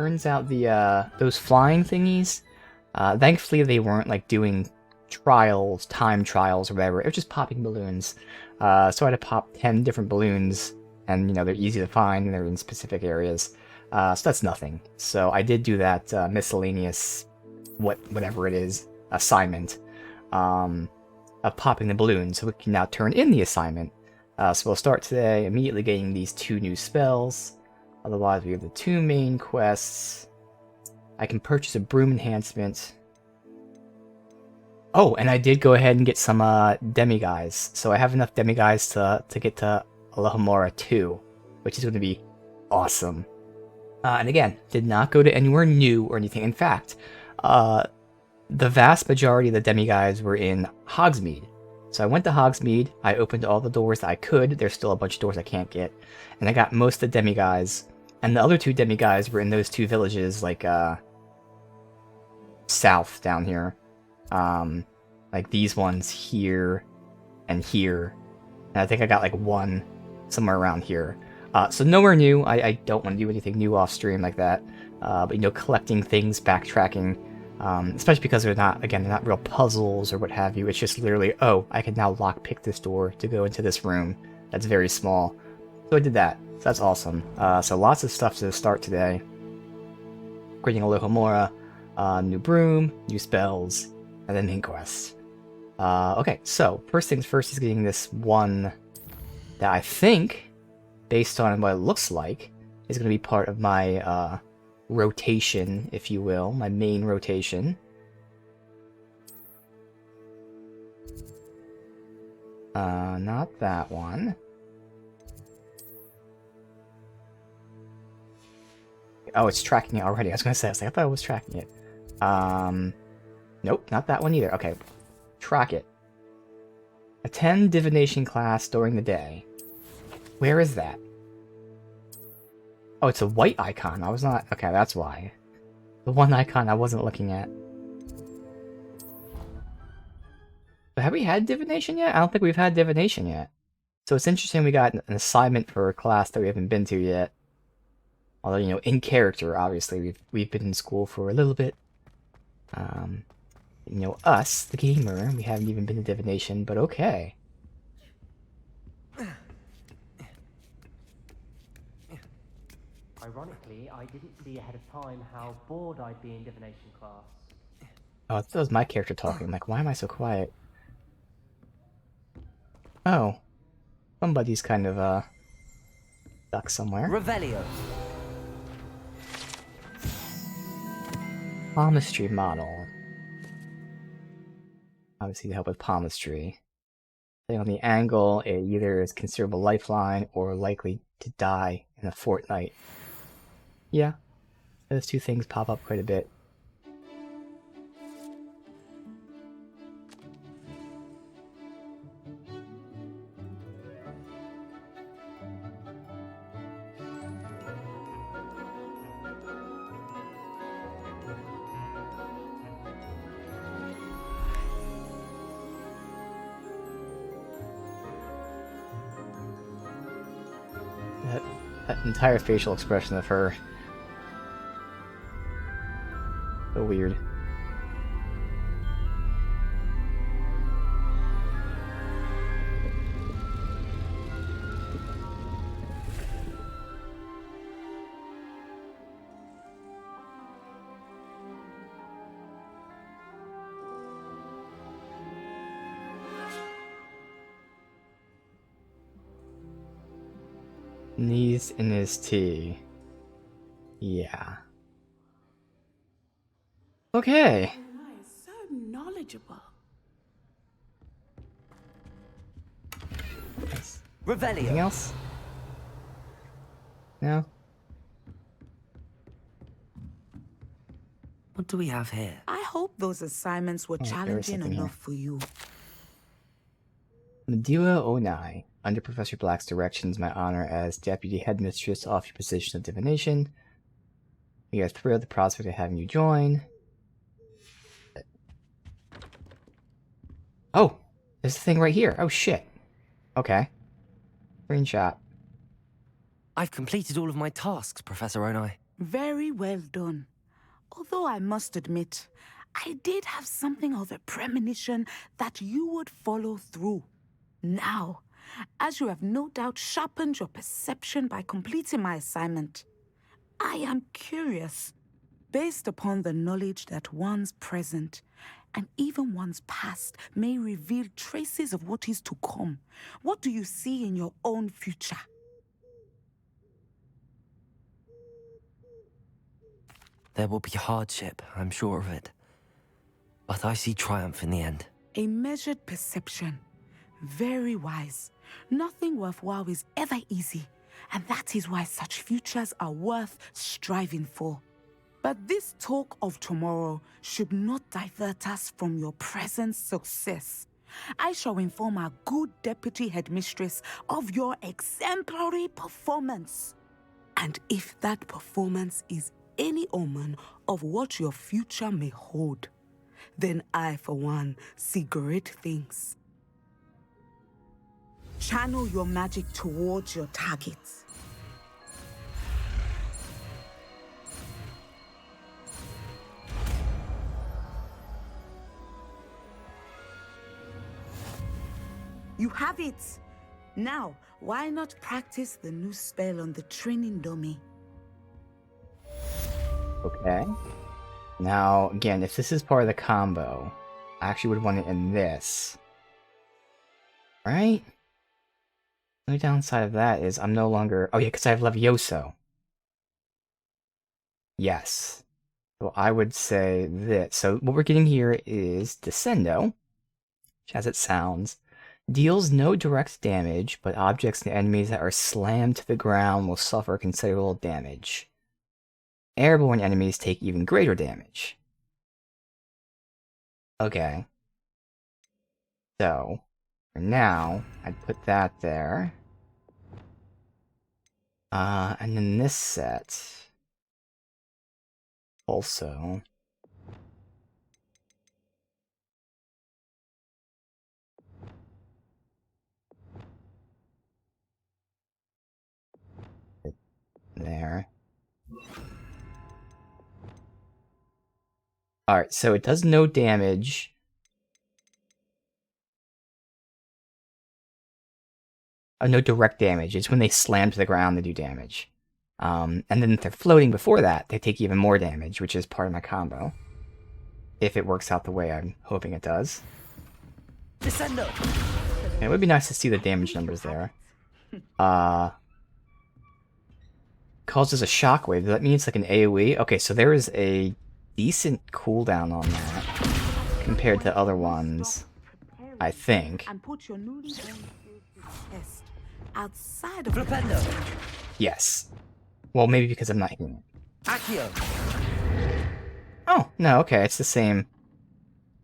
Turns out those flying thingies, thankfully they weren't like doing trials, time trials or whatever. It was just popping balloons. So I had to pop 10 different balloons, and you know they're easy to find and they're in specific areas. So that's nothing. So I did do that miscellaneous, whatever it is, assignment of popping the balloons, so we can now turn in the assignment. So we'll start today immediately getting these 2 new spells. Otherwise, we have the 2 main quests. I can purchase a broom enhancement. Oh, and I did go ahead and get some demiguise. So I have enough demiguise to get to Alohomora 2, which is going to be awesome. And again, did not go to anywhere new or anything. In fact, the vast majority of the demiguise were in Hogsmeade. So I went to Hogsmeade, I opened all the doors that I could. There's still a bunch of doors I can't get. And I got most of the demiguise. And the other 2 demiguise were in those 2 villages, like, south down here. Like these ones here and here. And I think I got like 1 somewhere around here. So nowhere new. I don't want to do anything new off stream like that. But, you know, collecting things, backtracking. Especially because they're not real puzzles or what have you. It's just literally, oh, I can now lockpick this door to go into this room that's very small. So I did that. So that's awesome. So lots of stuff to start today. Creating Alohomora, new broom, new spells, and then main quest. Okay, so first things first is getting this one that I think, based on what it looks like, is going to be part of my rotation, if you will, my main rotation. Not that one. Oh, it's tracking it already. I was gonna say, I thought it was tracking it. Nope, not that one either. Okay, track it. Attend divination class during the day. Where is that? Oh, it's a white icon. I was not... Okay, that's why. The one icon I wasn't looking at. But have we had divination yet? I don't think we've had divination yet. So it's interesting we got an assignment for a class that we haven't been to yet. Although, you know, in character, obviously, we've been in school for a little bit. You know, us, the gamer, we haven't even been to divination, but okay. Ironically, I didn't see ahead of time how bored I'd be in divination class. Oh, that was my character talking. I'm like, why am I so quiet? Oh. Somebody's kind of, stuck somewhere. Revelio. Palmistry model. Obviously to help with palmistry. Depending on the angle, it either is considerable lifeline or likely to die in a fortnight. Yeah, those 2 things pop up quite a bit. That entire facial expression of her. So weird. Knees in his tea. Yeah. Okay. So knowledgeable. Nice. Revelio. Anything else? No? What do we have here? I hope those assignments were there is challenging something enough here. for you. Medua Onai. Under Professor Black's directions, my honor as Deputy Headmistress off your position of divination. We are thrilled at the prospect of having you join. Oh! There's the thing right here. Oh shit. Okay. Screenshot. I've completed all of my tasks, Professor Onai. Very well done. Although I must admit, I did have something of a premonition that you would follow through. Now, as you have no doubt sharpened your perception by completing my assignment, I am curious, based upon the knowledge that one's present and even one's past may reveal traces of what is to come. What do you see in your own future? There will be hardship, I'm sure of it. But I see triumph in the end. A measured perception. Very wise. Nothing worthwhile is ever easy, and that is why such futures are worth striving for. But this talk of tomorrow should not divert us from your present success. I shall inform our good deputy headmistress of your exemplary performance. And if that performance is any omen of what your future may hold, then I, for one, see great things. Channel your magic towards your targets. You have it! Now, why not practice the new spell on the training dummy? Okay. Now, again, if this is part of the combo, I actually would want it in this. Right? The only downside of that is I'm no longer... Oh yeah, because I have Levioso. Yes. So I would say this. So what we're getting here is Descendo, which as it sounds, deals no direct damage, but objects and enemies that are slammed to the ground will suffer considerable damage. Airborne enemies take even greater damage. Okay. So, for now, I'd put that there. And then this set... also... there. Alright, so it does no damage. No direct damage. It's when they slam to the ground they do damage. And then if they're floating before that, they take even more damage, which is part of my combo. If it works out the way I'm hoping it does. Descendo! And it would be nice to see the damage numbers there. Causes a shockwave. Does that mean it's like an AoE? Okay, so there is a decent cooldown on that compared to other ones, I think. And put your newly earned skills to the test outside of Flipendo! Yes. Well, maybe because I'm not hitting it. Accio! Oh, no, okay, it's the same.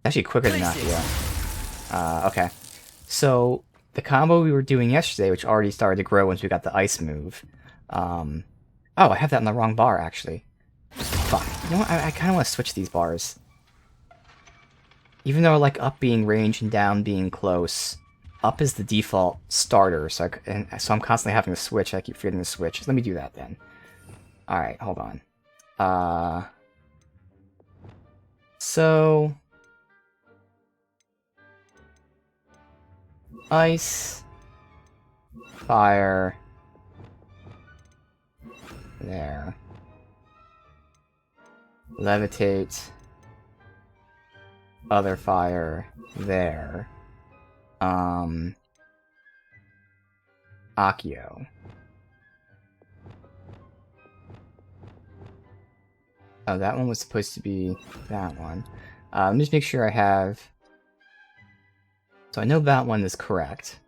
Actually quicker than Accio. Okay. So, the combo we were doing yesterday, which already started to grow once we got the ice move. Oh, I have that in the wrong bar, actually. Fuck. You know what? I kind of want to switch these bars. Even though I like up being range and down being close, up is the default starter, so I'm constantly having to switch. I keep forgetting to switch. Let me do that then. Alright, hold on. So... Ice. Fire. There. Levitate. Other fire. There. Accio. Oh, that one was supposed to be that one. Let me just make sure I have... So I know that one is correct.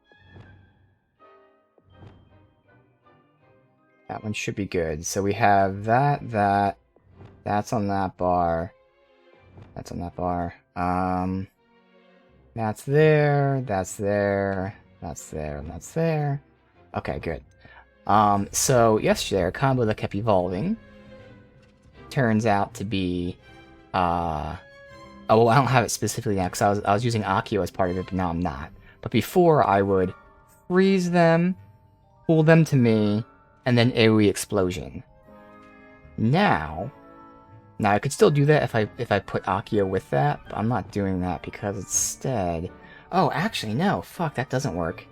That one should be good. So we have that's on that bar. That's on that bar. That's there, that's there, that's there, and that's there. Okay, good. So yesterday, our combo that kept evolving turns out to be, oh, well, I don't have it specifically now, because I was using Accio as part of it, but now I'm not. But before, I would freeze them, pull them to me, and then AoE Explosion. Now I could still do that if I put Accio with that, but I'm not doing that because instead... Oh, actually, no. Fuck, that doesn't work.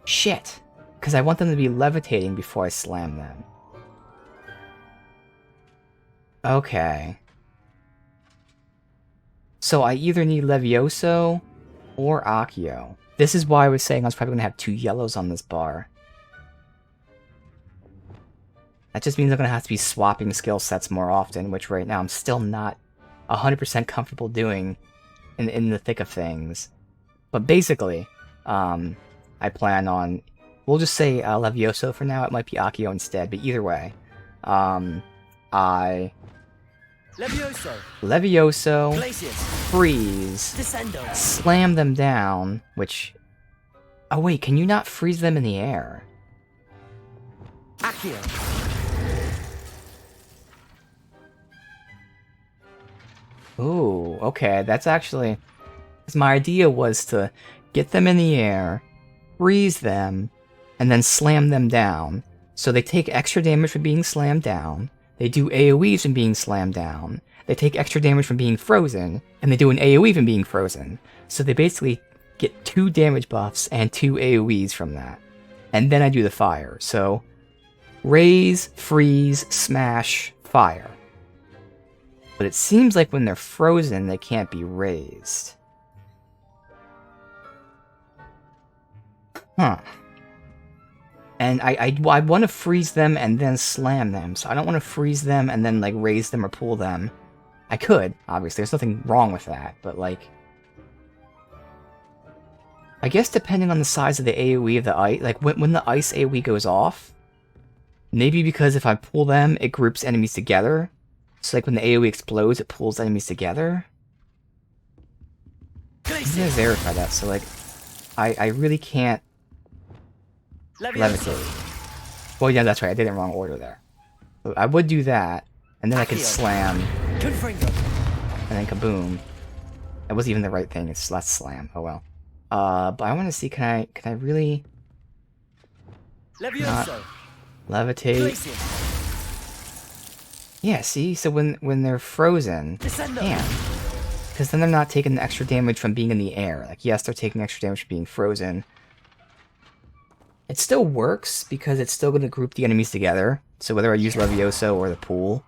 Shit. Because I want them to be levitating before I slam them. Okay. So I either need Levioso or Accio. This is why I was saying I was probably going to have 2 yellows on this bar. That just means I'm going to have to be swapping skill sets more often, which right now I'm still not 100% comfortable doing in the thick of things. But basically, I plan on... We'll just say Levioso for now. It might be Accio instead, but either way. Levioso, freeze, Descendo. slam them down, which... Oh wait, can you not freeze them in the air? Accio. Ooh, okay, that's actually... 'cause my idea was to get them in the air, freeze them, and then slam them down. So they take extra damage from being slammed down, they do AoEs from being slammed down, they take extra damage from being frozen, and they do an AoE from being frozen. So they basically get 2 damage buffs and 2 AoEs from that. And then I do the fire, so... Raise, freeze, smash, fire. But it seems like when they're frozen, they can't be raised. Huh. And I want to freeze them and then slam them, so I don't want to freeze them and then, like, raise them or pull them. I could, obviously, there's nothing wrong with that, but, like... I guess depending on the size of the AoE of the ice, like, when the ice AoE goes off, maybe because if I pull them, it groups enemies together. So, like, when the AoE explodes, it pulls enemies together. I'm gonna verify that, so, like, I really can't levitate. Well, yeah, that's right, I did it in wrong order there. So I would do that, and then I could slam, and then kaboom. That wasn't even the right thing, it's less slam, oh well. But I want to see, can I really not levitate? Yeah, see? So when they're frozen, damn. Because then they're not taking the extra damage from being in the air. Like, yes, they're taking extra damage from being frozen. It still works, because it's still going to group the enemies together. So whether I use Levioso or the pool,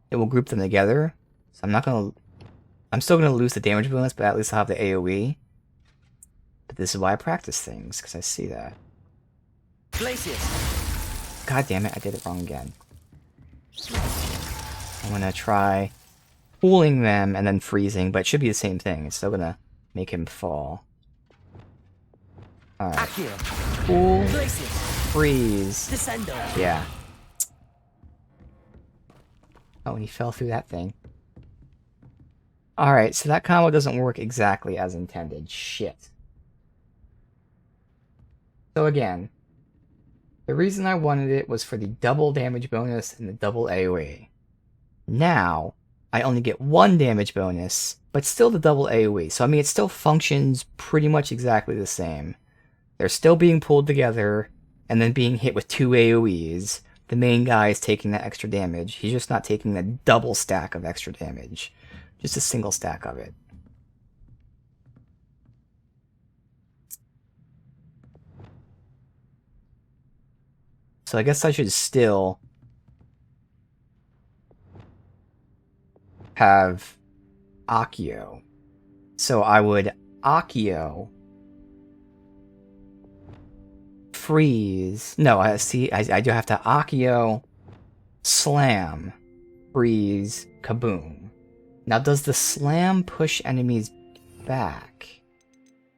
it will group them together. So I'm still going to lose the damage bonus, but at least I'll have the AoE. But this is why I practice things, because I see that. God damn it, I did it wrong again. I'm gonna try pulling them and then freezing, but it should be the same thing. It's still gonna make him fall. Alright. Pull, freeze. Yeah. Oh, and he fell through that thing. Alright, so that combo doesn't work exactly as intended. Shit. So again, the reason I wanted it was for the double damage bonus and the double AoE. Now, I only get 1 damage bonus, but still the double AoE. So I mean, it still functions pretty much exactly the same. They're still being pulled together, and then being hit with 2 AoEs. The main guy is taking that extra damage. He's just not taking the double stack of extra damage. Just a single stack of it. So I guess I should still have Accio. So I would Accio, freeze. No, I see. I do have to Accio, slam, freeze, kaboom. Now, does the slam push enemies back?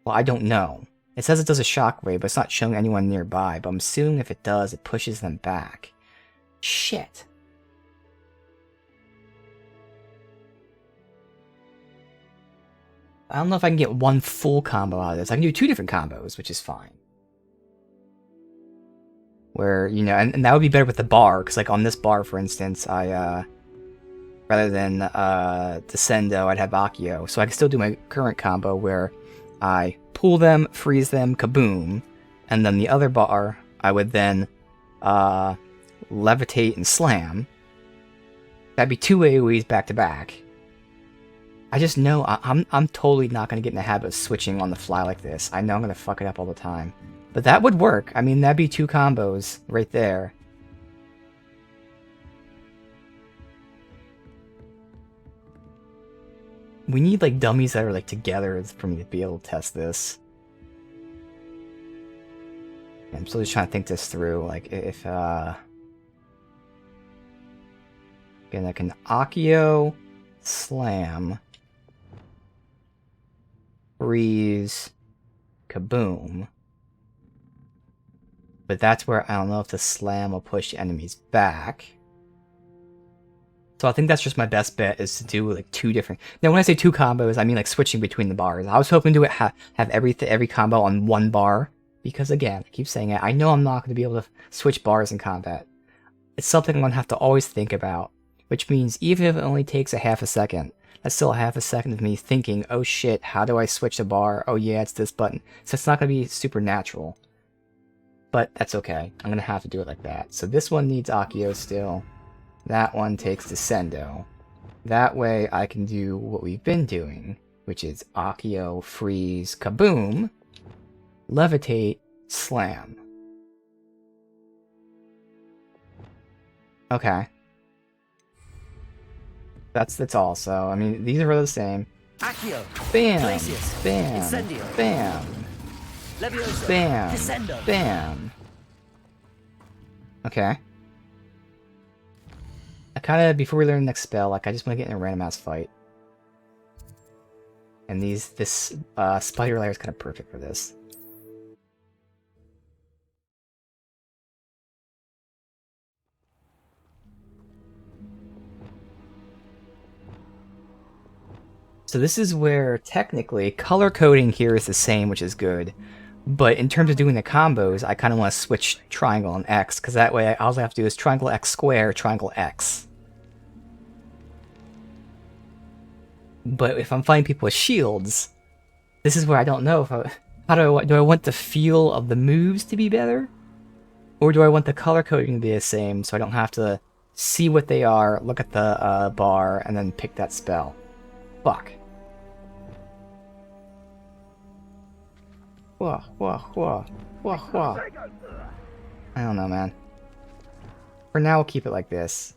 Well, I don't know. It says it does a shockwave, but it's not showing anyone nearby. But I'm assuming if it does, it pushes them back. Shit. I don't know if I can get 1 full combo out of this. I can do 2 different combos, which is fine. Where, you know, and that would be better with the bar, because, like, on this bar, for instance, I, rather than, Descendo, I'd have Accio. So I can still do my current combo, where I pull them, freeze them, kaboom, and then the other bar, I would then, levitate, and slam. That'd be 2 AoEs back to back. I just know I'm totally not going to get in the habit of switching on the fly like this. I know I'm going to fuck it up all the time. But that would work. I mean, that'd be 2 combos right there. We need like dummies that are like together for me to be able to test this. I'm still just trying to think this through. Like if again, I can Accio, slam, freeze, kaboom. But that's where I don't know if the slam will push enemies back. So I think that's just my best bet, is to do like 2 different... Now when I say 2 combos, I mean like switching between the bars. I was hoping to have every combo on 1 bar. Because again, I keep saying it, I know I'm not going to be able to switch bars in combat. It's something I'm going to have to always think about. Which means even if it only takes a half a second, that's still a half a second of me thinking, oh shit, how do I switch the bar? Oh yeah, it's this button. So it's not going to be super natural. But that's okay. I'm going to have to do it like that. So this one needs Accio still. That one takes Descendo. That way I can do what we've been doing, which is Accio, freeze, kaboom, levitate, slam. Okay. That's all. So, I mean, these are really the same. Accio. Bam! Glacius. Bam! Incendio. Bam! Leviosa. Bam! Descendo. Bam! Okay. I kinda, before we learn the next spell, like, I just want to get in a random ass fight. And this spider layer is kind of perfect for this. So this is where, technically, color coding here is the same, which is good. But in terms of doing the combos, I kind of want to switch triangle and X, because that way all I have to do is triangle X square, triangle X. But if I'm fighting people with shields, this is where I don't know if do I want the feel of the moves to be better? Or do I want the color coding to be the same, so I don't have to see what they are, look at the bar, and then pick that spell? Fuck. Whoa. I don't know, man. For now, we'll keep it like this.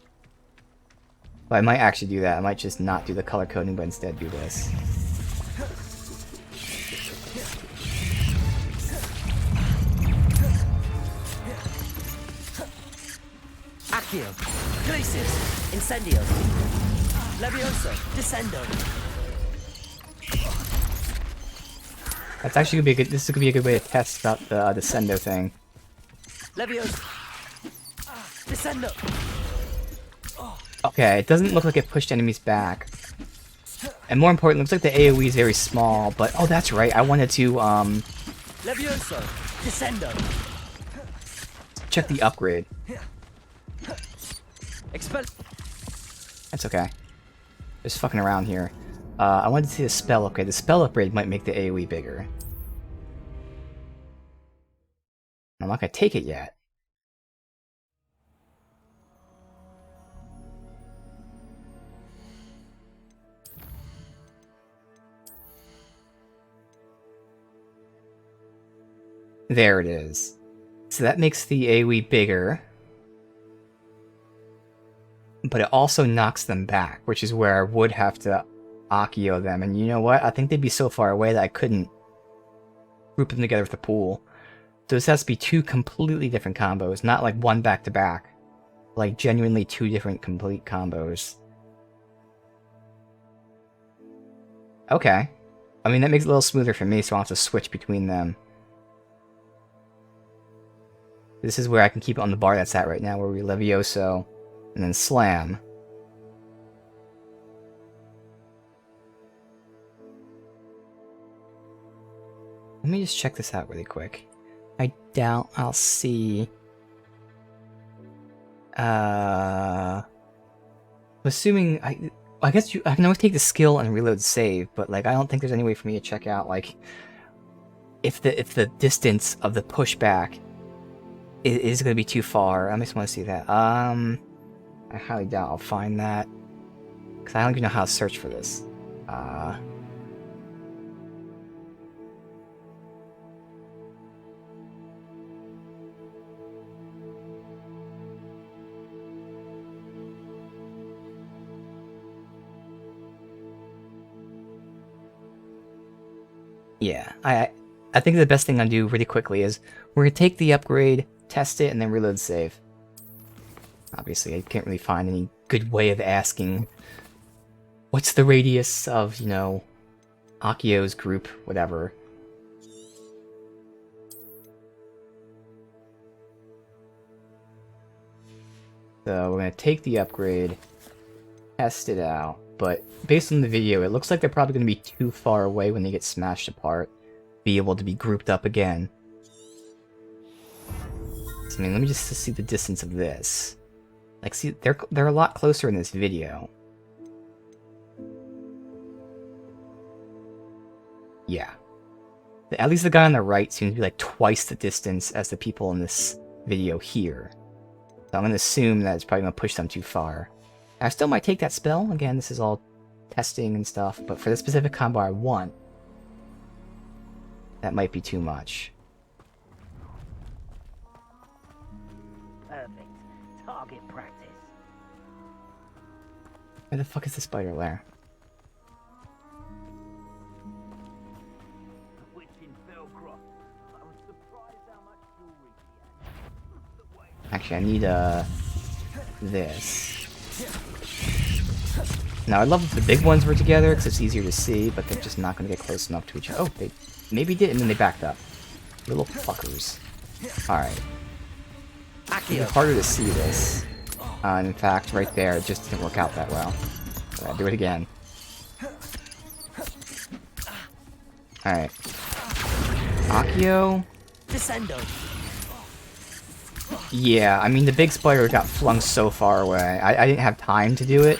But I might actually do that. I might just not do the color coding, but instead do this. Accio. Glacius. Incendio. Leviosa. Descendo. That's actually gonna be a good. This is gonna be a good way to test out the Descendo thing. Leviosa. Descendo. Okay, it doesn't look like it pushed enemies back. And more importantly, it looks like the AoE is very small, but oh, that's right. I wanted to Leviosa. Descendo. check the upgrade. Expel. That's okay. Just fucking around here. I wanted to see the spell upgrade. The spell upgrade might make the AoE bigger. I'm not gonna take it yet. There it is. So that makes the AoE bigger. But it also knocks them back, which is where I would have to Accio them. And you know what? I think they'd be so far away that I couldn't group them together with the pool. So this has to be 2 completely different combos, not like 1 back-to-back. Like genuinely 2 different complete combos. Okay. I mean, that makes it a little smoother for me, so I'll have to switch between them. This is where I can keep it on the bar that's at right now, where we Levioso, and then Slam. Let me just check this out really quick. I doubt I'll see... assuming... I guess I can always take the skill and reload save, but like I don't think there's any way for me to check out like if the distance of the pushback it is going to be too far. I just want to see that. I highly doubt I'll find that. Because I don't even know how to search for this. Yeah, I think the best thing I'll do really quickly is we're going to take the upgrade, test it, and then reload save. Obviously, I can't really find any good way of asking what's the radius of, you know, Akio's group, whatever. So we're going to take the upgrade, test it out, but based on the video, it looks like they're probably going to be too far away when they get smashed apart, be able to be grouped up again. So, I mean, let me just see the distance of this. Like, see, they're a lot closer in this video. Yeah. At least the guy on the right seems to be like twice the distance as the people in this video here. So I'm going to assume that it's probably going to push them too far. I still might take that spell. Again, this is all testing and stuff, but for the specific combo I want, that might be too much. Perfect. Target practice. Where the fuck is the spider lair? Actually, I need this. Now, I'd love if the big ones were together, because it's easier to see, but they're just not going to get close enough to each other. Oh, they maybe did, and then they backed up. Little fuckers. Alright. It's harder to see this. In fact, right there, it just didn't work out that well. So I'll do it again. Alright. Akio? Descendo. Yeah, I mean, the big spider got flung so far away. I didn't have time to do it,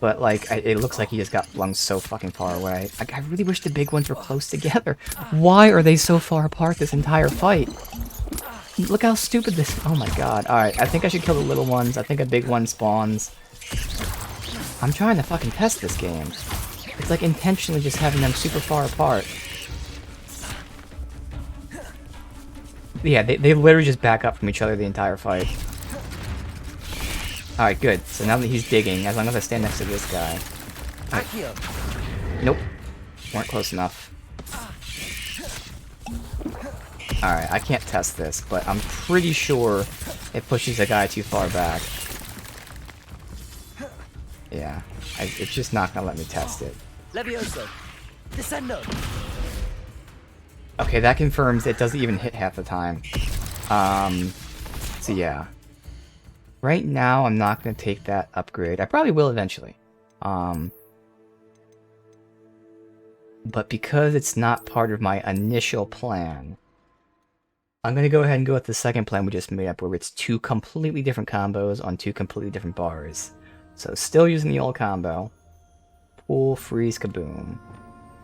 but, like, it looks like he just got flung so fucking far away. Like, I really wish the big ones were close together. Why are they so far apart this entire fight? Look how stupid this... Oh my god. Alright, I think I should kill the little ones. I think a big one spawns. I'm trying to fucking test this game. It's like intentionally just having them super far apart. Yeah, they literally just back up from each other the entire fight. Alright, good. So now that he's digging, as long as I stand next to this guy... Right. Nope. Weren't close enough. Alright, I can't test this, but I'm pretty sure it pushes the guy too far back. Yeah. It's just not gonna let me test it. Levioso. Descendo. Okay, that confirms it doesn't even hit half the time. So yeah. Right now, I'm not going to take that upgrade. I probably will eventually. But because it's not part of my initial plan, I'm going to go ahead and go with the second plan we just made up, where it's two completely different combos on two completely different bars. So still using the old combo. Pull, freeze, kaboom.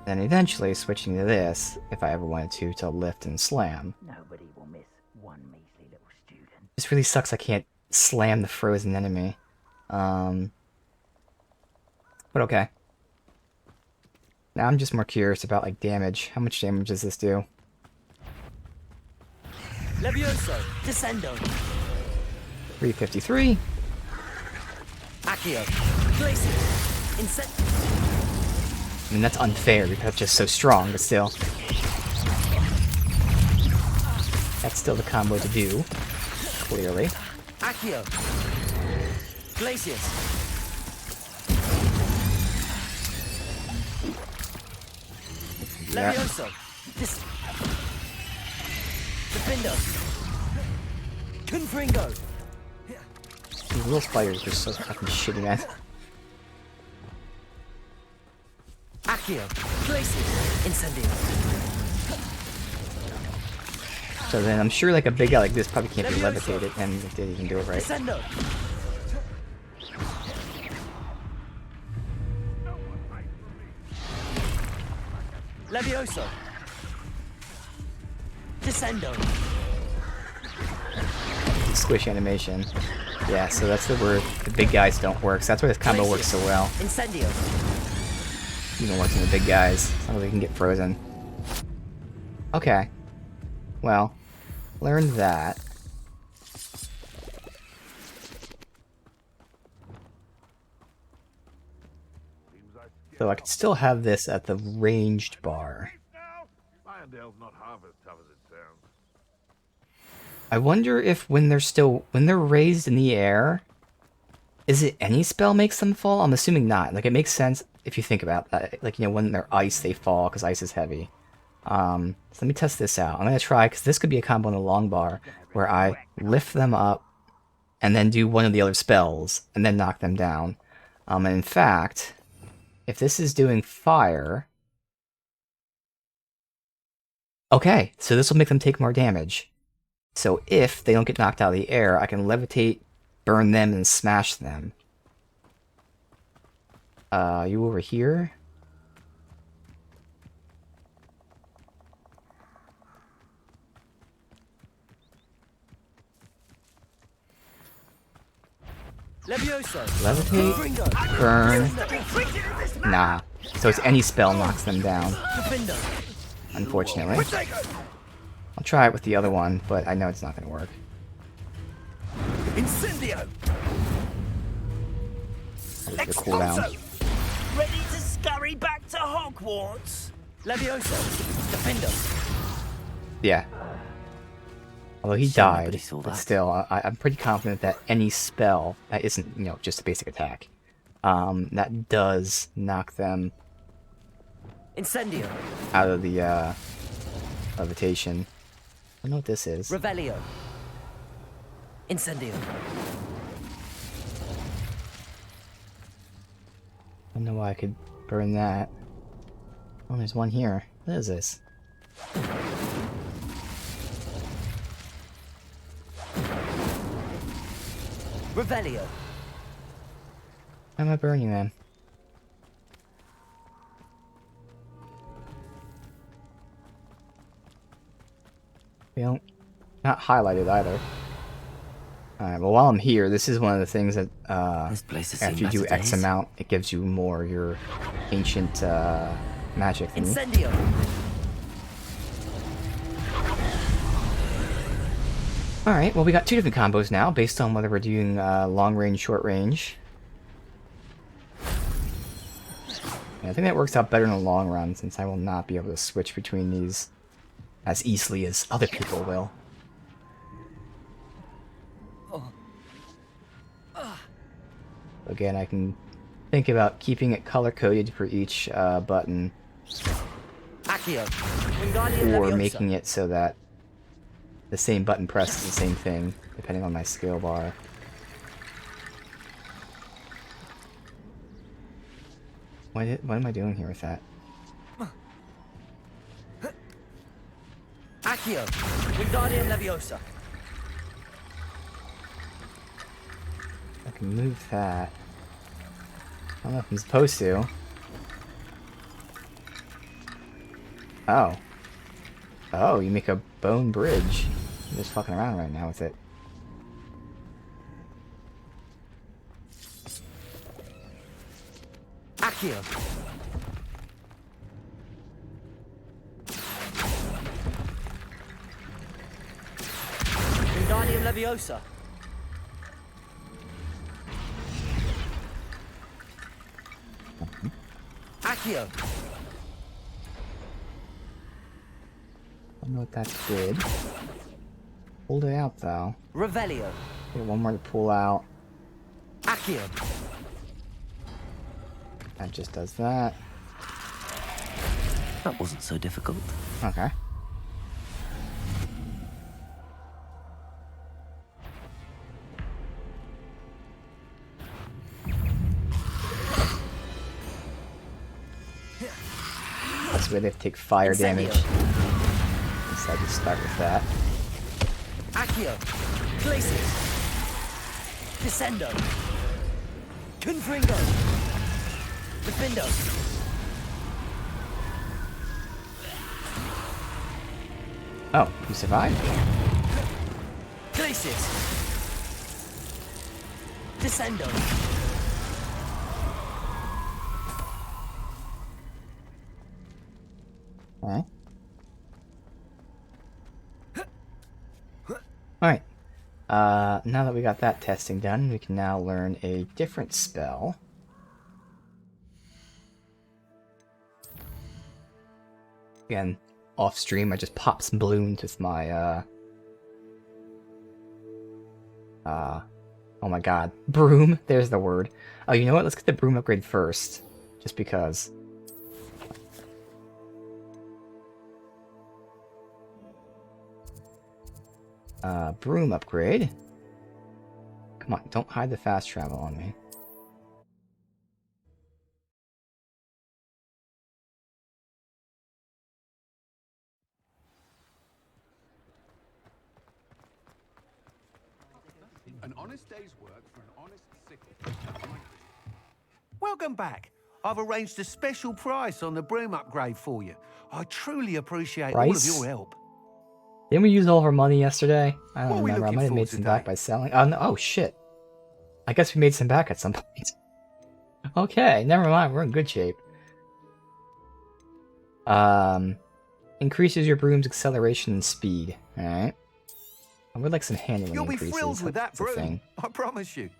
Then eventually switching to this, if I ever wanted to lift and slam. Nobody will miss one measly little student. This really sucks I can't slam the frozen enemy. But okay. Now I'm just more curious about, like, damage. How much damage does this do? Levioso. Descendo. 353. Accio. Glacier. Incend... I mean, that's unfair because it's just so strong, but still. That's still the combo to do. Clearly. Accio. Glacius. Yeah. Levioso. Defindo. Confringo. These little spiders are so fucking shitty, man. Accio. Glacius. Incendio. So then I'm sure like a big guy like this probably can't be levitated, and it didn't even do it right. Descendo. Levioso. Descendo. squish animation. Yeah, so that's where the big guys don't work. So that's why this combo works so well. Incendio. Even works in the big guys. So they can get frozen. Okay. Well, learned that. So I could still have this at the ranged bar. I wonder if when they're raised in the air, is it any spell makes them fall? I'm assuming not. Like, it makes sense if you think about that. Like, you know, when they're ice, they fall because ice is heavy. So let me test this out. I'm gonna try, because this could be a combo in a long bar where I lift them up and then do one of the other spells and then knock them down. And in fact, if this is doing fire, okay, so this will make them take more damage. So if they don't get knocked out of the air, I can levitate, burn them, and smash them. You over here? Levioso. Levitate, burn. Nah. So it's any spell knocks them down. Unfortunately. I'll try it with the other one, but I know it's not going to work. Incendio. The cooldown. Ready to scurry back to Hogwarts. Levioso. Defendo. Yeah. Although he Sure, died, nobody saw but that. still, I'm pretty confident that any spell that isn't, you know, just a basic attack, that does knock them Incendio. out of the levitation. I don't know what this is. Revelio. Incendio. I don't know why I could burn that. Oh, there's one here. What is this? Revelio. Why am I burning them? They don't... Not highlighted either. Alright, well while I'm here, this is one of the things that, This place has after seen you do better X days. amount, it gives you more of your ancient, magic thingy. Incendio. Alright, well we got two different combos now, based on whether we're doing long range, short range. Yeah, I think that works out better in the long run, since I will not be able to switch between these as easily as other people will. Again, I can think about keeping it color-coded for each button, Accio. Wingardium or Leviosa. making it so that the same button presses the same thing, depending on my skill bar. What am I doing here with that? Accio. Wingardium Leviosa. I can move that. I don't know if I'm supposed to. Oh. Oh, you make a bone bridge. I'm just fucking around right now with it. Accio. Wingardium Leviosa. Accio. I don't know what that did. Pulled it out though. Revelio. Get one more to pull out. Accio. That just does that. That wasn't so difficult. Okay. That's where they have to take fire damage. So I just start with that. Accio. Glacius. Descendo. Confringo. Defendo. Oh, you survived? Glacius. Descendo. Okay. Alright. Now that we got that testing done, we can now learn a different spell. Again, off stream, I just pop some balloons with my, oh my god, broom. There's the word. Oh, you know what? Let's get the broom upgrade first, just because. Broom upgrade. Come on, don't hide the fast travel on me. An honest day's work for an honest sickle. Welcome back. I've arranged a special price on the broom upgrade for you. I truly appreciate all of Price? your help. Didn't we use all of our money yesterday? I What don't are we remember. I looking might have for made some today? back by selling. Oh, no. Oh, shit. I guess we made some back at some point. Okay, never mind. We're in good shape. Increases your broom's acceleration and speed. Alright. I would like some handling You'll be increases. thrilled with that That's a broom. thing. I promise you.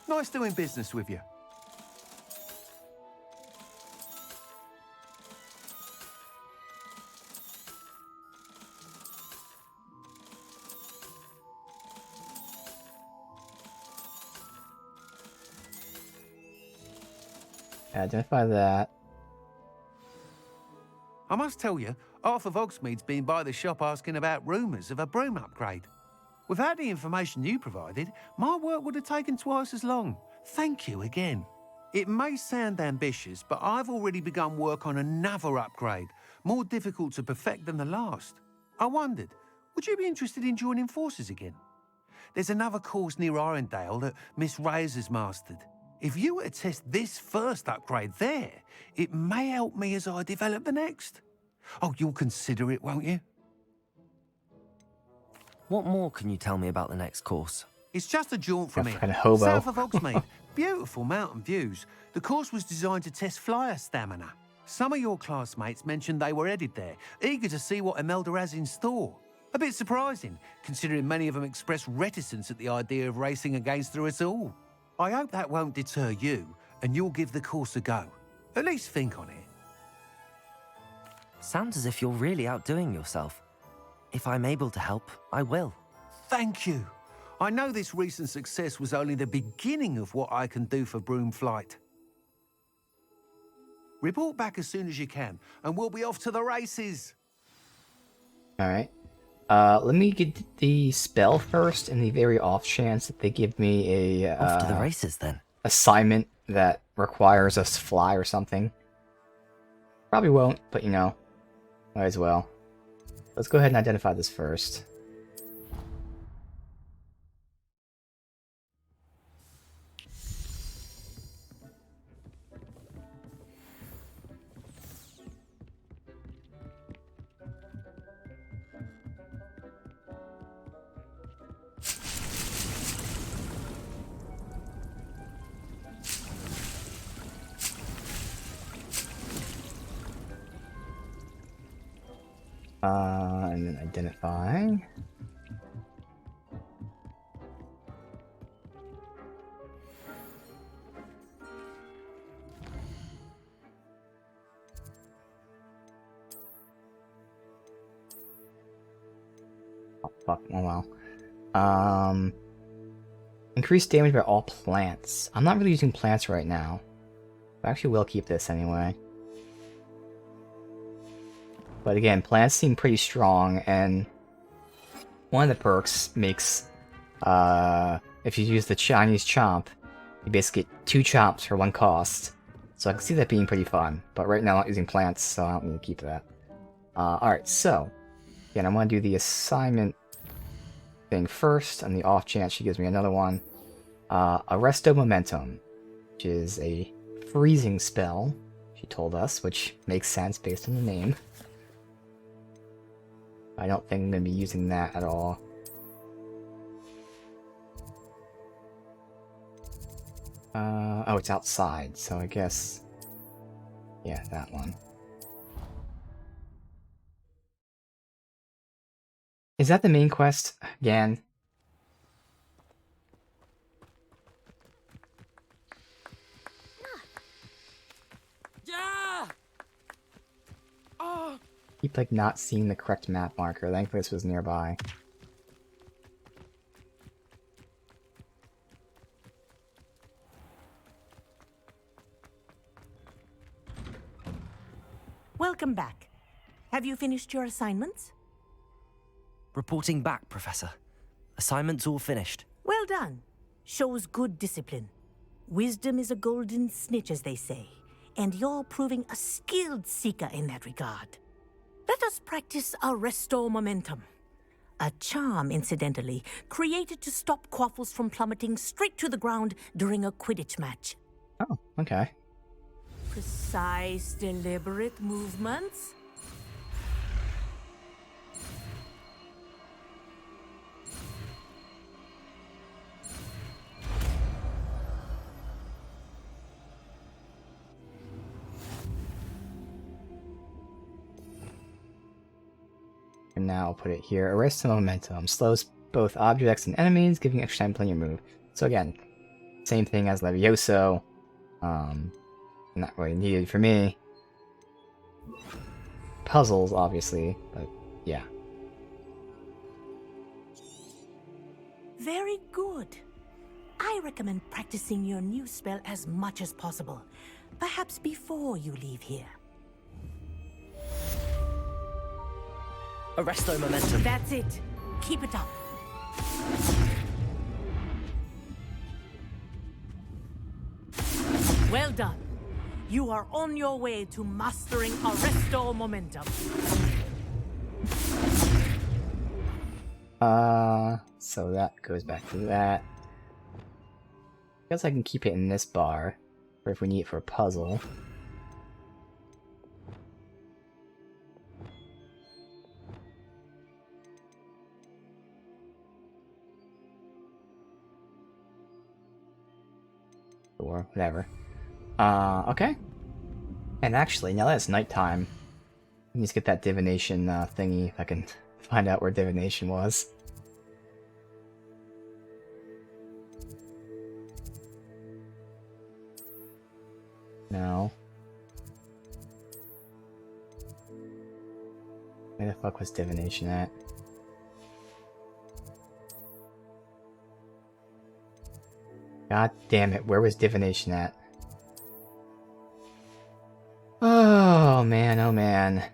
Nice doing business with you. Identify that. I must tell you, Arthur Vogsmead's been by the shop asking about rumours of a broom upgrade. Without the information you provided, my work would have taken twice as long. Thank you again. It may sound ambitious, but I've already begun work on another upgrade, more difficult to perfect than the last. I wondered, would you be interested in joining forces again? There's another course near Arendale that Miss Reyes has mastered. If you were to test this first upgrade there, it may help me as I develop the next. Oh, you'll consider it, won't you? What more can you tell me about the next course? It's just a jaunt from Yeah, here. fucking hobo. South of Hogsmeade. Beautiful mountain views. The course was designed to test flyer stamina. Some of your classmates mentioned they were headed there, eager to see what Imelda has in store. A bit surprising, considering many of them expressed reticence at the idea of racing against her at all. I hope that won't deter you, and you'll give the course a go. At least think on it. Sounds as if you're really outdoing yourself. If I'm able to help, I will. Thank you. I know this recent success was only the beginning of what I can do for broom flight. Report back as soon as you can, and we'll be off to the races. Alright. Let me get the spell first, in the very off chance that they give me a Off to the races then. assignment that requires us to fly or something. Probably won't, but you know, might as well. Let's go ahead and identify this first. And then identify. Oh, fuck. Oh well. Increased damage by all plants. I'm not really using plants right now. I actually will keep this anyway. But again, plants seem pretty strong, and one of the perks makes, if you use the Chinese chomp, you basically get 2 chomps for 1 cost. So I can see that being pretty fun. But right now I'm not using plants, so I don't need to keep that. Alright, so, again, I'm going to do the assignment thing first, and the off chance she gives me another one. Arresto Momentum, which is a freezing spell, she told us, which makes sense based on the name. I don't think I'm going to be using that at all. Oh, it's outside, so I guess... Yeah, that one. Is that the main quest again? Yeah! Oh! Keep, like, not seeing the correct map marker. Thankfully this was nearby. Welcome back. Have you finished your assignments? Reporting back, Professor. Assignment's all finished. Well done. Shows good discipline. Wisdom is a golden snitch, as they say, and you're proving a skilled seeker in that regard. Let us practice Arresto Momentum. A charm, incidentally, created to stop Quaffles from plummeting straight to the ground during a Quidditch match. Oh, okay. Precise, deliberate movements. And now I'll put it here. Arrest momentum. Slows both objects and enemies, giving extra time playing your move. So again, same thing as Levioso. Not really needed for me. Puzzles, obviously, but yeah. Very good. I recommend practicing your new spell as much as possible. Perhaps before you leave here. Arresto momentum. That's it. Keep it up. Well done. You are on your way to mastering Arresto Momentum. So that goes back to that. Guess I can keep it in this bar, or if we need it for a puzzle. Or whatever. Okay. And actually, now that it's nighttime, I need to get that divination thingy if I can find out where divination was. No. Where the fuck was divination at? God damn it, where was divination at? Oh man, oh man.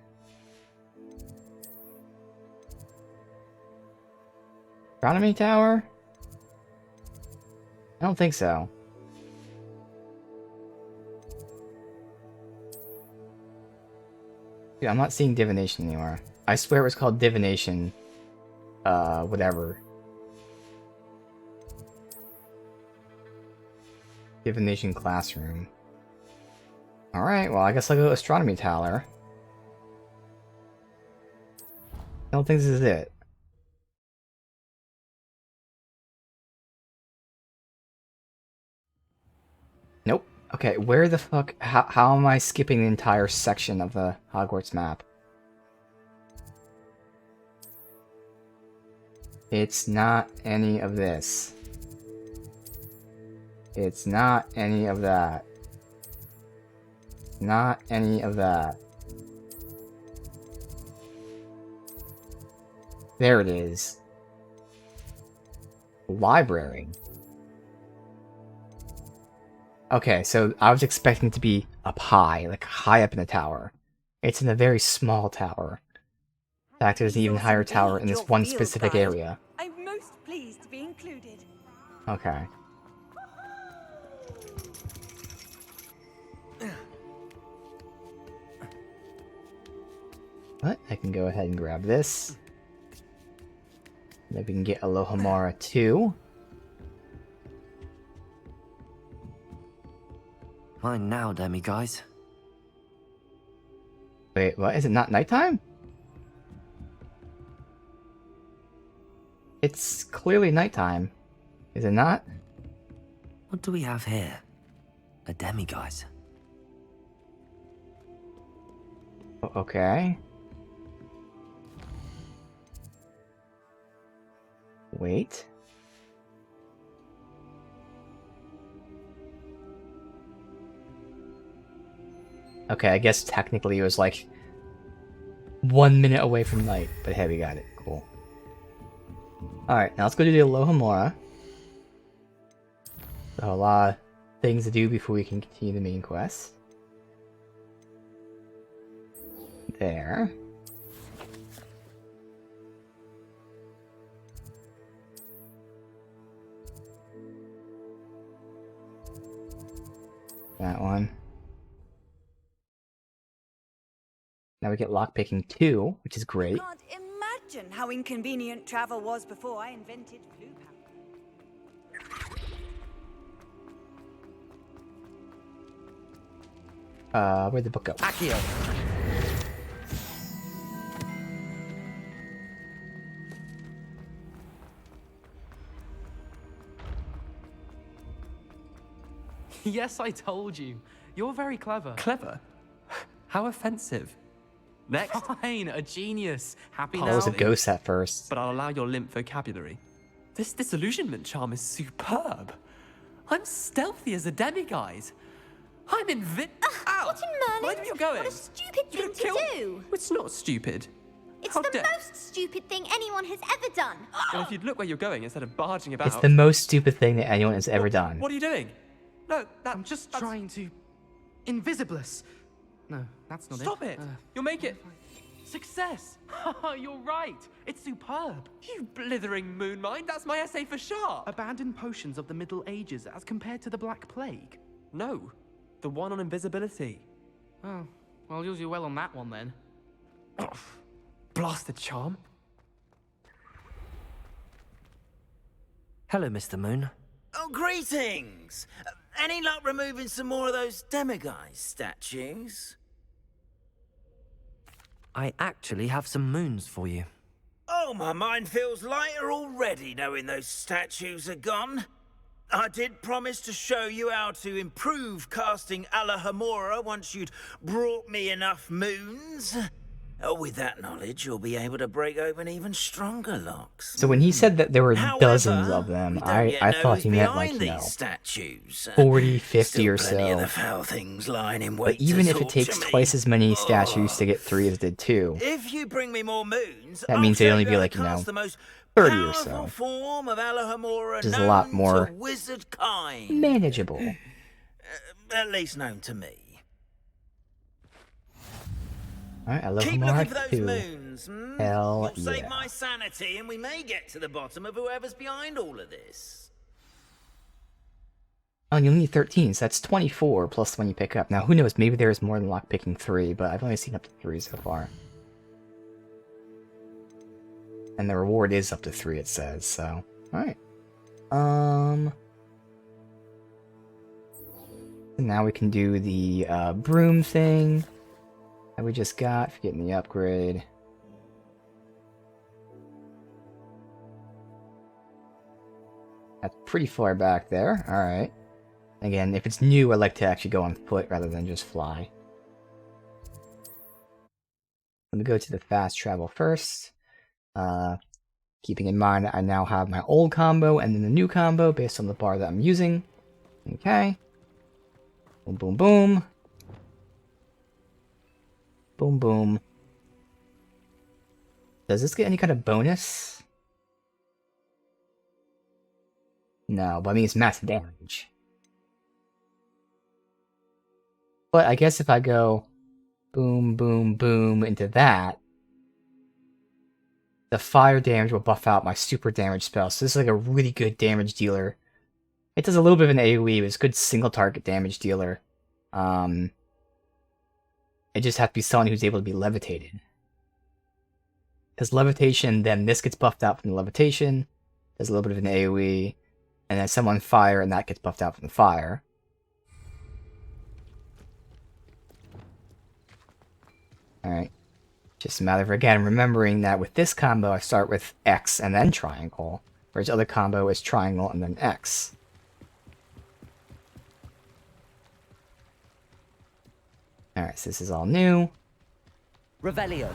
Astronomy tower? I don't think so. Dude, I'm not seeing divination anywhere. I swear it was called divination. Whatever. Divination classroom. Alright, well I guess I'll go to astronomy tower. I don't think this is it. Nope. Okay, where the fuck... How am I skipping the entire section of the Hogwarts map? It's not any of this. It's not any of that. Not any of that. There it is. Library. Okay, so I was expecting it to be up high, like high up in the tower. It's in a very small tower. In fact, there's an even higher tower in this one specific area. I'm most pleased to be included. Okay. But I can go ahead and grab this. Then we can get Alohomora too. Mine now, Demi guys. Wait, what? Is it not nighttime? It's clearly nighttime. Is it not? What do we have here? a demiguise. Okay. Wait. Okay, I guess technically it was like 1 minute away from night, but hey, we got it. Cool. Alright, now let's go to the Alohomora. So a lot of things to do before we can continue the main quest. There. That one. Now we get lockpicking 2, which is great. Can't imagine how inconvenient travel was before I invented blue powder. Where'd the book go? Accio! Yes, I told you. You're very clever. Clever? How offensive. Next. Fine, a genius. Happy That now? was a ghost at first. But I'll allow your limp vocabulary. This disillusionment charm is superb. I'm stealthy as a demiguise. I'm Ow! What in Merlin? Mind where you're going. What a stupid You're thing gonna to kill... do! It's not stupid. It's How the dare- most stupid thing anyone has ever done. Well, if you'd look where you're going instead of barging about... It's the most stupid thing that anyone has ever done. What are you doing? No, I'm just trying to... Invisibless. No, that's not Stop it! You'll make it... Success! You're right. It's superb. You blithering moon mind, that's my essay for sharp! Abandoned potions of the Middle Ages as compared to the Black Plague. No, the one on invisibility. Oh, well, you'll do well on that one then. Blasted charm. Hello, Mr. Moon. Oh, greetings! Any luck removing some more of those demiguise statues? I actually have some moons for you. Oh, my mind feels lighter already knowing those statues are gone. I did promise to show you how to improve casting Alohomora once you'd brought me enough moons. With that knowledge, you'll be able to break open even stronger locks. So when he said that there were However, dozens of them, we don't I yet know thought who's he meant like, behind you know, these statues. 40, 50 Still or plenty of so. the foul things lying in But wait even to if it takes torture me. twice as many statues to get 3 as it did 2, If you bring me more moons, that I'll means show it'd only you be how like, to you know, cast the most 30 or powerful so. form of Alohomora Which is a lot known more to wizard kind. manageable. At least known to me. Alright, I love Keep Homora looking for those 2. moons. Hmm? Hell You'll save yeah. my sanity, and we may get to the bottom of whoever's behind all of this. Oh, you only need 13, so that's 24 plus the one you pick up. Now, who knows, maybe there's more than lockpicking 3, but I've only seen up to 3 so far. And the reward is up to 3, it says, so... Alright. And now we can do the broom thing that we just got for getting the upgrade. That's pretty far back there. Alright. Again, if it's new, I like to actually go on foot rather than just fly. Let me go to the fast travel first. Keeping in mind that I now have my old combo and then the new combo based on the bar that I'm using. Okay. Boom, boom, boom. Boom, boom. Does this get any kind of bonus? No, but I mean it's max damage. But I guess if I go boom, boom, boom into that, the fire damage will buff out my super damage spell. So this is like a really good damage dealer. It does a little bit of an AoE, but it's a good single target damage dealer. It just has to be someone who's able to be levitated. Because levitation, then this gets buffed out from the levitation. There's a little bit of an AoE. And then someone fire, and that gets buffed out from the fire. Alright. Just a matter of, again, remembering that with this combo, I start with X and then triangle. Whereas other combo is triangle and then X. Alright, so this is all new. Revelio.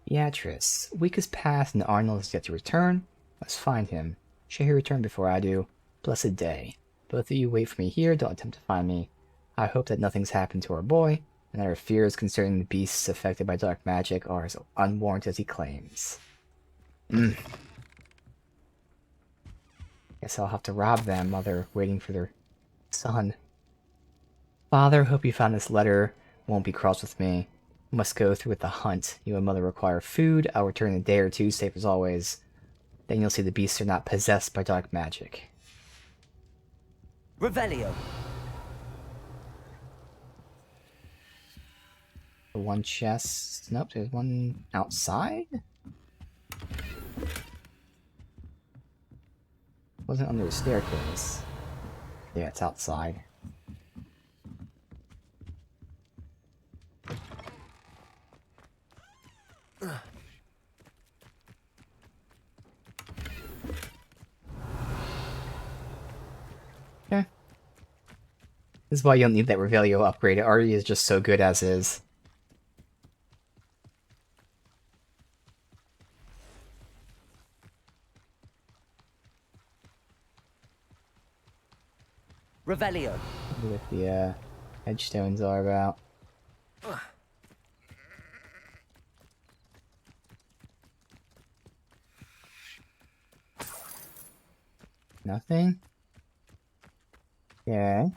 Beatrice. A week has passed and Arnold is yet to return. Must find him. Should he return before I do? Blessed day. Both of you wait for me here, don't attempt to find me. I hope that nothing's happened to our boy, and that our fears concerning the beasts affected by dark magic are as unwarranted as he claims. Guess I'll have to rob them while they're waiting for their son. Father, hope you found this letter. Won't be cross with me. Must go through with the hunt. You and Mother require food. I'll return in a day or two, safe as always. Then you'll see the beasts are not possessed by dark magic. Revelio. One chest. Nope, there's one outside? Wasn't under the staircase. Yeah, it's outside. Okay. This is why you don't need that Revelio upgrade. It already is just so good as is. Revelio. What the headstones are about. Nothing? Okay.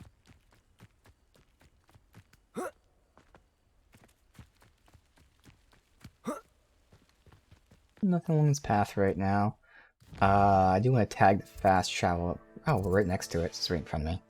Nothing along this path right now. I do want to tag the fast travel. Oh, we're right next to it. It's right in front of me.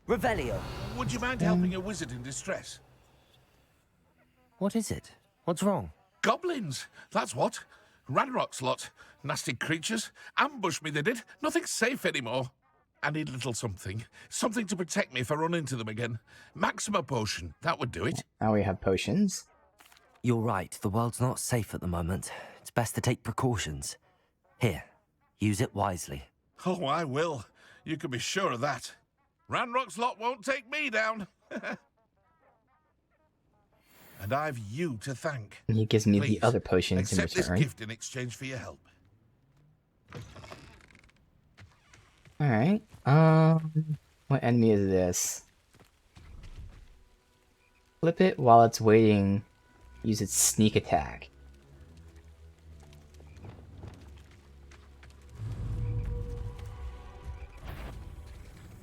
Revelio. Would you mind helping a wizard in distress? What is it? What's wrong? Goblins, that's what. Ranrock's lot. Nasty creatures. Ambushed me, they did. Nothing's safe anymore. I need a little something. Something to protect me if I run into them again. Maxima potion, that would do it. Now we have potions. You're right, the world's not safe at the moment. It's best to take precautions. Here, use it wisely. Oh, I will. You can be sure of that. Ranrock's lot won't take me down. And I've you to thank. And he gives me Please, the other potions in accept this return. gift in exchange for your help. Alright. What enemy is this? Flip it while it's waiting. Use its sneak attack.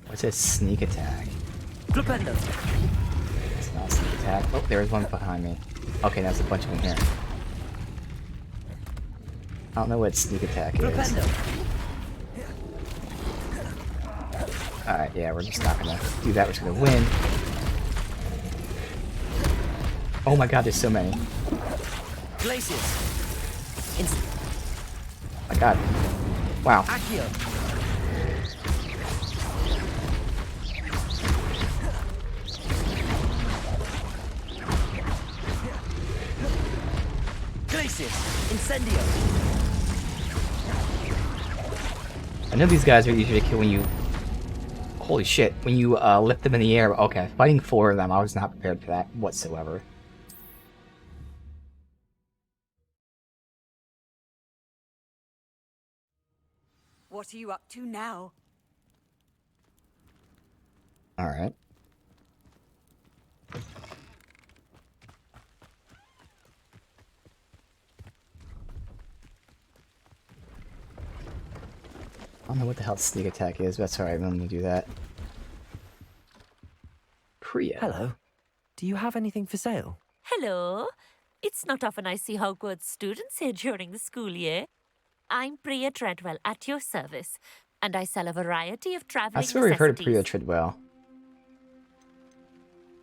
What's a sneak attack? Flipendo. It's not a sneak attack. Oh, there's one behind me. Okay, there's a bunch of them here. I don't know what sneak attack is. Flipendo. Alright, yeah, we're just not gonna do that. We're just gonna win. Oh my god, there's so many. Glacius. My god. Wow. Accio. Glacius. Incendio. I know these guys are easier to kill when you... Holy shit, when you lift them in the air. Okay, fighting 4 of them, I was not prepared for that whatsoever. What are you up to now? Alright. I don't know what the hell sneak attack is, but that's alright, I'm gonna do that. Priya. Hello. Do you have anything for sale? Hello. It's not often I see Hogwarts students here during the school year. I'm Priya Treadwell, at your service. and I sell a variety of traveling I swear we've heard of Priya Treadwell.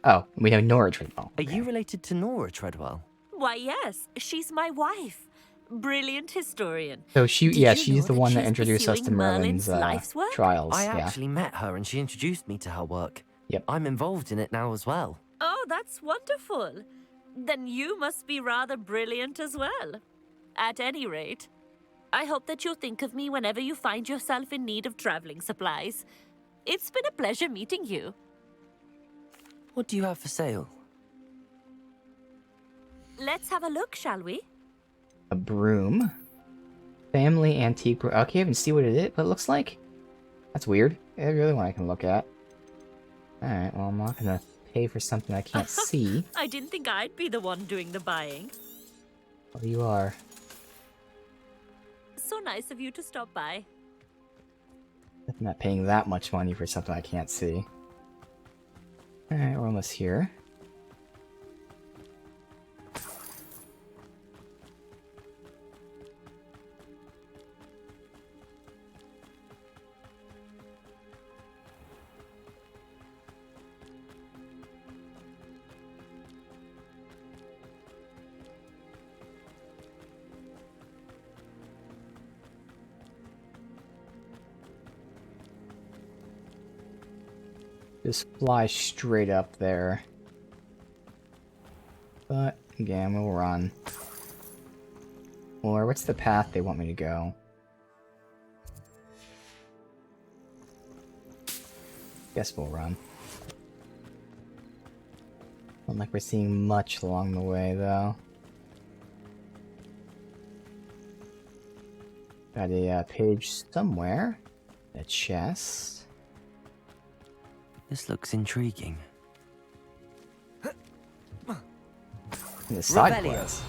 Oh, we know Nora Treadwell. Are you related to Nora Treadwell? Why, yes, she's my wife. Brilliant historian. So she, Did yeah, you she's know the that one that she's introduced us to pursuing Merlin's life's work? trials. I Yeah. actually met her and she introduced me to her work. Yep. I'm involved in it now as well. Oh, that's wonderful. Then you must be rather brilliant as well. At any rate, I hope that you'll think of me whenever you find yourself in need of traveling supplies. It's been a pleasure meeting you. What do you have for sale? Let's have a look, shall we? A broom. Family antique broom. Okay, I haven't seen what it looks like. That's weird. I really one I can look at. Alright, well, I'm not gonna pay for something I can't see. I didn't think I'd be the one doing the buying. Well, you are. So nice of you to stop by. I'm not paying that much money for something I can't see. Alright, we're almost here. Just fly straight up there. But, again, we'll run. Or, what's the path they want me to go? Guess we'll run. Not like we're seeing much along the way, though. Got a page somewhere. A chest. This looks intriguing. The side quest.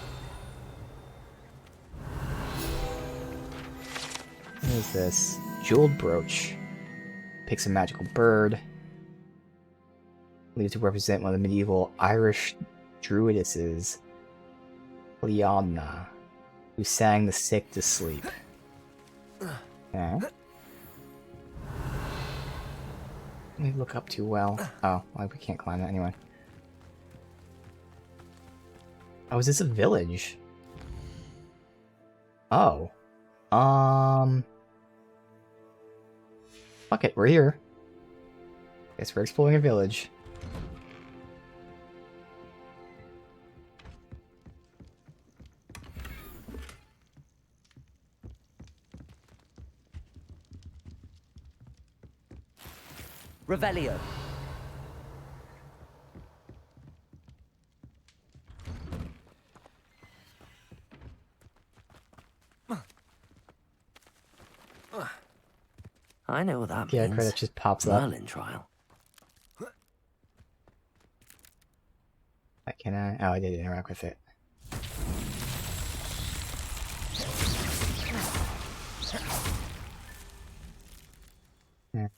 What is this? Jeweled brooch. Picks a magical bird. Believed to represent one of the medieval Irish druidesses, Liadna, who sang the sick to sleep. Okay. Let me look up too well. Oh, well, we can't climb that anyway. Oh, is this a village? Oh. Fuck it, we're here. Guess we're exploring a village. Revelio. I know what that means. Yeah, credit just pops up. Merlin trial. Can I? Oh, I did interact with it. Yeah.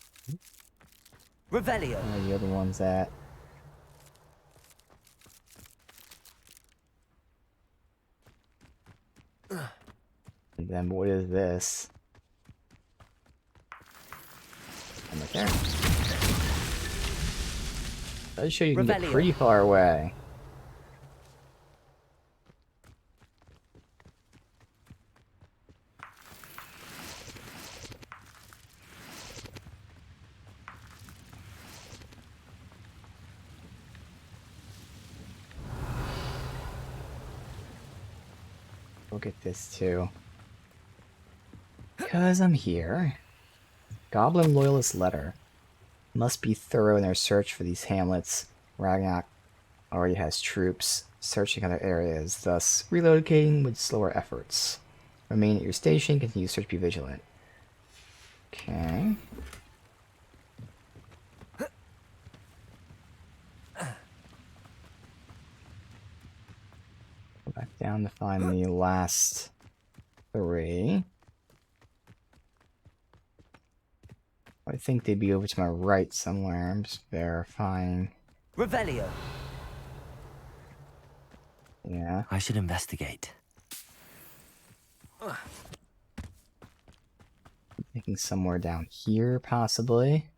Revelio. Where are the other ones at? And then what is this? I'm right there. Does show you can get pretty far away. We'll get this too. Because I'm here. Goblin Loyalist Letter. Must be thorough in their search for these hamlets. Ragnarok already has troops searching other areas, thus relocating with slower efforts. Remain at your station, continue to search, be vigilant. Okay. Go back down to find the last 3. I think they'd be over to my right somewhere. I'm just verifying. Revelio. Yeah. I should investigate. Thinking somewhere down here, possibly.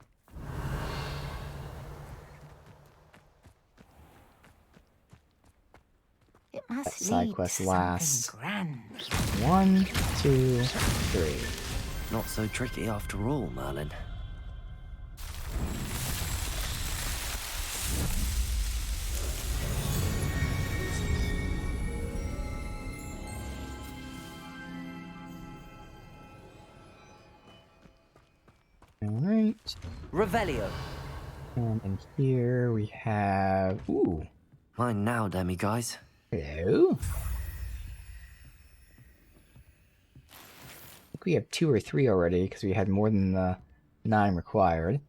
It must Side lead quest to lasts. something grand. 1, 2, 3. Not so tricky after all, Merlin. Alright. Revelio. And in here we have... Ooh. Mine now, demi-guys. Hello? I think we have 2 or 3 already, because we had more than the 9 required.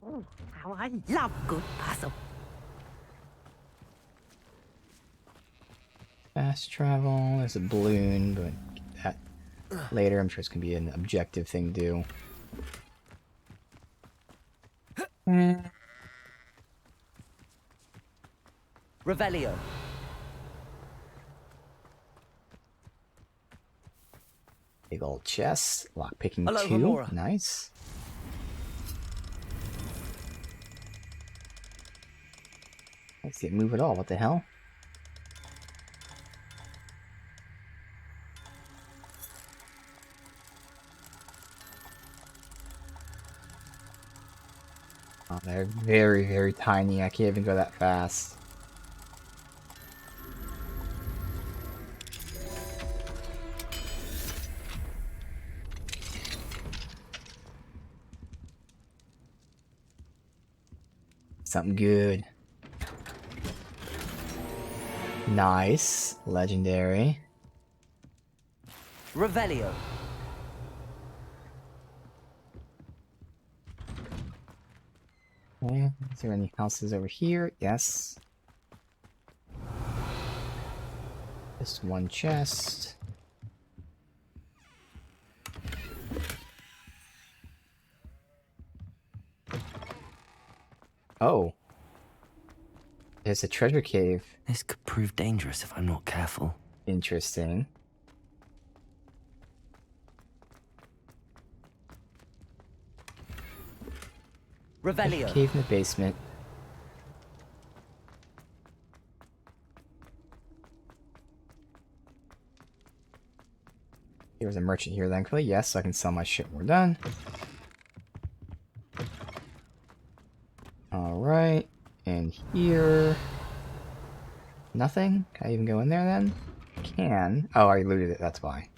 Oh, how I love good puzzle. Fast travel, there's a balloon, but get that later. I'm sure it's going to be an objective thing to do. Revelio. Big old chest, lockpicking Hello, 2, Homura. nice. I see it move at all, what the hell? Oh, they're very, very tiny. I can't even go that fast. Something good. Nice. Legendary. Revelio. Okay. Is there any houses over here? Yes. Just one chest. Oh. There's a treasure cave. This could prove dangerous if I'm not careful. Interesting. Revelio. Cave in the basement. There was a merchant here, thankfully. Yes, so I can sell my shit when we're done. Alright. And here... Nothing? Can I even go in there then? Can. Oh, I looted it, that's why.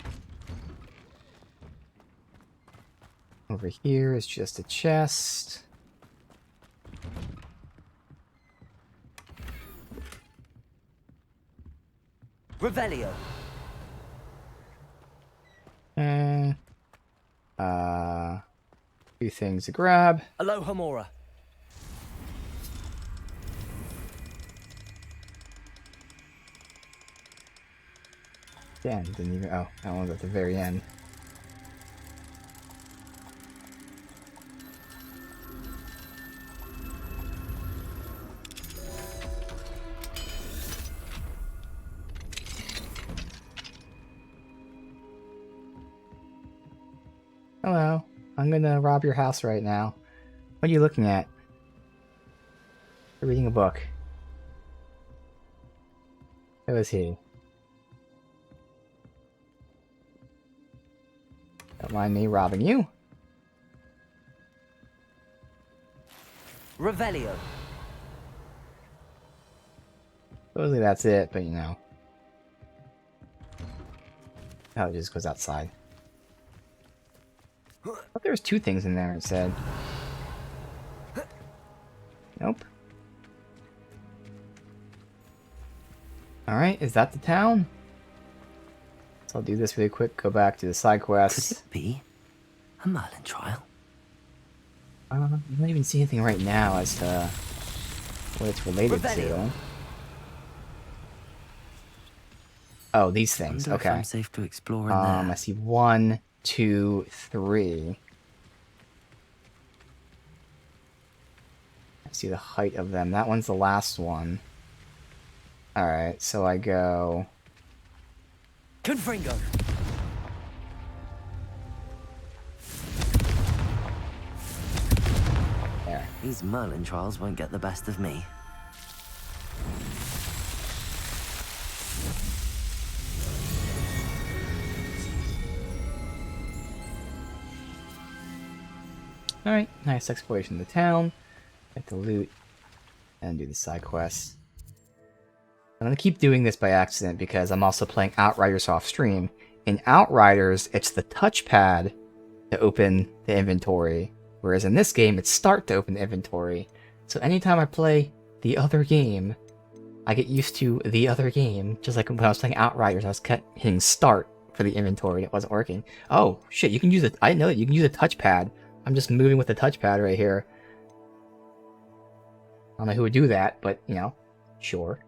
Over here is just a chest. Revelio. And... Two things to grab. Hello, Homura. Damn, didn't even... Oh, that one's at the very end. Hello. I'm gonna rob your house right now. What are you looking at? You're reading a book. Who is he? Don't mind me robbing you. Revelio. Supposedly that's it, but you know. Oh, it just goes outside. I thought there was 2 things in there, it said. Nope. Alright, is that the town? So I'll do this really quick, go back to the side quest. Could it be a Merlin trial? I don't even see anything right now as to what it's related to. Oh, these things. Wonder if Okay. I'm safe to explore in there. I see 1, 2, 3. I see the height of them. That one's the last one. Alright, so I go Confringo. There. These Merlin trials won't get the best of me. Alright, nice exploration of the town. Get the loot. And do the side quests. I'm gonna keep doing this by accident because I'm also playing Outriders off stream. In Outriders, it's the touchpad to open the inventory, whereas in this game, it's start to open the inventory. So anytime I play the other game, I get used to the other game. Just like when I was playing Outriders, I was hitting start for the inventory and it wasn't working. Oh, shit, you can use it. I didn't know that you can use a touchpad. I'm just moving with the touchpad right here. I don't know who would do that, but, you know, sure.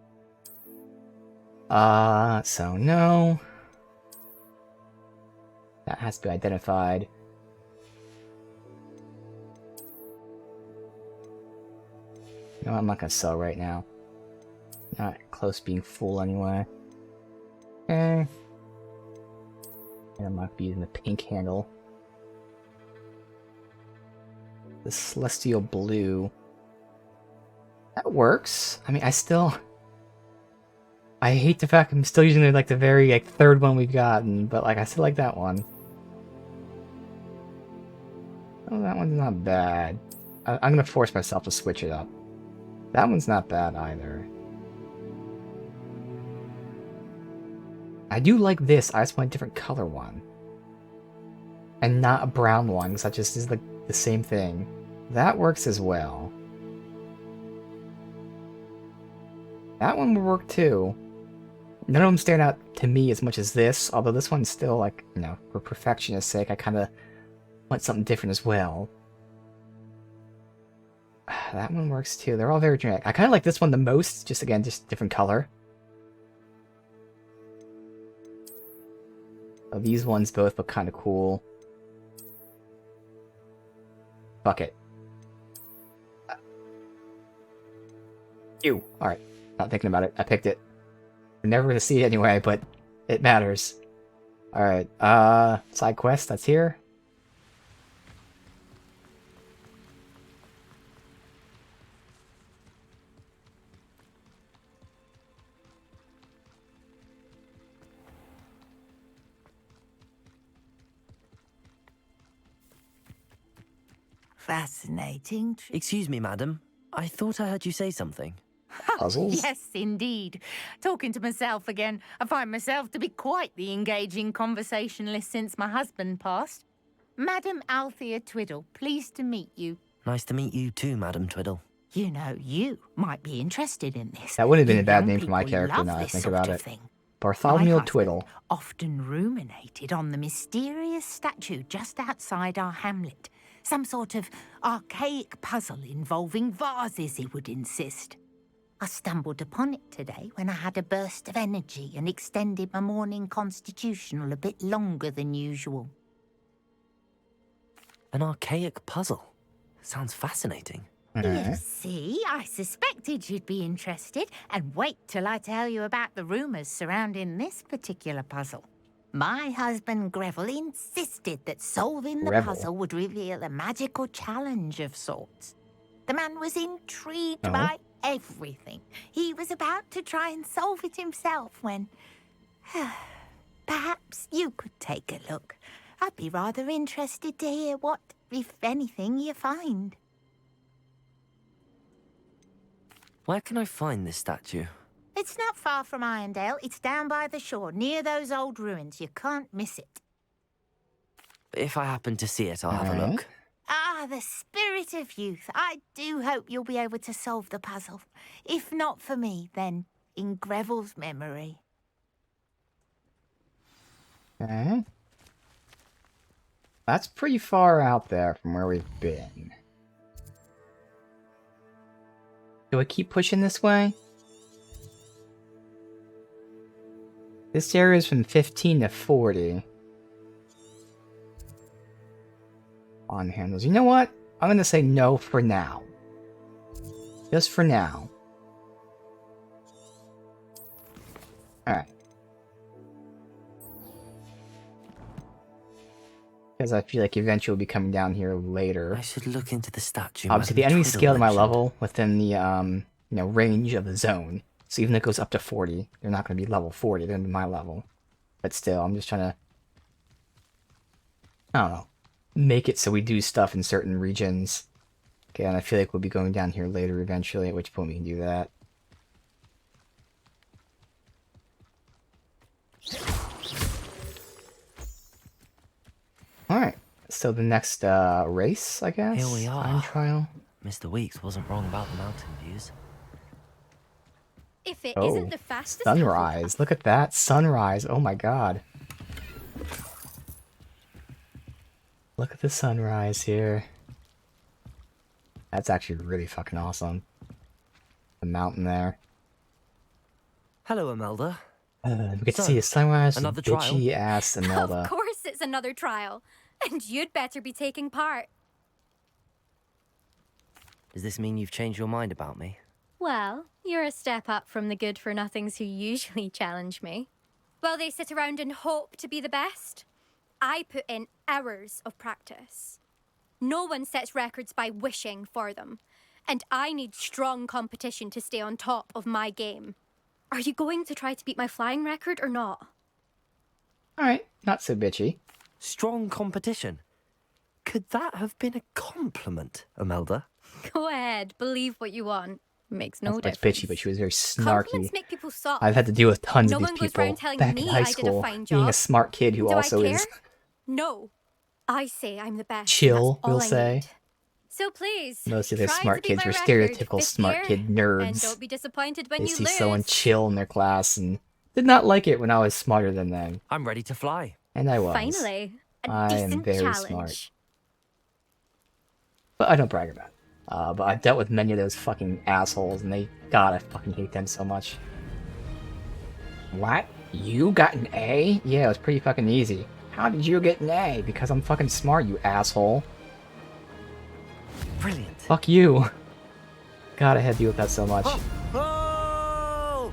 So no. That has to be identified. No, I'm not gonna sell right now. Not close being full anyway. And I'm not be using the pink handle. The celestial blue. That works. I mean, I hate the fact I'm still using like the very third one we've gotten, but I still like that one. Oh, that one's not bad. I'm gonna force myself to switch it up. That one's not bad either. I do like this. I just want a different color one. And not a brown one, because that just is the same thing. That works as well. That one will work too. None of them stand out to me as much as this, although this one's still you know, for perfectionist's sake, I kind of want something different as well. That one works too. They're all very generic. I kind of like this one the most, just again, just different color. Oh, these ones both look kind of cool. Fuck it. Ew. Alright. Not thinking about it. I picked it. We're never gonna see it anyway, but it matters. Alright, side quest, that's here. Fascinating. Excuse me, madam. I thought I heard you say something. Puzzles? Yes, indeed. Talking to myself again. I find myself to be quite the engaging conversationalist since my husband passed. Madam Althea Twiddle, pleased to meet you. Nice to meet you too, Madam Twiddle. You know, you might be interested in this. That wouldn't have been You a bad young name for my people character love now I this think sort about of it. thing. Bartholomew My husband Twiddle. often ruminated on the mysterious statue just outside our hamlet. Some sort of archaic puzzle involving vases, he would insist. I stumbled upon it today when I had a burst of energy and extended my morning constitutional a bit longer than usual. An archaic puzzle. Sounds fascinating. You see, I suspected you'd be interested, and wait till I tell you about the rumours surrounding this particular puzzle. My husband Greville insisted that solving the puzzle would reveal a magical challenge of sorts. The man was intrigued by everything. He was about to try and solve it himself when... Perhaps you could take a look. I'd be rather interested to hear what, if anything, you find. Where can I find this statue? It's not far from Irondale. It's down by the shore, near those old ruins. You can't miss it. If I happen to see it, I'll have a look. Ah, the spirit of youth. I do hope you'll be able to solve the puzzle. If not for me, then in Greville's memory. Okay. That's pretty far out there from where we've been. Do I keep pushing this way? This area is from 15 to 40. On handles. You know what? I'm gonna say no for now. Just for now. Alright. Because I feel like eventually we'll be coming down here later. I should look into the statue. Obviously, the enemy scaled to my level within the range of the zone. So even if it goes up to 40, they're not going to be level 40. They're going to be my level. But still, I'm just trying to, I don't know, make it so we do stuff in certain regions. Okay, and I feel like we'll be going down here later eventually, at which point we can do that. Alright, so the next race, I guess? Here we are. Time trial. Mr. Weeks wasn't wrong about the mountain views. If it Oh, isn't the fastest sunrise. Look at that, sunrise. Oh my god. Look at the sunrise here. That's actually really fucking awesome. The mountain there. Hello, Imelda. We get to see a sunrise from another trial? bitchy ass Imelda. Of course it's another trial. And you'd better be taking part. Does this mean you've changed your mind about me? Well, you're a step up from the good-for-nothings who usually challenge me. Well, they sit around and hope to be the best. I put in hours of practice. No one sets records by wishing for them. And I need strong competition to stay on top of my game. Are you going to try to beat my flying record or not? Alright, not so bitchy. Strong competition? Could that have been a compliment, Imelda? Go ahead, believe what you want. Makes no That's difference. bitchy, but she was very Compliments snarky. make people soft. I've had to deal with tons No of these one goes people round telling back me in high I did a school. fine Being a job. smart kid who Do also I care? is No. I say I'm the best. chill, That's all we'll I say. need. So please, Most of the try smart to beat kids my were record stereotypical this smart year, kid And nerds. don't be disappointed when They you see lose. someone chill in their class and did not like it when I was smarter than them. I'm ready to fly. And I was. Finally, a I am decent very challenge. smart. But I don't brag about it. But I've dealt with many of those fucking assholes, and God, I fucking hate them so much. What? You got an A? Yeah, it was pretty fucking easy. How did you get an A? Because I'm fucking smart, you asshole. Brilliant. Fuck you. God, I had to deal with that so much. Oh!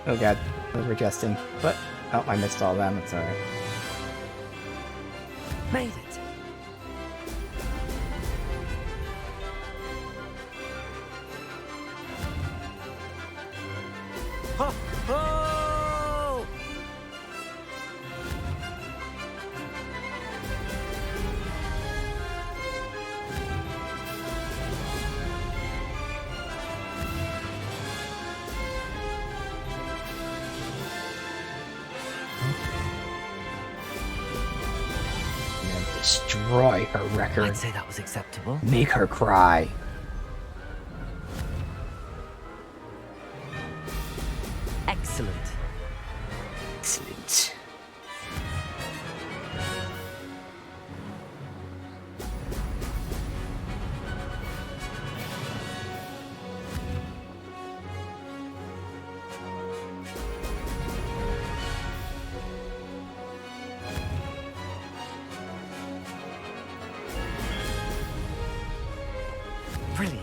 Oh god, those were adjusting. But, oh, I missed all of them, it's alright. Made it. Ha! Oh! I'm gonna destroy her record. I'd say that was acceptable. Make her cry. Excellent. Excellent. Brilliant.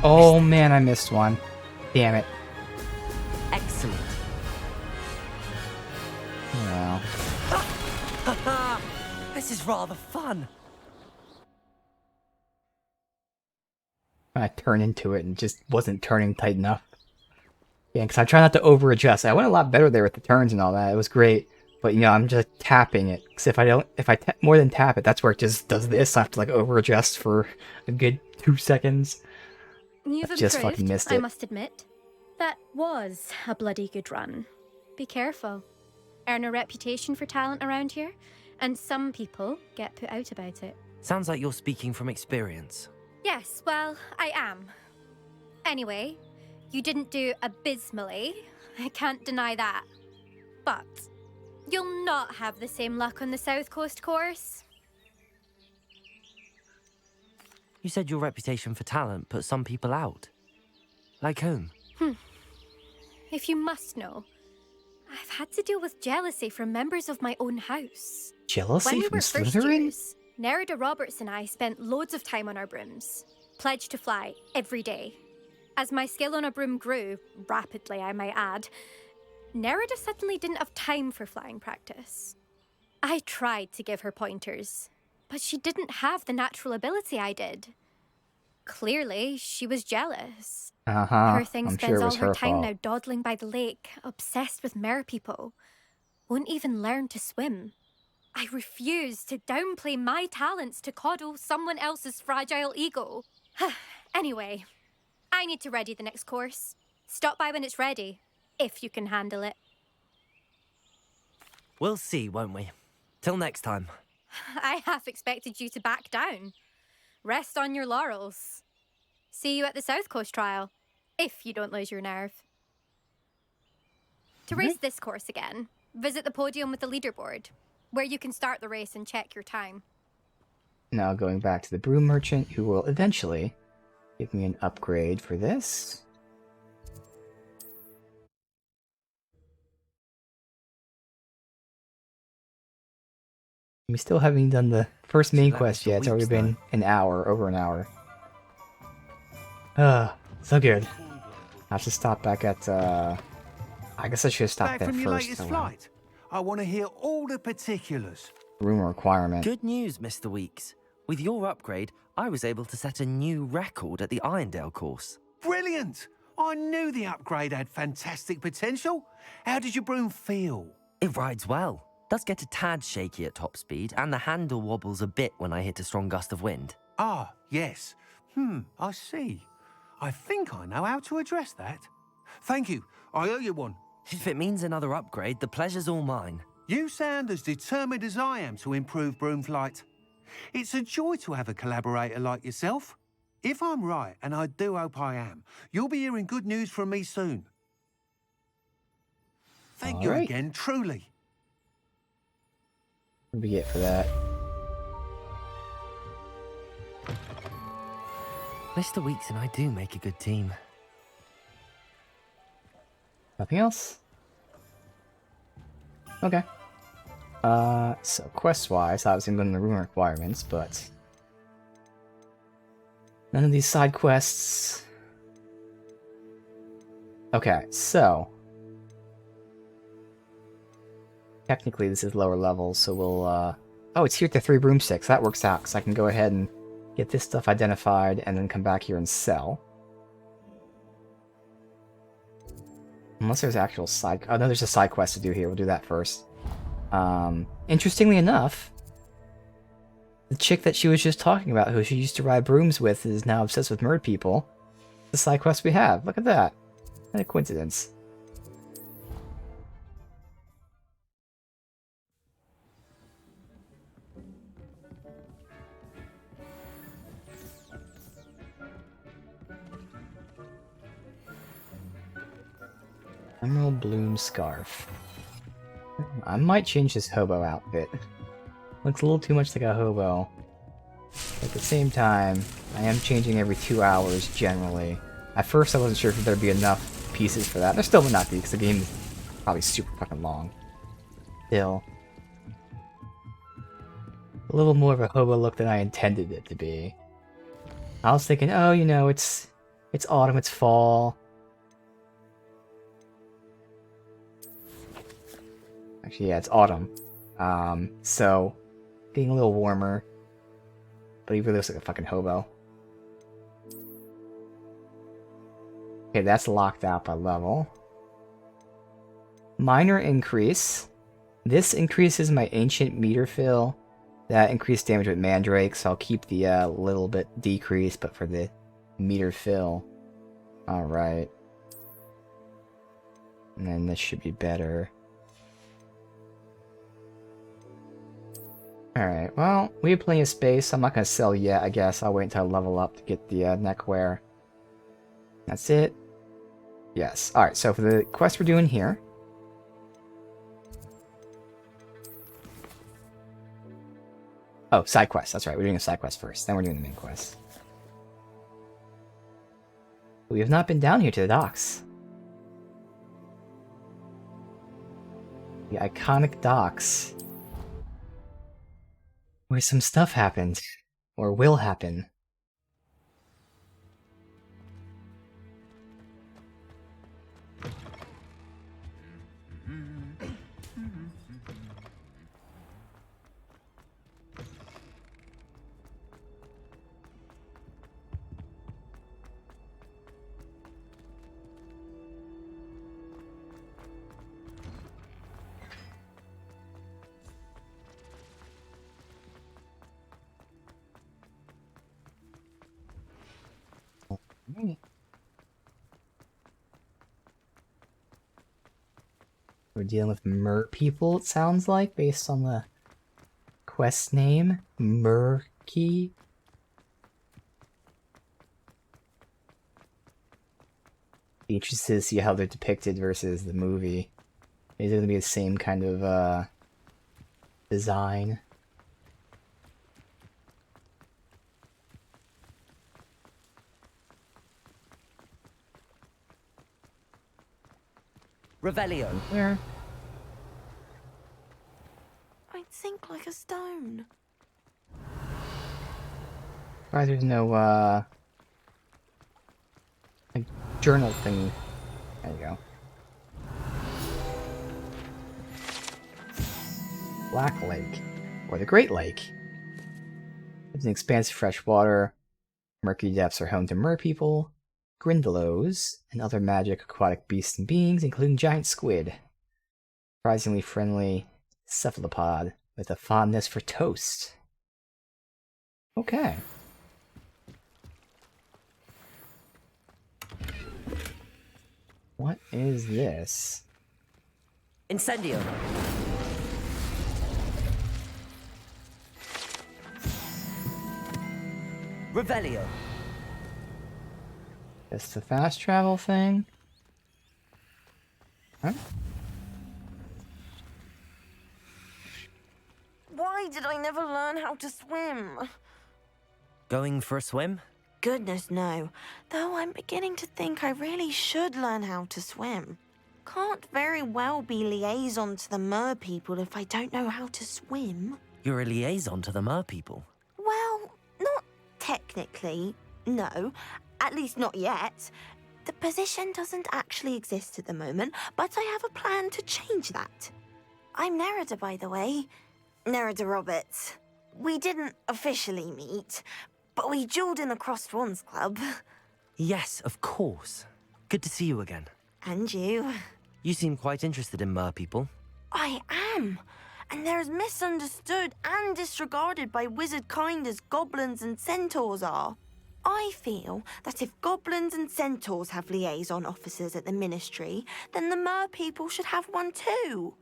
Oh man, I missed one. Damn it. Excellent. Well, This is rather fun. I turned into it and just wasn't turning tight enough. Yeah, because I try not to over adjust. I went a lot better there with the turns and all that. It was great. But you know, I'm just tapping it. Because if I more than tap it, that's where it just does this. I have to like over adjust for a good 2 seconds. You've I just improved, fucking missed I it. must admit. That was a bloody good run. Be careful. Earn a reputation for talent around here, and some people get put out about it. Sounds like you're speaking from experience. Yes, well, I am. Anyway, you didn't do abysmally. I can't deny that. But you'll not have the same luck on the South Coast course. You said your reputation for talent put some people out. Like whom? If you must know, I've had to deal with jealousy from members of my own house. Jealousy When we from were first Slytherin? years, Nerida Roberts and I spent loads of time on our brooms, pledged to fly every day. As my skill on a broom grew, rapidly I might add, Nerida suddenly didn't have time for flying practice. I tried to give her pointers, but she didn't have the natural ability I did. Clearly, she was jealous. Poor thing I'm spends sure it all was her her time fault. now dawdling by the lake, obsessed with mer people. Won't even learn to swim. I refuse to downplay my talents to coddle someone else's fragile ego. Anyway, I need to ready the next course. Stop by when it's ready, if you can handle it. We'll see, won't we? Till next time. I half expected you to back down. Rest on your laurels. See you at the South Coast trial, if you don't lose your nerve. To race this course again, visit the podium with the leaderboard, where you can start the race and check your time. Now going back to the broom merchant, who will eventually give me an upgrade for this. We still haven't done the first main quest yet. It's already been an hour, over an hour. So good. I have to stop back at, I guess I should have stopped Back there from your first. latest flight. I want to hear all the particulars. Room requirement. Good news, Mr. Weeks. With your upgrade, I was able to set a new record at the Irondale course. Brilliant! I knew the upgrade had fantastic potential. How did your broom feel? It rides well. Does get a tad shaky at top speed, and the handle wobbles a bit when I hit a strong gust of wind. Ah, yes. I see. I think I know how to address that. Thank you. I owe you one. If it means another upgrade, the pleasure's all mine. You sound as determined as I am to improve broom flight. It's a joy to have a collaborator like yourself. If I'm right, and I do hope I am, you'll be hearing good news from me soon. Thank you again, truly. What do we get for that? Mr. Weeks and I do make a good team. Nothing else? Okay. So quest-wise, obviously I'm going to the room requirements, but none of these side quests. Okay, so technically this is lower levels, so we'll, oh, it's here at the 3 broomsticks. That works out, because I can go ahead and get this stuff identified, and then come back here and sell. Unless there's actual side... Oh, no, there's a side quest to do here. We'll do that first. Interestingly enough, the chick that she was just talking about, who she used to ride brooms with, is now obsessed with mer people. The side quest we have. Look at that. What a coincidence. Emerald Bloom Scarf. I might change this hobo outfit. Looks a little too much like a hobo. At the same time, I am changing every 2 hours generally. At first I wasn't sure if there'd be enough pieces for that. There still would not be, because the game is probably super fucking long. Still. A little more of a hobo look than I intended it to be. I was thinking, oh, you know, it's autumn, it's fall. Actually, yeah, it's autumn. So, getting a little warmer. But he really looks like a fucking hobo. Okay, that's locked out by level. Minor increase. This increases my ancient meter fill. That increased damage with Mandrake, so I'll keep the little bit decrease, but for the meter fill. Alright. And then this should be better. Alright, well, we have plenty of space. I'm not going to sell yet, I guess. I'll wait until I level up to get the neckwear. That's it. Yes. Alright, so for the quest we're doing here. Oh, side quest. That's right, we're doing a side quest first. Then we're doing the main quest. We have not been down here to the docks. The iconic docks. Where some stuff happened. Or will happen. We're dealing with mer people, it sounds like, based on the quest name. Murky. Be interested to see how they're depicted versus the movie. Is it going to be the same kind of design? Revelio. Where? I'd sink like a stone. Why there's no like journal thing. There you go. Black Lake, or the Great Lake. It's an expansive fresh water. Murky depths are home to merpeople, grindylows, and other magic aquatic beasts and beings, including giant squid. Surprisingly friendly cephalopod with a fondness for toast. Okay. What is this? Incendio. Revelio. It's the fast travel thing? Huh? Why did I never learn how to swim? Going for a swim? Goodness, no. Though I'm beginning to think I really should learn how to swim. Can't very well be liaison to the mer people if I don't know how to swim. You're a liaison to the mer people. Well, not technically, no. At least not yet. The position doesn't actually exist at the moment, but I have a plan to change that. I'm Nerida, by the way. Nerida Roberts. We didn't officially meet, but we duelled in the Crossed Swans Club. Yes, of course. Good to see you again. And you. You seem quite interested in mer people. I am. And they're as misunderstood and disregarded by wizard kind as goblins and centaurs are. I feel that if goblins and centaurs have liaison officers at the ministry, then the mer people should have one too.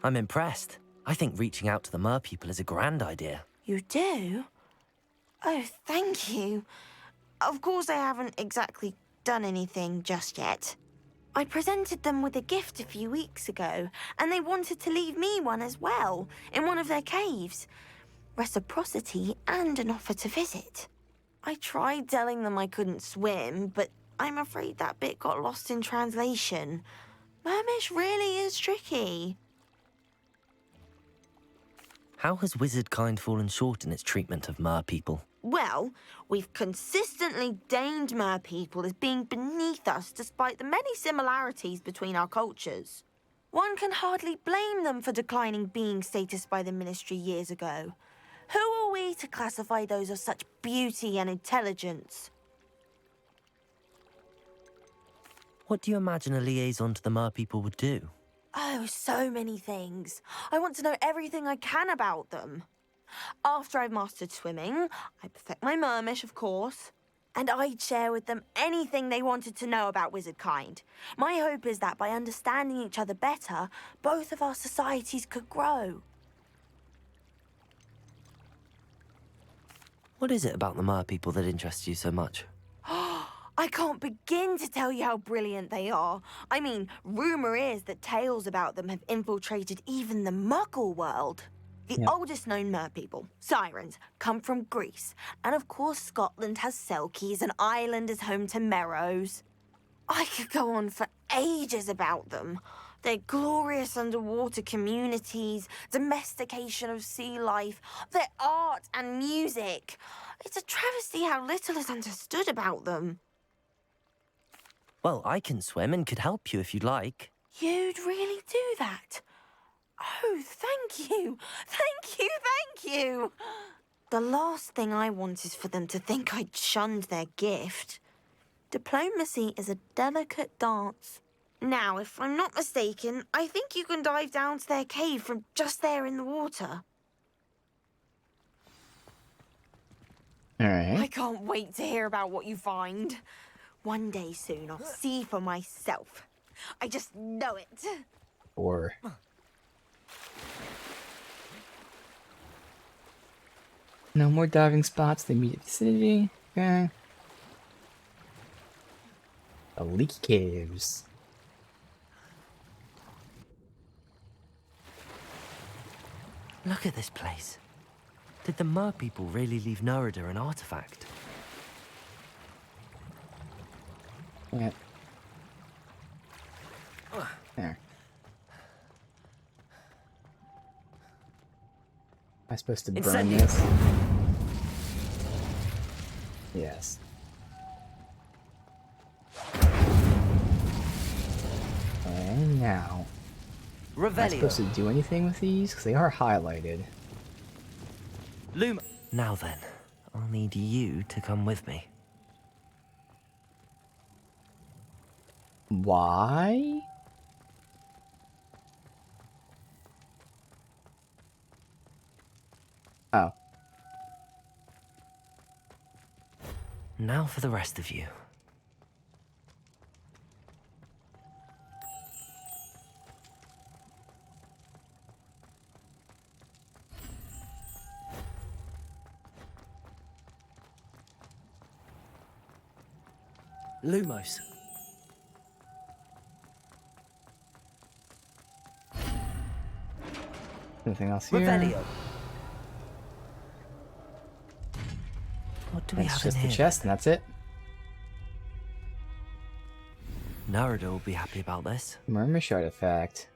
I'm impressed. I think reaching out to the mer people is a grand idea. You do? Oh, thank you. Of course I haven't exactly done anything just yet. I presented them with a gift a few weeks ago, and they wanted to leave me one as well, in one of their caves. Reciprocity and an offer to visit. I tried telling them I couldn't swim, but I'm afraid that bit got lost in translation. Mermish really is tricky. How has wizard kind fallen short in its treatment of mer people? Well, we've consistently deigned mer people as being beneath us despite the many similarities between our cultures. One can hardly blame them for declining being status by the ministry years ago. Who are we to classify those of such beauty and intelligence? What do you imagine a liaison to the mer people would do? Oh, so many things. I want to know everything I can about them. After I've mastered swimming, I perfect my mermish, of course. And I'd share with them anything they wanted to know about wizard kind. My hope is that by understanding each other better, both of our societies could grow. What is it about the mer people that interests you so much? I can't begin to tell you how brilliant they are. I mean, rumour is that tales about them have infiltrated even the Muggle world. The oldest known merpeople, sirens, come from Greece. And of course Scotland has Selkies and Ireland is home to Merrows. I could go on for ages about them. Their glorious underwater communities, domestication of sea life, their art and music. It's a travesty how little is understood about them. Well, I can swim and could help you if you'd like. You'd really do that? Oh, thank you. Thank you, thank you. The last thing I want is for them to think I'd shunned their gift. Diplomacy is a delicate dance. Now, if I'm not mistaken, I think you can dive down to their cave from just there in the water. Alright. I can't wait to hear about what you find. One day soon, I'll see for myself. I just know it. Or... No more diving spots in the immediate vicinity. Okay. The leaky caves. Look at this place. Did the Mer people really leave Nerida an artifact? Yeah. There. Am I supposed to burn this? Yes. And now... Am I supposed to do anything with these? Because they are highlighted. Luma. Now then, I'll need you to come with me. Why? Oh. Now for the rest of you. Lumos. Anything else here? Revelio. What do we It's have just in the here? chest, and that's it. Nerida will be happy about this. Murmish artifact.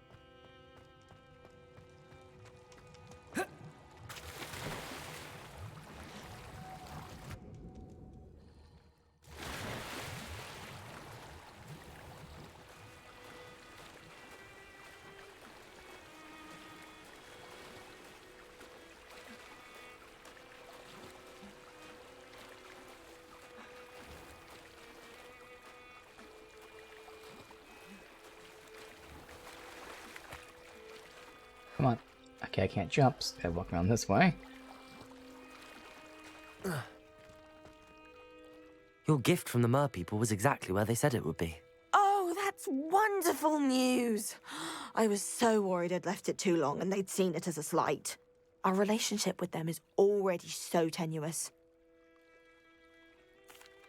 Come on. Okay, I can't jump, so I gotta walk around this way. Your gift from the Mer people was exactly where they said it would be. Oh, that's wonderful news. I was so worried I'd left it too long and they'd seen it as a slight. Our relationship with them is already so tenuous.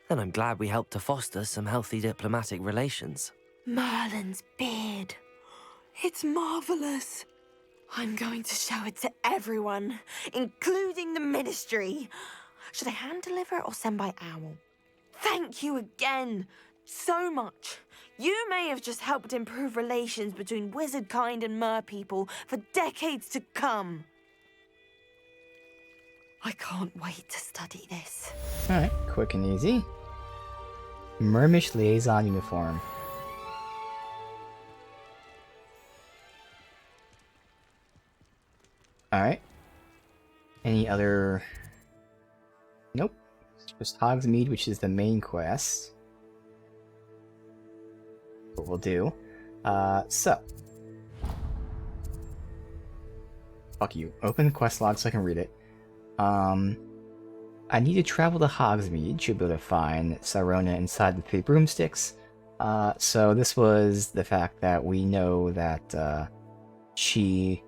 Then I'm glad we helped to foster some healthy diplomatic relations. Merlin's beard. It's marvelous. I'm going to show it to everyone, including the Ministry. Should I hand deliver it or send by owl? Thank you again, so much. You may have just helped improve relations between wizard kind and mer people for decades to come. I can't wait to study this. Alright, quick and easy. Mermish liaison uniform. Alright. Any other... Nope. Just Hogsmeade, which is the main quest. What we'll do. So. Fuck you. Open the quest log so I can read it. I need to travel to Hogsmeade. Should be able to find Sirona inside the 3 broomsticks. So this was the fact that we know that she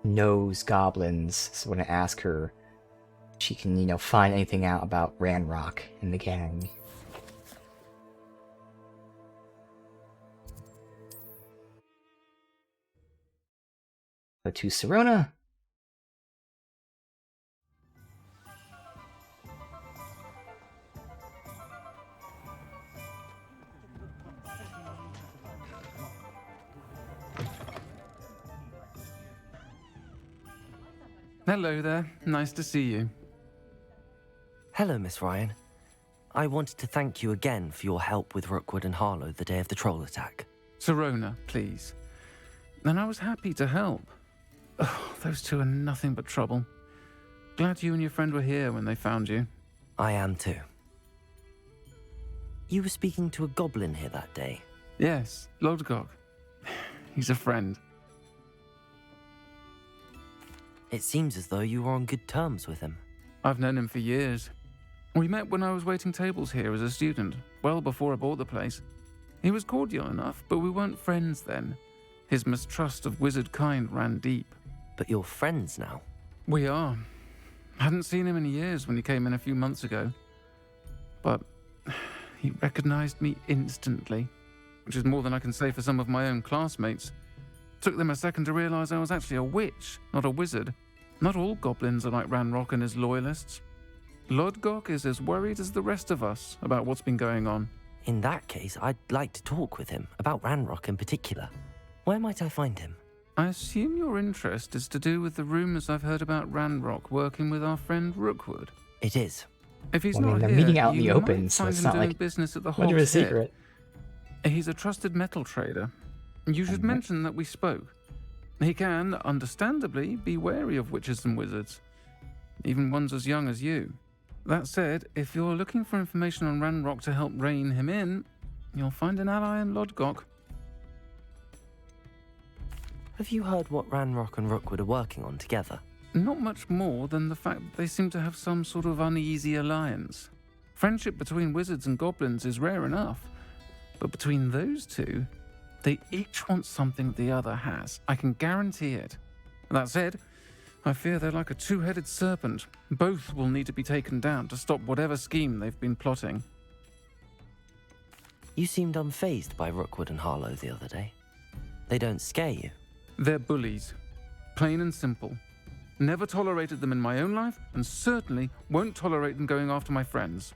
knows goblins, so when I ask her, she can, you know, find anything out about Ranrock and the gang. So to Sirona. Hello there. Nice to see you. Hello, Miss Ryan. I wanted to thank you again for your help with Rookwood and Harlow the day of the troll attack. Sirona, please. And I was happy to help. Oh, those two are nothing but trouble. Glad you and your friend were here when they found you. I am too. You were speaking to a goblin here that day. Yes, Lodgok. He's a friend. It seems as though you were on good terms with him. I've known him for years. We met when I was waiting tables here as a student, well before I bought the place. He was cordial enough, but we weren't friends then. His mistrust of wizard kind ran deep. But you're friends now? We are. Hadn't seen him in years when he came in a few months ago. But he recognized me instantly, which is more than I can say for some of my own classmates. Took them a second to realize I was actually a witch, not a wizard. Not all goblins are like Ranrock and his loyalists. Lodgok is as worried as the rest of us about what's been going on. In that case, I'd like to talk with him, about Ranrock in particular. Where might I find him? I assume your interest is to do with the rumors I've heard about Ranrock working with our friend Rookwood. It is. If he's Well, I mean, not they're here, meeting out in you the open, might so find it's him not doing like business at the much of a Hog's Head. secret. He's a trusted metal trader. You should mention that we spoke. He can, understandably, be wary of witches and wizards, even ones as young as you. That said, if you're looking for information on Ranrock to help rein him in, you'll find an ally in Lodgok. Have you heard what Ranrock and Rookwood are working on together? Not much more than the fact that they seem to have some sort of uneasy alliance. Friendship between wizards and goblins is rare enough, but between those two, they each want something the other has. I can guarantee it. That said, I fear they're like a two-headed serpent. Both will need to be taken down to stop whatever scheme they've been plotting. You seemed unfazed by Rookwood and Harlow the other day. They don't scare you. They're bullies. Plain and simple. Never tolerated them in my own life, and certainly won't tolerate them going after my friends.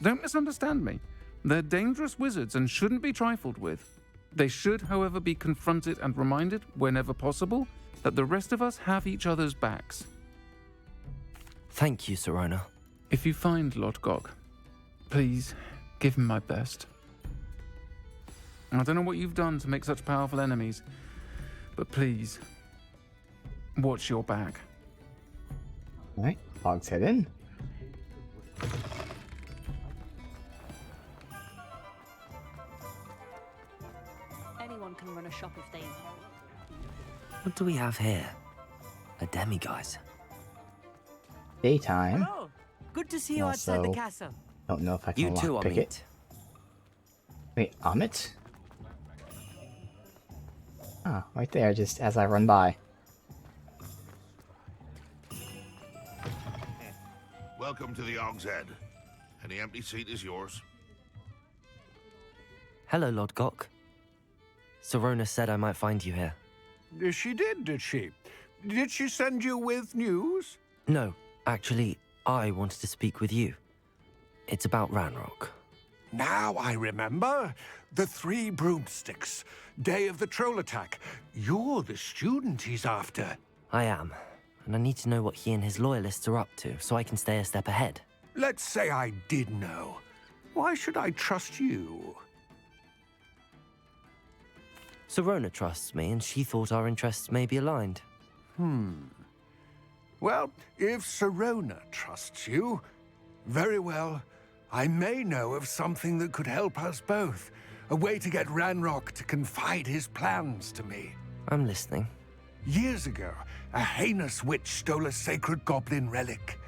Don't misunderstand me. They're dangerous wizards and shouldn't be trifled with. They should, however, be confronted and reminded, whenever possible, that the rest of us have each other's backs. Thank you, Sirona. If you find Lodgok, please give him my best. I don't know what you've done to make such powerful enemies, but please, watch your back. Alright, Hog's Head in. Anyone can run a shop if they... What do we have here? A demiguise. Daytime. Hello. Good to see you outside the Also, castle. Don't know if I can You too, lockpick it. Wait, Amit? Ah, right there, just as I run by. Welcome to the Hog's Head. Any empty seat is yours. Hello, Lodgok. Sirona said I might find you here. She did she? Did she send you with news? No, actually, I wanted to speak with you. It's about Ranrock. Now I remember. The 3 broomsticks. Day of the troll attack. You're the student he's after. I am, and I need to know what he and his loyalists are up to so I can stay a step ahead. Let's say I did know. Why should I trust you? Sirona trusts me, and she thought our interests may be aligned. Well, if Sirona trusts you, very well. I may know of something that could help us both. A way to get Ranrock to confide his plans to me. I'm listening. Years ago, a heinous witch stole a sacred goblin relic.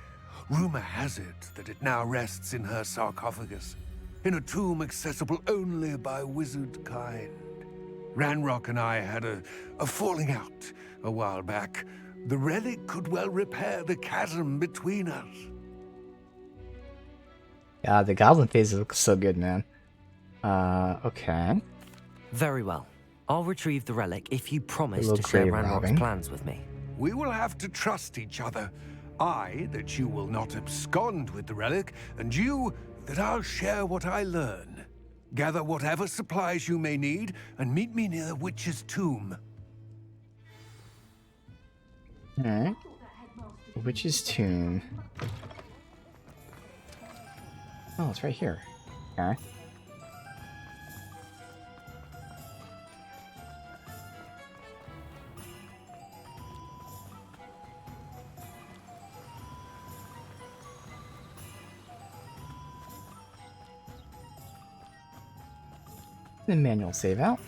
Rumor has it that it now rests in her sarcophagus, in a tomb accessible only by wizard kind. Ranrock and I had a falling out a while back. The relic could well repair the chasm between us. Yeah, the goblin face looks so good, man. Okay. Very well. I'll retrieve the relic if you promise little to share grave Ranrock's robbing. plans with me. We will have to trust each other. I, that you will not abscond with the relic, and you, that I'll share what I learn. Gather whatever supplies you may need, and meet me near the witch's tomb. Alright. Witch's Tomb. Oh, it's right here. Okay. The manual save out.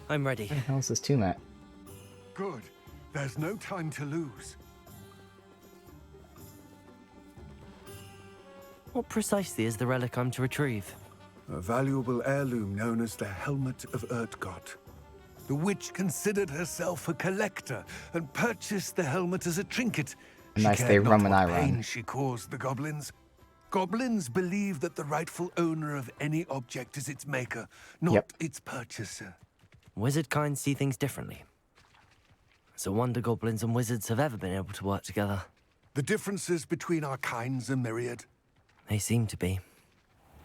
I'm ready. Where the hell is this tomb at? Good. There's no time to lose. What precisely is the relic I'm to retrieve? A valuable heirloom known as the Helmet of Urtgott. The witch considered herself a collector and purchased the helmet as a trinket. Nice, She they cared not run when what I run. pain she caused the goblins. Goblins believe that the rightful owner of any object is its maker, not its purchaser. Wizard kind see things differently. It's a wonder goblins and wizards have ever been able to work together. The differences between our kinds are myriad. They seem to be.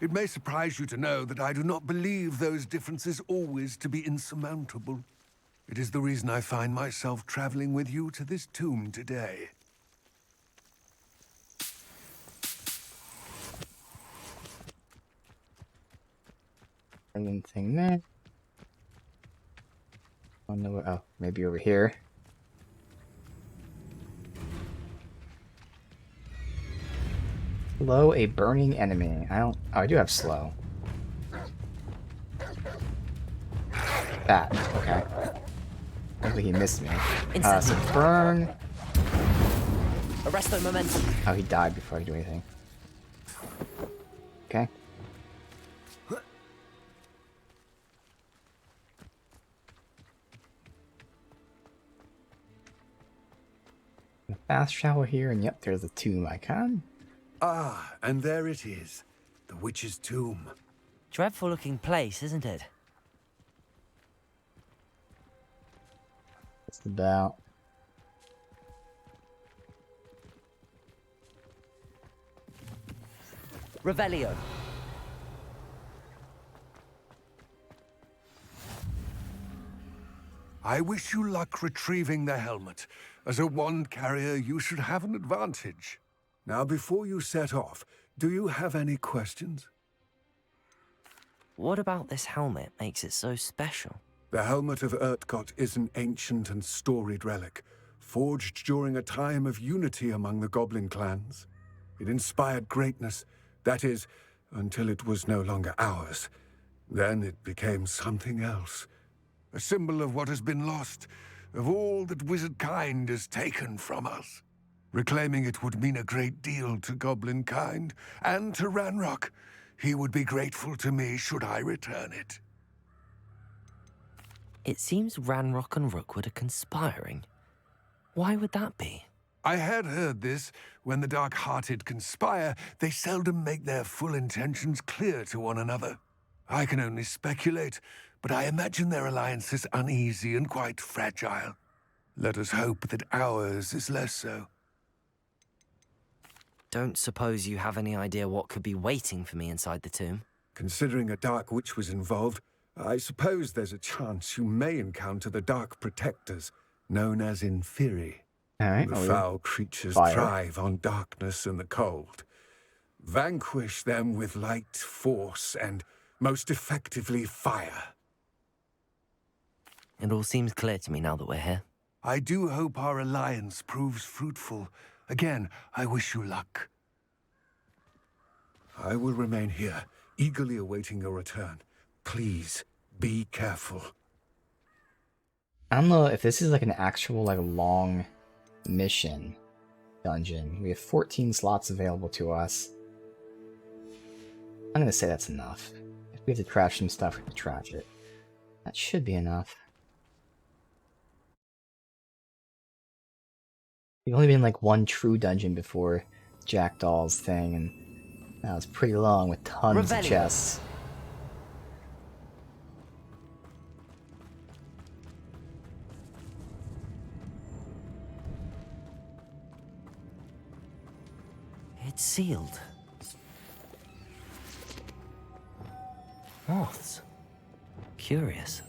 It may surprise you to know that I do not believe those differences always to be insurmountable. It is the reason I find myself traveling with you to this tomb today. Anything there? Oh no! Oh, maybe over here. Slow a burning enemy. I don't. Oh, I do have slow. That. Okay. Hopefully he missed me. So burn. Arresto momentum. Oh, he died before I could do anything. Okay. Fast travel here, and yep, there's the tomb icon. Ah, and there it is. The witch's tomb. Dreadful looking place, isn't it? Just about. Revelio. I wish you luck retrieving the helmet. As a wand carrier, you should have an advantage. Now, before you set off, do you have any questions? What about this helmet makes it so special? The Helmet of Urtgott is an ancient and storied relic, forged during a time of unity among the goblin clans. It inspired greatness, that is, until it was no longer ours. Then it became something else. A symbol of what has been lost, of all that wizard kind has taken from us. Reclaiming it would mean a great deal to goblin kind, and to Ranrock. He would be grateful to me should I return it. It seems Ranrock and Rookwood are conspiring. Why would that be? I had heard this. When the dark-hearted conspire, they seldom make their full intentions clear to one another. I can only speculate, but I imagine their alliance is uneasy and quite fragile. Let us hope that ours is less so. Don't suppose you have any idea what could be waiting for me inside the tomb? Considering a dark witch was involved, I suppose there's a chance you may encounter the Dark Protectors, known as Inferi. Alright, The foul creatures thrive on darkness and the cold. Vanquish them with light, force, and most effectively fire. It all seems clear to me now that we're here. I do hope our alliance proves fruitful. Again, I wish you luck. I will remain here, eagerly awaiting your return. Please, be careful. I don't know if this is like an actual like long mission dungeon. We have 14 slots available to us. I'm gonna say that's enough. If we have to trash some stuff, we can trash it. That should be enough. We've only been like one true dungeon before Jackdaw's thing, and that was pretty long with tons of chests. It's sealed. Moths. Curious.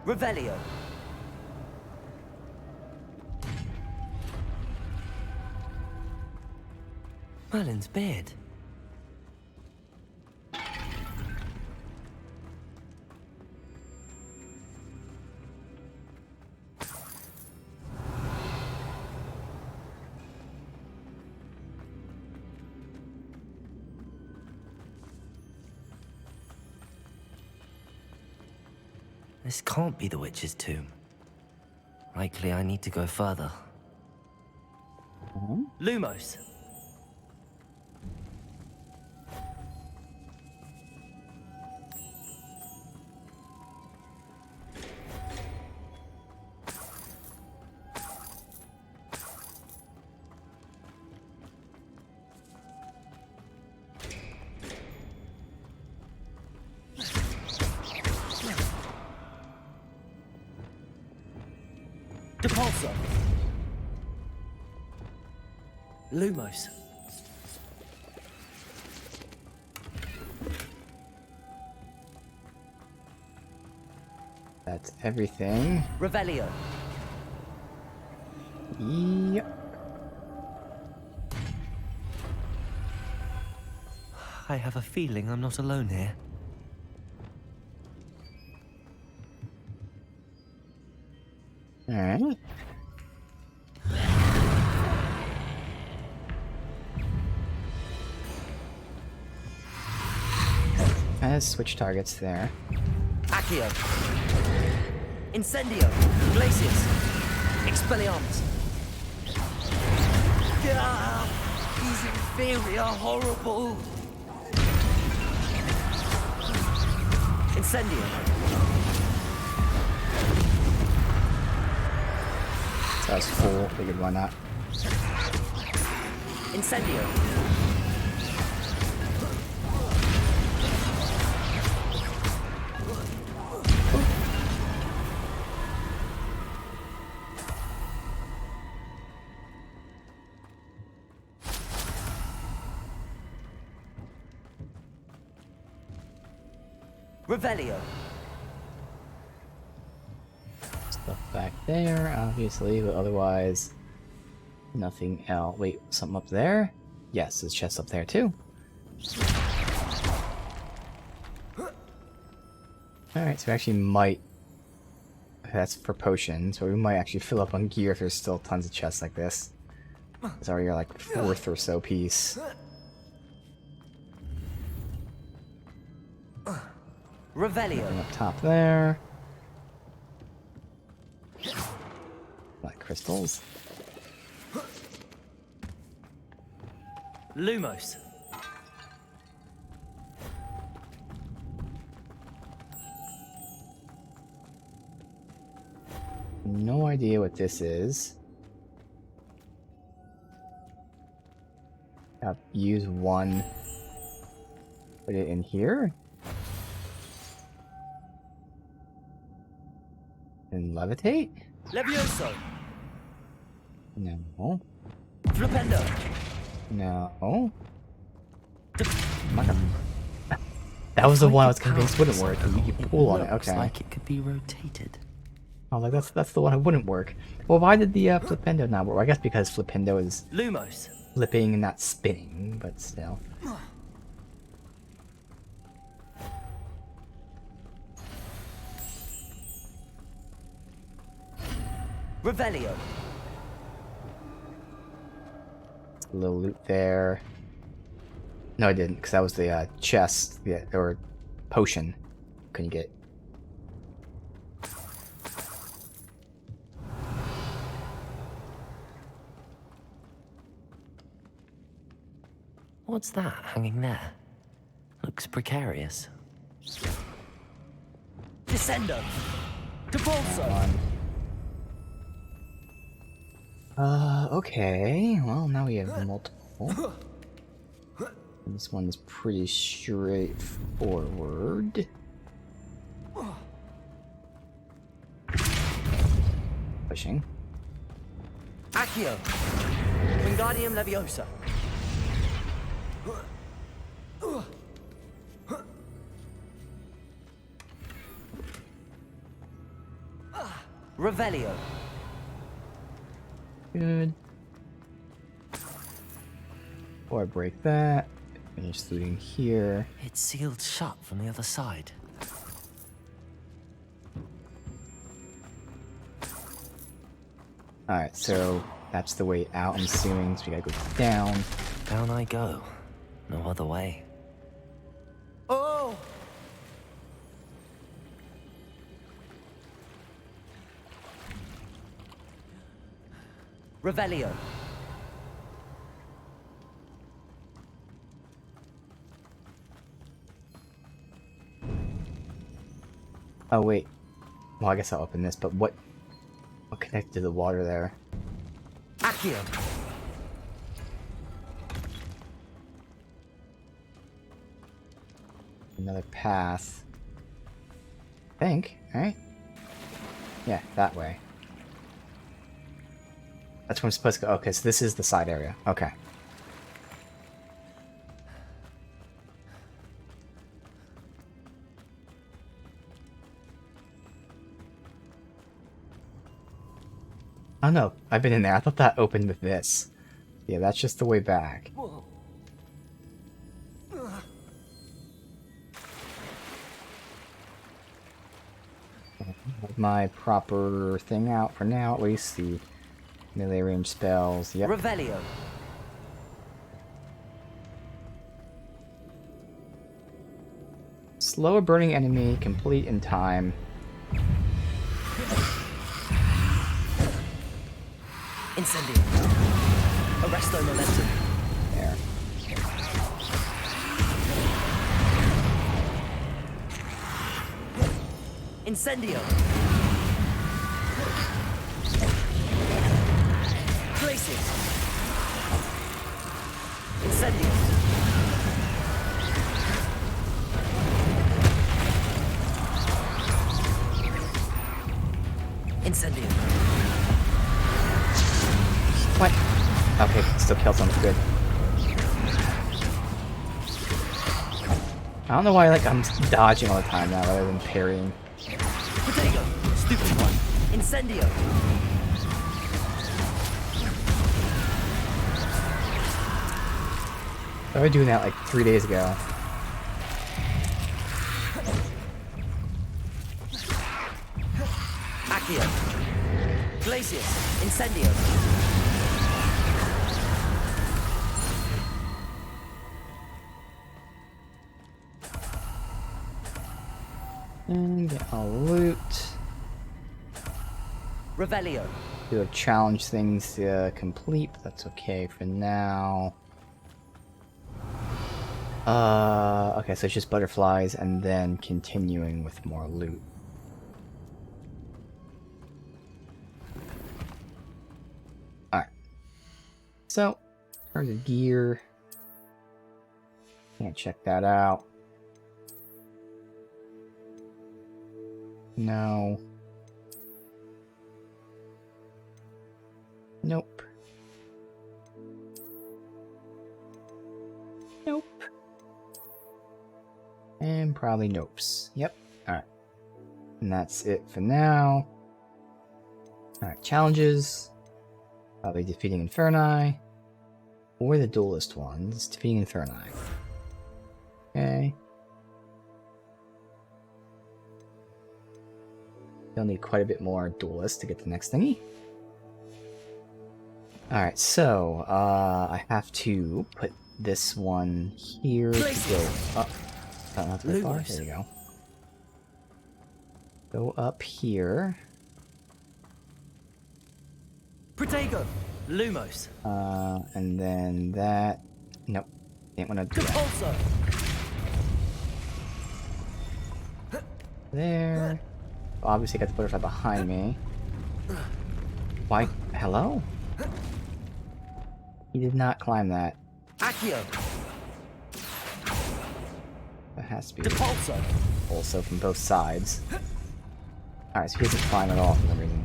Revelio. Merlin's beard. This can't be the witch's tomb. Likely I need to go further. Lumos. Depulso. Lumos. That's everything. Revelio. Yep. I have a feeling I'm not alone here. Alright. Switch targets there. Accio. Incendio. Glacius. Expelliarmus. Ah, these inferi are horrible. Incendio. So that's full. Figured why not. Incendio. Revelio. Stuff back there, obviously, but otherwise nothing else. Wait, something up there? Yes, there's chest up there too. Alright, so we actually might... That's for potions, so we might actually fill up on gear if there's still tons of chests like this. It's already our, like, 4th or so piece. Revelio. Nothing up top there. Black crystals. Lumos. No idea what this is. Use one. Put it in here. And levitate? Levioso. No. Flipendo. No. That was the one I was convinced wouldn't work. You pull on it. Looks Okay. like it could be rotated. Oh, like that's the one that wouldn't work. Well, why did the Flipendo not work? I guess because Flipendo is Lumos. flipping and not spinning, but still. Revelio. A little loot there. No, I didn't, because that was the chest, or potion. Couldn't get. What's that hanging there? Looks precarious. Descendo. Depulso. Okay. Well, now we have multiple. This one is pretty straightforward. pushing. Accio! Wingardium Leviosa! Revelio! Good. Before I break that, finish looting here. It's sealed shut from the other side. Alright, so that's the way out, I'm assuming, so we gotta go down. Down I go. No other way. Oh! Revelio. Oh wait. Well, I guess I'll open this, but what connected to the water there? Accio. Another path. I think, right? Yeah, that way. That's where I'm supposed to go. Okay, so this is the side area. Okay. Oh no, I've been in there. I thought that opened with this. Yeah, that's just the way back. Have my proper thing out for now, at least. The melee range spells. Yep. Revelio. Slow a burning enemy, complete in time. Incendio. Arresto momentum. There. Incendio. Glacius. Incendio. Incendio. What? Okay, still kill someone. Good. I don't know why I'm dodging all the time now rather than parrying. Potato. Stupid one. Incendio. I was doing that like 3 days ago. Accio. Glacius. Incendio. And get all loot. Revelio. Do have challenge things to complete, but that's okay for now. Okay, so it's just butterflies and then continuing with more loot. Alright. So, there's a gear. Can't check that out. No. Nope. Nope. And probably nopes. Yep. Alright. And that's it for now. Alright, challenges. Probably defeating Inferni. Or the duelist ones. Defeating Inferni. Okay. You'll need quite a bit more duelists to get the next thingy. Alright, so, I have to put this one here to go up. Oh, not that far. There you go. Go up here. Protego. Lumos. And then that. Nope. Didn't want to do that. There. Obviously, got the butterfly behind me. Why? Hello? He did not climb that. Accio. That has to be also from both sides. Alright, so he doesn't climb at all for some reason.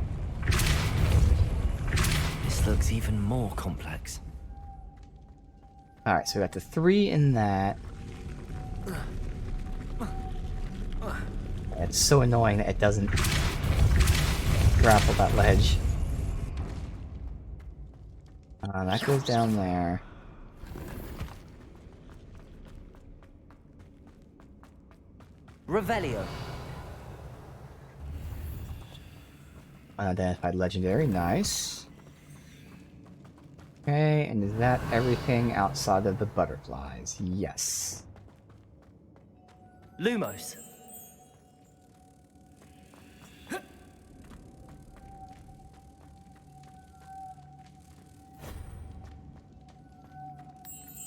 looks even more complex. Alright, so we got the 3 in that. It's so annoying that it doesn't grapple that ledge. That goes down there. Revelio. Unidentified legendary, nice. Okay, and is that everything outside of the butterflies? Yes. Lumos.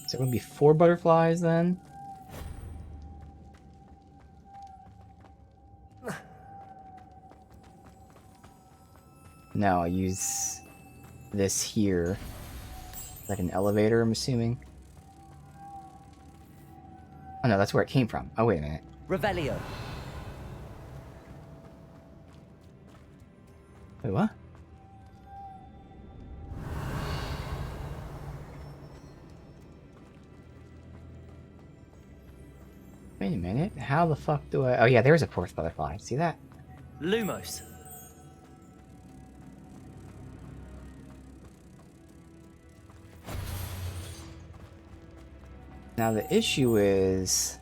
Is there going to be 4 butterflies then? No, I use this here. Like an elevator, I'm assuming. Oh no, that's where it came from. Oh, wait a minute. Revelio. Wait, what? Wait a minute. How the fuck do I... Oh yeah, there's a 4th butterfly. See that? Lumos. Now the issue is...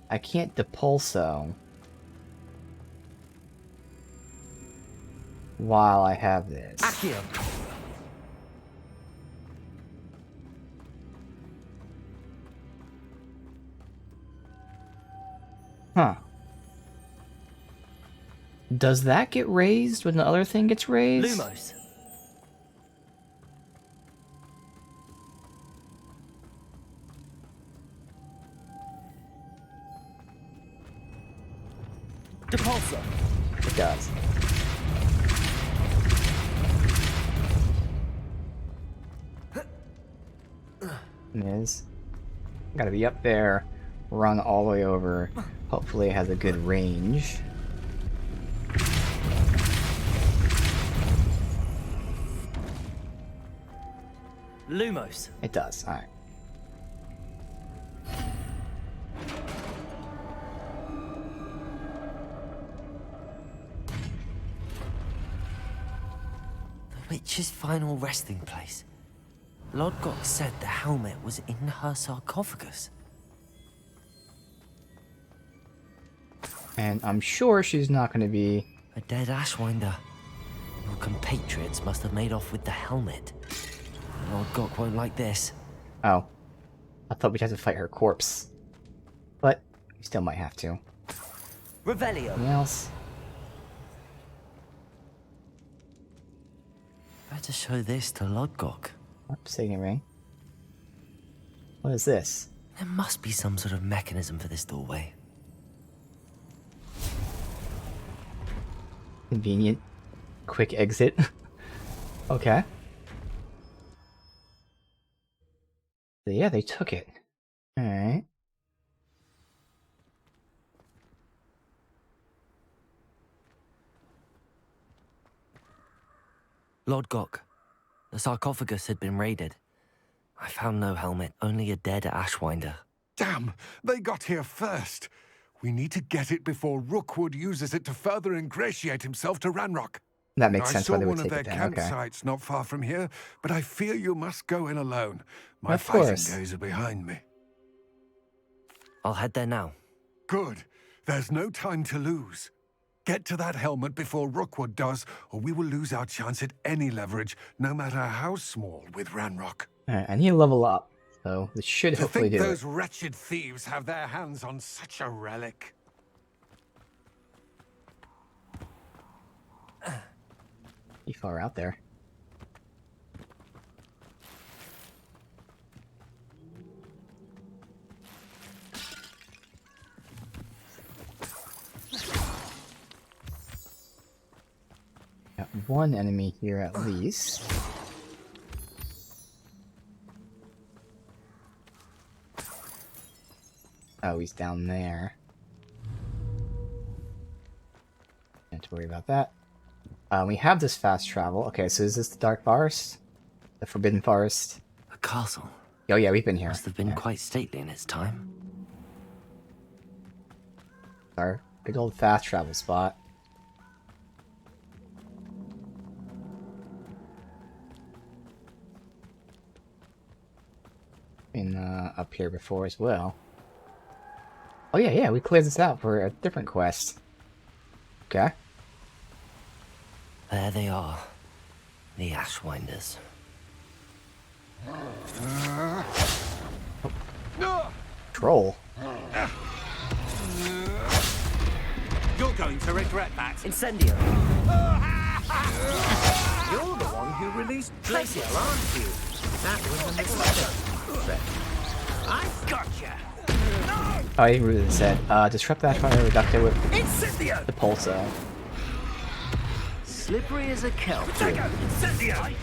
I can't depulso while I have this. Accio. Huh. Does that get raised when the other thing gets raised? Lumos. Depulso. It does. Miz. Gotta be up there, run all the way over. Hopefully it has a good range. Lumos. It does, alright. The witch's final resting place. Lodgok said the helmet was in her sarcophagus. And I'm sure she's not going to be... A dead Ashwinder. Your compatriots must have made off with the helmet. Lodgok won't like this. Oh. I thought we'd have to fight her corpse. But we still might have to. Revelio. Anything else? Better show this to Lodgok. Signet ring. What is this? There must be some sort of mechanism for this doorway. Convenient. Quick exit. Okay. So yeah, they took it. Alright. Lodgok, the sarcophagus had been raided. I found no helmet, only a dead Ashwinder. Damn! They got here first. We need to get it before Rookwood uses it to further ingratiate himself to Ranrock. That makes sense I why saw they would one of take their it down. Okay. campsites not far from here, but I fear you must go in alone. My Of fighting course. days are behind me. I'll head there now. Good. There's no time to lose. Get to that helmet before Rookwood does, or we will lose our chance at any leverage, no matter how small, with Ranrock. Alright, I need to level up. So this should To hopefully think do those it. wretched thieves have their hands on such a relic. Pretty far out there. Got one enemy here at least. Oh, he's down there. Don't have to worry about that. We have this fast travel. Okay, so is this the Dark Forest? The Forbidden Forest. A castle. Oh yeah, we've been here. Must have been quite stately in its time. Our big old fast travel spot. Been up here before as well. Oh yeah, we cleared this out for a different quest. Okay. There they are. The Ashwinders. Troll. You're going to regret that. Incendio. You're the one who released Glacial, aren't you? That was a mistake. I've got you. Oh, he really said, disrupt that fire reductor with Incendio! the pulsar. Slippery as a kelp. Incendio!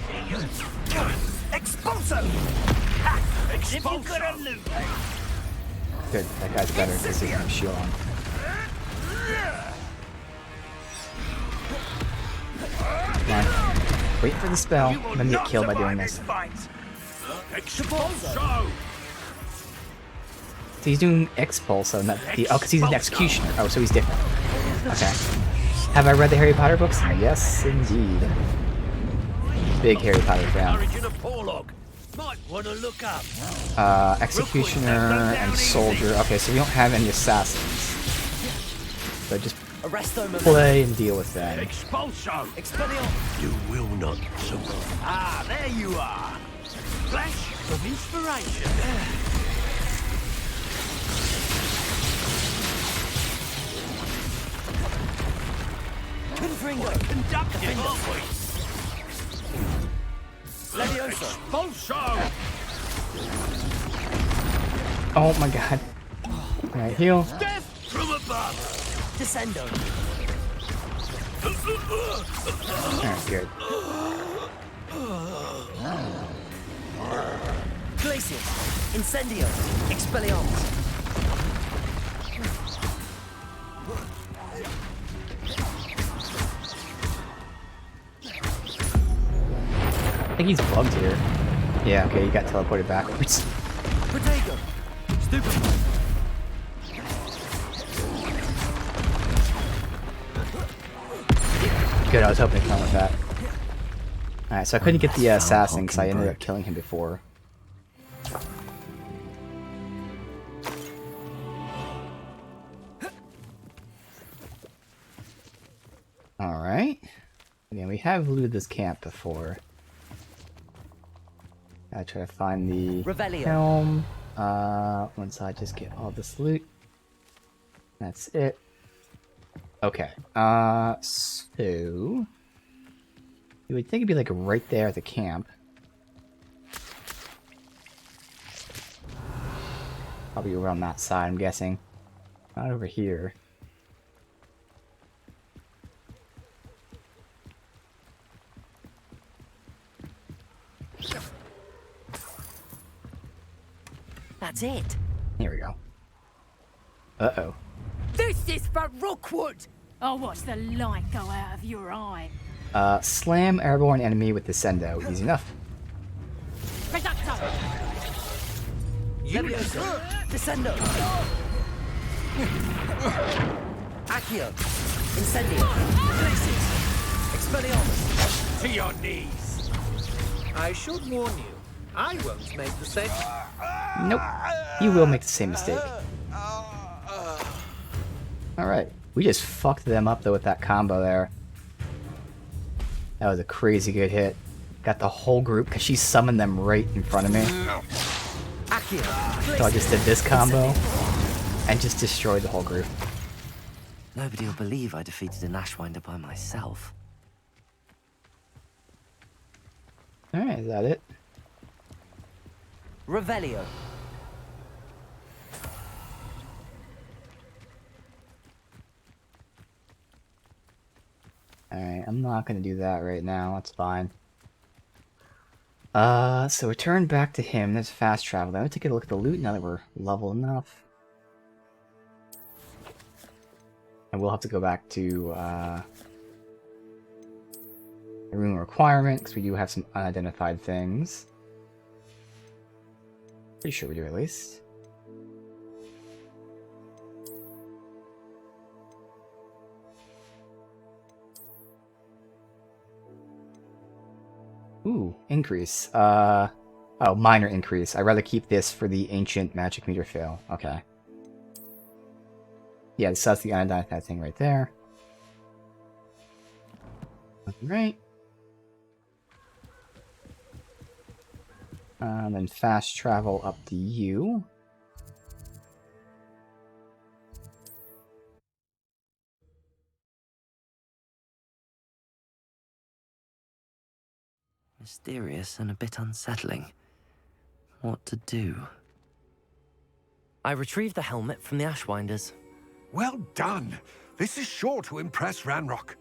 Expulso! Expulso! Good, that guy's better because he has a shield on. Come on. Wait for the spell, and then get killed by doing this. Expulso! So he's doing Expulso, not the. Oh, because he's an executioner. Oh, so he's different. Okay. Have I read the Harry Potter books? Yes, indeed. Big Harry Potter fan. Executioner and soldier. Okay, so we don't have any assassins. So just play and deal with that. Expulso! Expelliarmus! You will not survive. Ah, there you are! Flash of inspiration! Confringo! Conductive, Defender. aren't we? Levioso! Expulso! Oh my god. Alright, heal. Death from above! Descendo! Alright, good. Glacius! Incendio! Expelliarmus! I think he's bugged here. Yeah, okay, he got teleported backwards. Protego! Stupid! Good, I was hoping to come with that. Alright, so I couldn't get the assassin because I ended up killing him before. Alright. Again, we have looted this camp before. I try to find the Revelio. helm. Once I just get all this loot. That's it. Okay. So you would think it'd be like right there at the camp. Probably over on that side, I'm guessing. Not over here. That's it. Here we go. Uh-oh. This is for Rookwood! I'll watch the light go out of your eye. Slam airborne enemy with Descendo. Easy enough. Reducto! Levioso! Descendo! Accio! Incendio! Glacius! Expelliarmus! To your knees! I should warn you, I won't make the same. Nope. You will make the same mistake. Alright. We just fucked them up though with that combo there. That was a crazy good hit. Got the whole group because she summoned them right in front of me. So I just did this combo and just destroyed the whole group. Nobody will believe I defeated an Ashwinder by myself. Alright, is that it? Revelio. Alright, I'm not gonna do that right now, that's fine. So return back to him, there's fast travel. Then we take a look at the loot now that we're level enough. And we'll have to go back to, a room requirement, because we do have some unidentified things. Pretty sure we do, at least. Ooh, increase. Oh, minor increase. I'd rather keep this for the ancient magic meter fail. Okay. Yeah, so that's the unidentified thing right there. Alright. Then fast travel up to you. Mysterious and a bit unsettling. What to do? I retrieved the helmet from the Ashwinders. Well done. This is sure to impress Ranrock.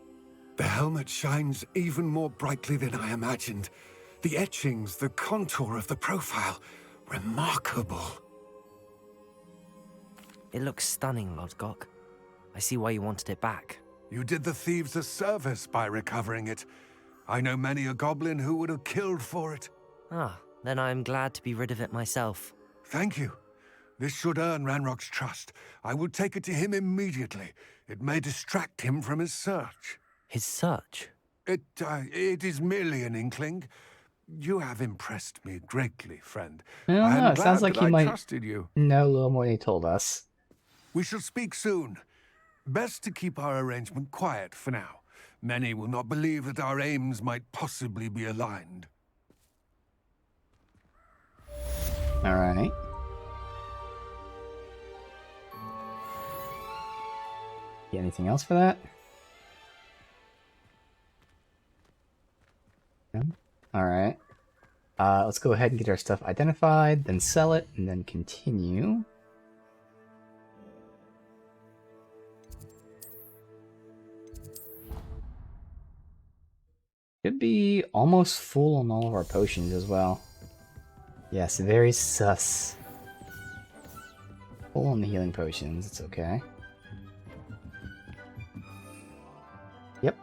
The helmet shines even more brightly than I imagined. The etchings, the contour of the profile, remarkable. It looks stunning, Lodgok. I see why you wanted it back. You did the thieves a service by recovering it. I know many a goblin who would have killed for it. Ah, then I'm glad to be rid of it myself. Thank you. This should earn Ranrock's trust. I will take it to him immediately. It may distract him from his search. His search? It is merely an inkling. You have impressed me greatly, friend. I don't know. It sounds like he might trusted you. know a little more than he told us. We shall speak soon. Best to keep our arrangement quiet for now. Many will not believe that our aims might possibly be aligned. Alright. Get anything else for that? No? Alright. Let's go ahead and get our stuff identified, then sell it, and then continue. Should be almost full on all of our potions as well. Yes, very sus. Full on the healing potions, it's okay. Yep.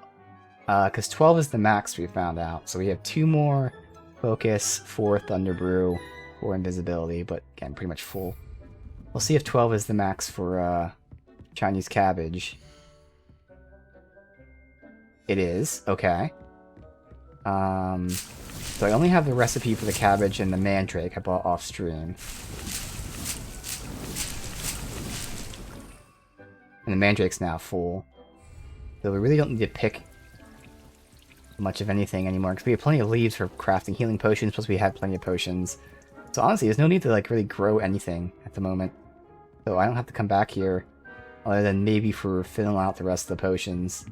Because 12 is the max we found out. So we have 2 more focus, 4 thunder brew, 4 invisibility, but again, pretty much full. We'll see if 12 is the max for Chinese cabbage. It is, okay. So I only have the recipe for the cabbage and the mandrake I bought off stream. And the mandrake's now full. So we really don't need to pick much of anything anymore, because we have plenty of leaves for crafting healing potions, plus we had plenty of potions. So honestly, there's no need to like really grow anything at the moment. So I don't have to come back here, other than maybe for filling out the rest of the potions.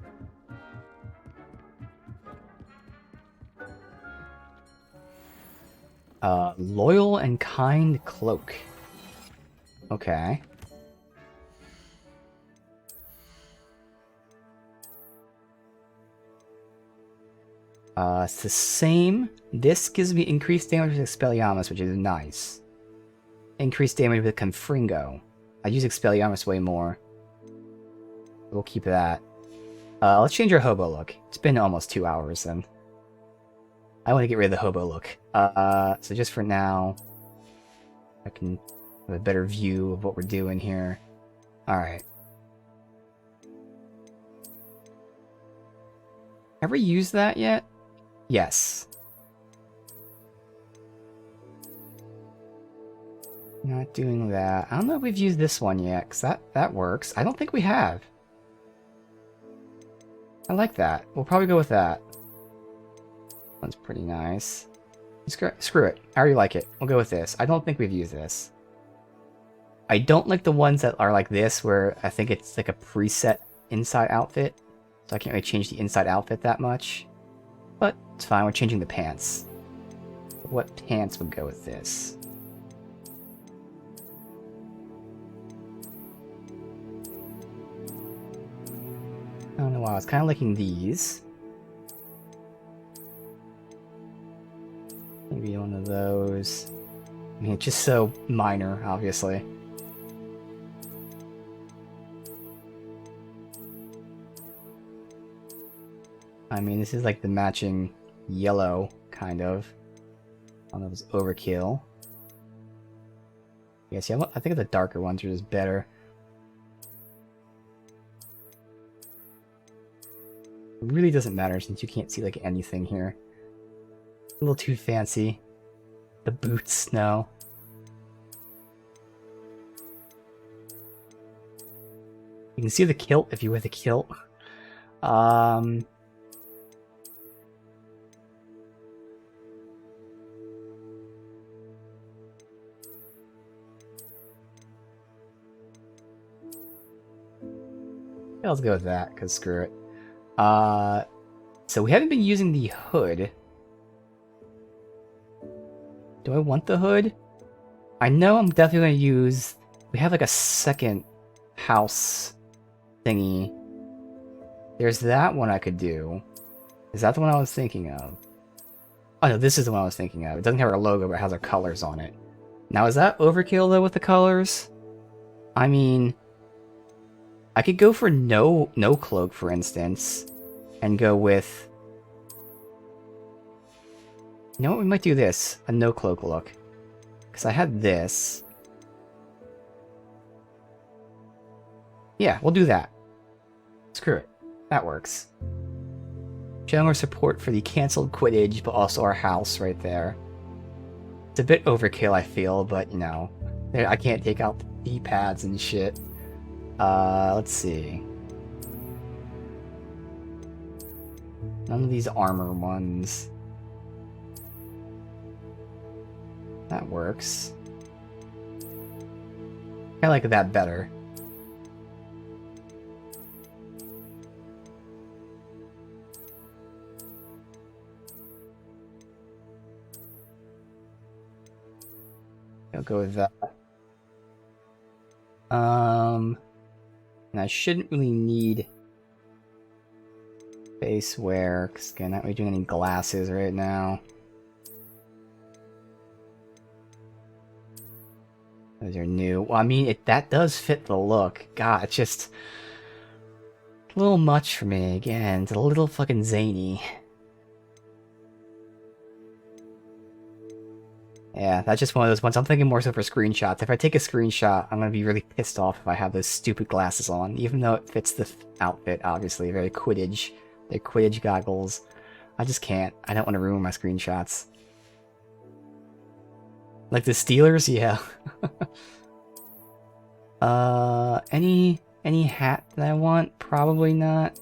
Loyal and kind cloak. Okay. It's the same. This gives me increased damage with Expelliarmus, which is nice. Increased damage with Confringo. I use Expelliarmus way more. We'll keep that. Let's change our hobo look. It's been almost 2 hours then. I want to get rid of the hobo look. So just for now, I can have a better view of what we're doing here. Alright. Ever used that yet? Yes. Not doing that. I don't know if we've used this one yet, because that works. I don't think we have. I like that. We'll probably go with that. One's pretty nice. Screw it. I already like it. We'll go with this. I don't think we've used this. I don't like the ones that are like this, where I think it's like a preset inside outfit. So I can't really change the inside outfit that much. But it's fine, we're changing the pants. What pants would go with this? I don't know why, I was kind of liking these. Maybe one of those. I mean, it's just so minor, obviously. I mean, this is like the matching yellow, kind of. I don't know if it's overkill. Yeah, see, I think the darker ones are just better. It really doesn't matter since you can't see like anything here. A little too fancy. The boots, no. You can see the kilt if you wear the kilt. Yeah, let's go with that, because screw it. So we haven't been using the hood. Do I want the hood? I know I'm definitely going to use... We have like a second house thingy. There's that one I could do. Is that the one I was thinking of? Oh no, this is the one I was thinking of. It doesn't have our logo, but it has our colors on it. Now, is that overkill though with the colors? I mean... I could go for no cloak, for instance, and go with... You know what, we might do this. A no cloak look. Because I had this. Yeah, we'll do that. Screw it. That works. Showing our support for the cancelled Quidditch, but also our house right there. It's a bit overkill, I feel, but, you know, I can't take out the D-pads and shit. Let's see. None of these armor ones. That works. I like that better. I'll go with that. And I shouldn't really need face wear, because again, not really doing any glasses right now. Those are new. Well, I mean, that does fit the look. God, it's just a little much for me. Again, it's a little fucking zany. Yeah, that's just one of those ones. I'm thinking more so for screenshots. If I take a screenshot, I'm going to be really pissed off if I have those stupid glasses on, even though it fits the outfit, obviously. Very Quidditch. They're Quidditch goggles. I just can't. I don't want to ruin my screenshots. Like the Steelers? Yeah. Any hat that I want? Probably not.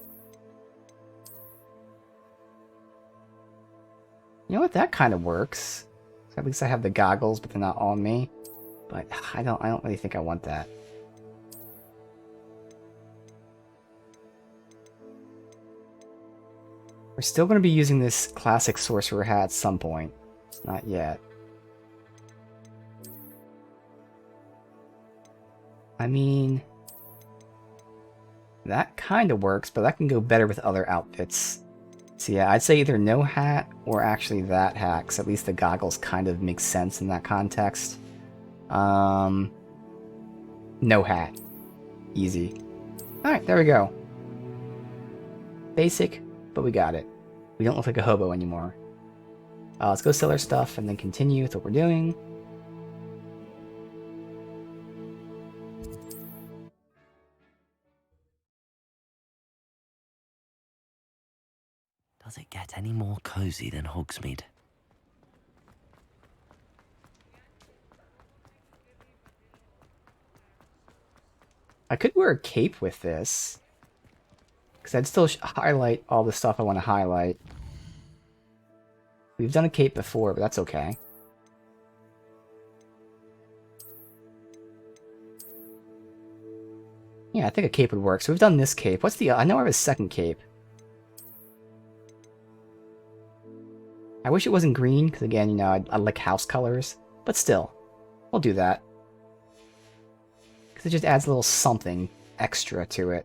You know what? That kind of works. So at least I have the goggles, but they're not on me. But I don't really think I want that. We're still going to be using this classic sorcerer hat at some point. It's not yet. I mean, that kind of works, but that can go better with other outfits. So yeah, I'd say either no hat or actually that hat, because at least the goggles kind of make sense in that context. No hat. Easy. Alright, there we go. Basic, but we got it. We don't look like a hobo anymore. Let's go sell our stuff and then continue with what we're doing. Does it get any more cozy than Hogsmeade? I could wear a cape with this, because I'd still highlight all the stuff I want to highlight. We've done a cape before, but that's okay. Yeah, I think a cape would work. So we've done this cape. What's the... I know I have a second cape. I wish it wasn't green, because again, you know, I like house colors. But still, we'll do that. Because it just adds a little something extra to it.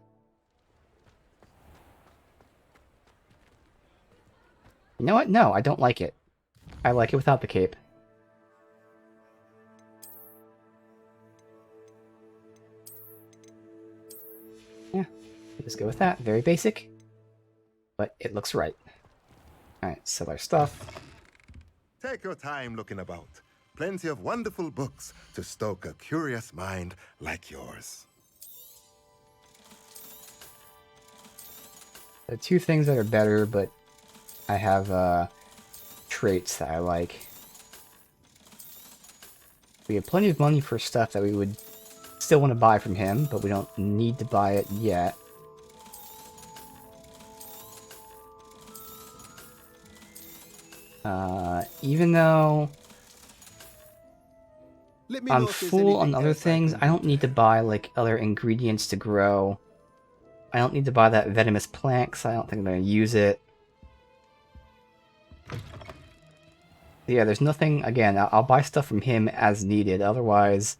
You know what? No, I don't like it. I like it without the cape. Yeah, just go with that. Very basic. but it looks right. Alright, sell our stuff. Take your time looking about. Plenty of wonderful books to stoke a curious mind like yours. There are two things that are better, but I have traits that I like. We have plenty of money for stuff that we would still want to buy from him, but we don't need to buy it yet. Even though I'm full on other things, I don't need to buy like other ingredients to grow. I don't need to buy that venomous plant because I don't think I'm going to use it. Yeah, there's nothing, again, I'll buy stuff from him as needed. Otherwise,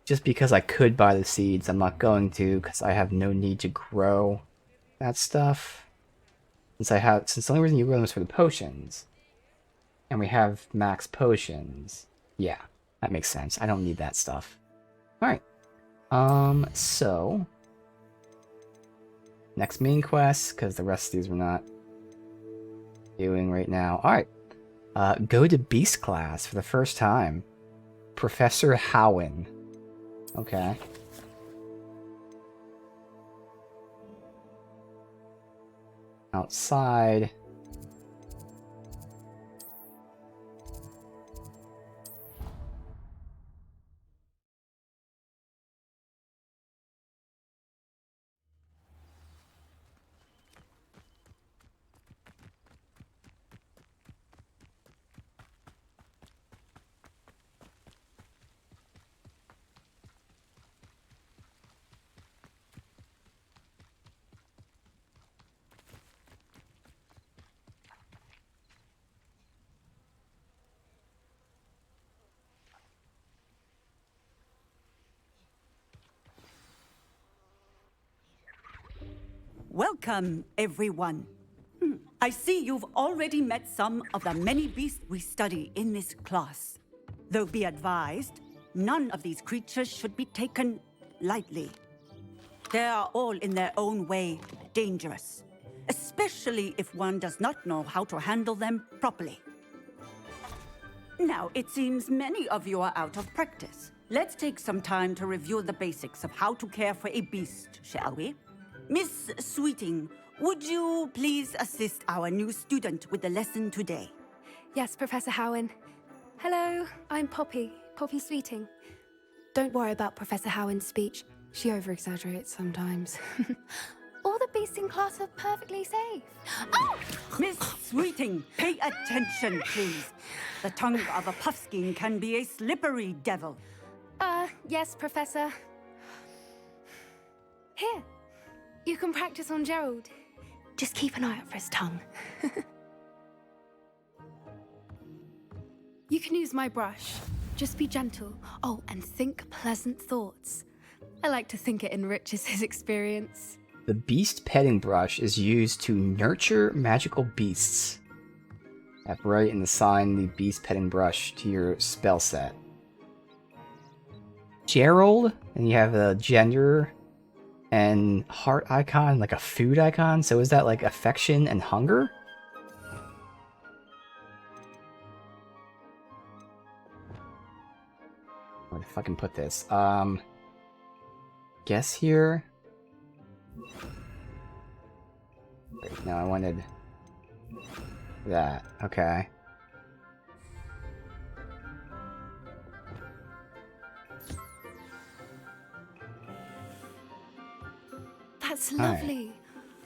just because I could buy the seeds, I'm not going to because I have no need to grow that stuff. Since the only reason you grow them is for the potions. And we have max potions. Yeah, that makes sense. I don't need that stuff. Alright. So next main quest, because the rest of these we're not doing right now. Alright. Go to Beast class for the first time. Professor Howen. Okay. Outside. Welcome, everyone. I see you've already met some of the many beasts we study in this class. Though be advised, none of these creatures should be taken lightly. They are all in their own way dangerous, especially if one does not know how to handle them properly. Now, it seems many of you are out of practice. Let's take some time to review the basics of how to care for a beast, shall we? Miss Sweeting, would you please assist our new student with the lesson today? Yes, Professor Howen. Hello, I'm Poppy Sweeting. Don't worry about Professor Howen's speech. She over-exaggerates sometimes. All the beasts in class are perfectly safe. Oh! Miss Sweeting, pay attention, please. The tongue of a puffskein can be a slippery devil. Yes, Professor. Here. You can practice on Gerald. Just keep an eye out for his tongue. You can use my brush. Just be gentle. Oh, and think pleasant thoughts. I like to think it enriches his experience. The beast petting brush is used to nurture magical beasts. Tap right and assign the beast petting brush to your spell set. Gerald, and you have a gender and heart icon, like a food icon. So is that like affection and hunger? Where the fuck can put this? Guess here. Wait, no, I wanted that. Okay. That's lovely.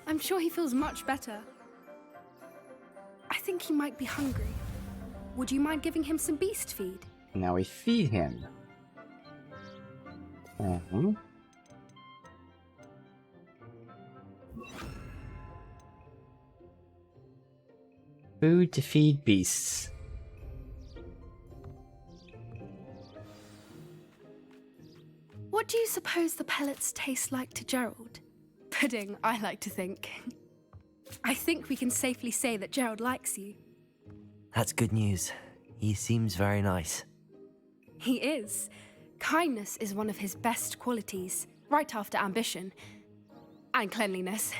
I'm sure he feels much better. I think he might be hungry. Would you mind giving him some beast feed? Now we feed him. Food to feed beasts. What do you suppose the pellets taste like to Gerald? Pudding, I like to think. I think we can safely say that Gerald likes you. That's good news. He seems very nice. He is. Kindness is one of his best qualities, right after ambition. And cleanliness.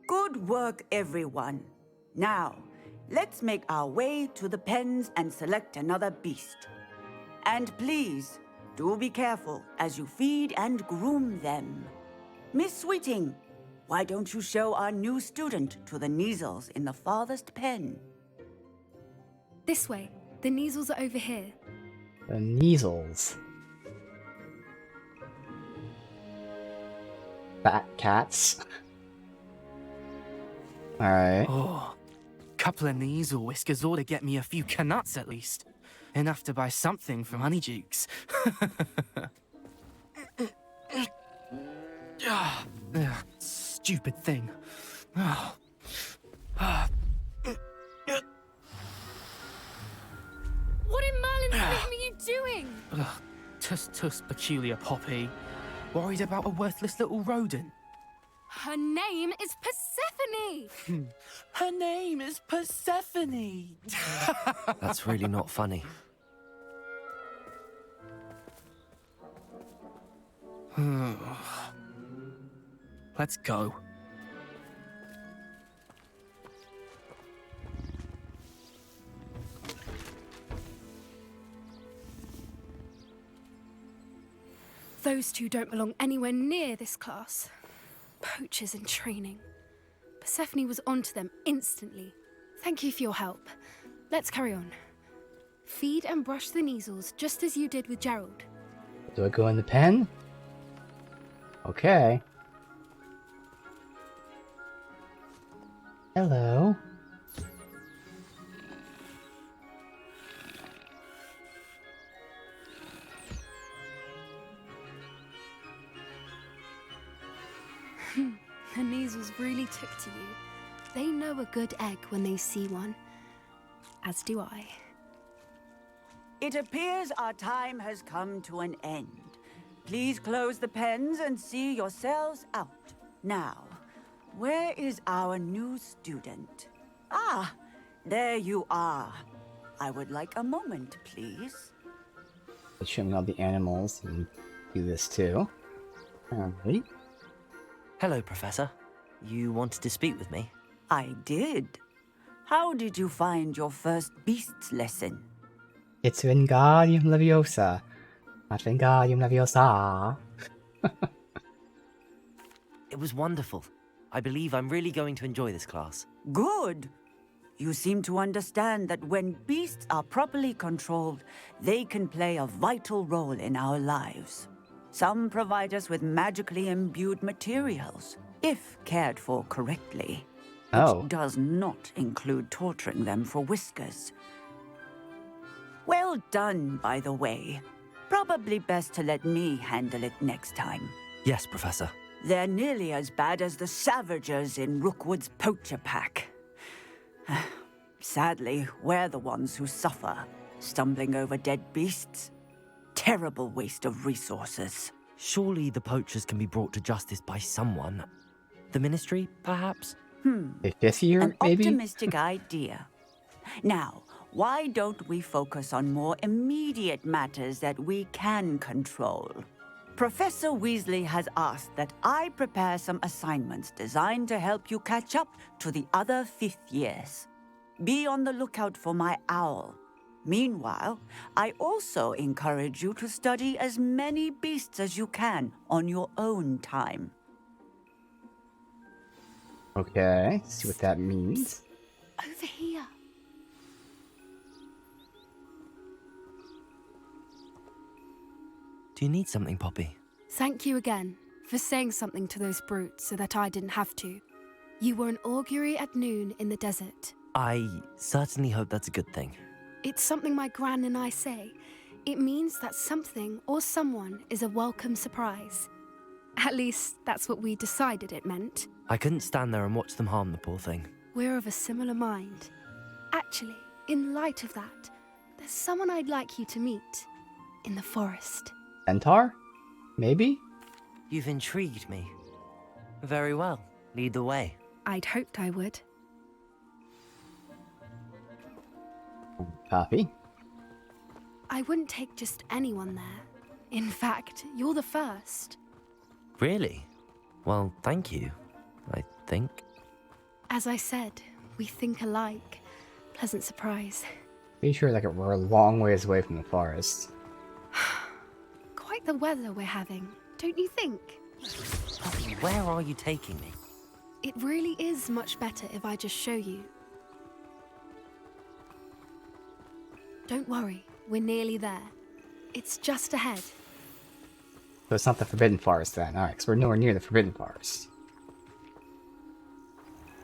Good work, everyone. Now, let's make our way to the pens and select another beast. And please, do be careful as you feed and groom them. Miss Sweeting, why don't you show our new student to the Kneazles in the farthest pen? This way. The Kneazles are over here. The Kneazles. Fat cats. Alright. Oh, couple of Kneazle whiskers ought to get me a few canuts at least. Enough to buy something from Honeydukes. Stupid thing. What in Merlin's name are you doing? Tuss peculiar Poppy. Worried about a worthless little rodent. Her name is Persephone! Her name is Persephone! That's really not funny. Let's go. Those two don't belong anywhere near this class. Poachers in training. Persephone was onto them instantly. Thank you for your help. Let's carry on. Feed and brush the Kneazles just as you did with Gerald. Do I go in the pen? Okay. Hello. The Kneazles really took to you. They know a good egg when they see one. As do I. It appears our time has come to an end. Please close the pens and see yourselves out. Now, where is our new student? Ah, there you are. I would like a moment, please. Let's show me all the animals and do this too. Alright. Hello, Professor. You wanted to speak with me? I did. How did you find your first beasts lesson? It's Wingardium Leviosa. Not Wingardium Leviosa. It was wonderful. I believe I'm really going to enjoy this class. Good. You seem to understand that when beasts are properly controlled, they can play a vital role in our lives. Some provide us with magically imbued materials, if cared for correctly. Oh. Which does not include torturing them for whiskers. Well done, by the way. Probably best to let me handle it next time. Yes, Professor. They're nearly as bad as the Savagers in Rookwood's poacher pack. Sadly, we're the ones who suffer, stumbling over dead beasts. Terrible waste of resources. Surely the poachers can be brought to justice by someone. The Ministry, perhaps? This year, An maybe? optimistic idea. Now, why don't we focus on more immediate matters that we can control? Professor Weasley has asked that I prepare some assignments designed to help you catch up to the other fifth years. Be on the lookout for my owl. Meanwhile, I also encourage you to study as many beasts as you can on your own time. Okay, see what that means. Over here. Do you need something, Poppy? Thank you again for saying something to those brutes so that I didn't have to. You were an augury at noon in the desert. I certainly hope that's a good thing. It's something my gran and I say. It means that something or someone is a welcome surprise. At least, that's what we decided it meant. I couldn't stand there and watch them harm the poor thing. We're of a similar mind. Actually, in light of that, there's someone I'd like you to meet. In the forest. Centaur? Maybe? You've intrigued me. Very well. Lead the way. I'd hoped I would. Copy. I wouldn't take just anyone there. In fact, you're the first. Really? Well, thank you, I think. As I said, we think alike. Pleasant surprise. Pretty sure like we're a long ways away from the forest. Quite the weather we're having, don't you think? Poppy, where are you taking me? It really is much better if I just show you. Don't worry, we're nearly there. It's just ahead. So it's not the Forbidden Forest then. Alright, because we're nowhere near the Forbidden Forest.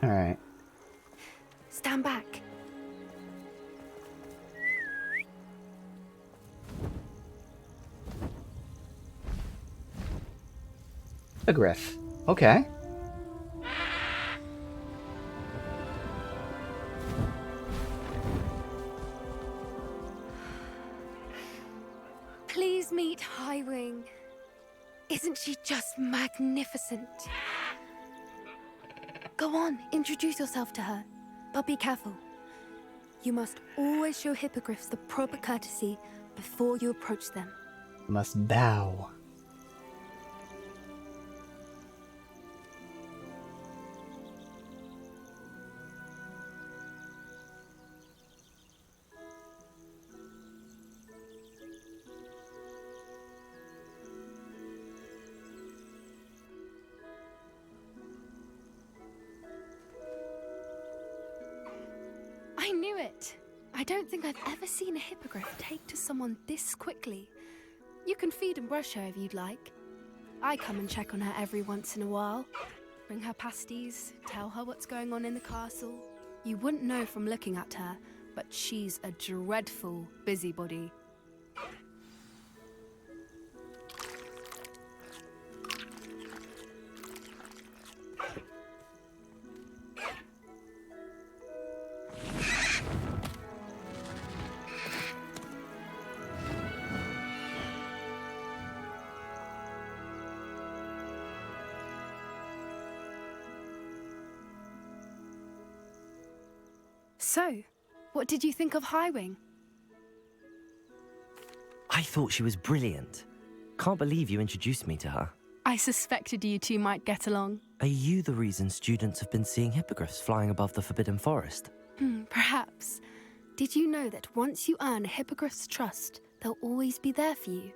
Alright. Stand back. A griff. Okay. Please meet Highwing. Isn't she just magnificent? Go on, introduce yourself to her. But be careful. You must always show hippogriffs the proper courtesy before you approach them. Must bow. I knew it! I don't think I've ever seen a hippogriff take to someone this quickly. You can feed and brush her if you'd like. I come and check on her every once in a while. Bring her pasties, tell her what's going on in the castle. You wouldn't know from looking at her, but she's a dreadful busybody. So, what did you think of Highwing? I thought she was brilliant. Can't believe you introduced me to her. I suspected you two might get along. Are you the reason students have been seeing hippogriffs flying above the Forbidden Forest? Perhaps. Did you know that once you earn a hippogriff's trust, they'll always be there for you?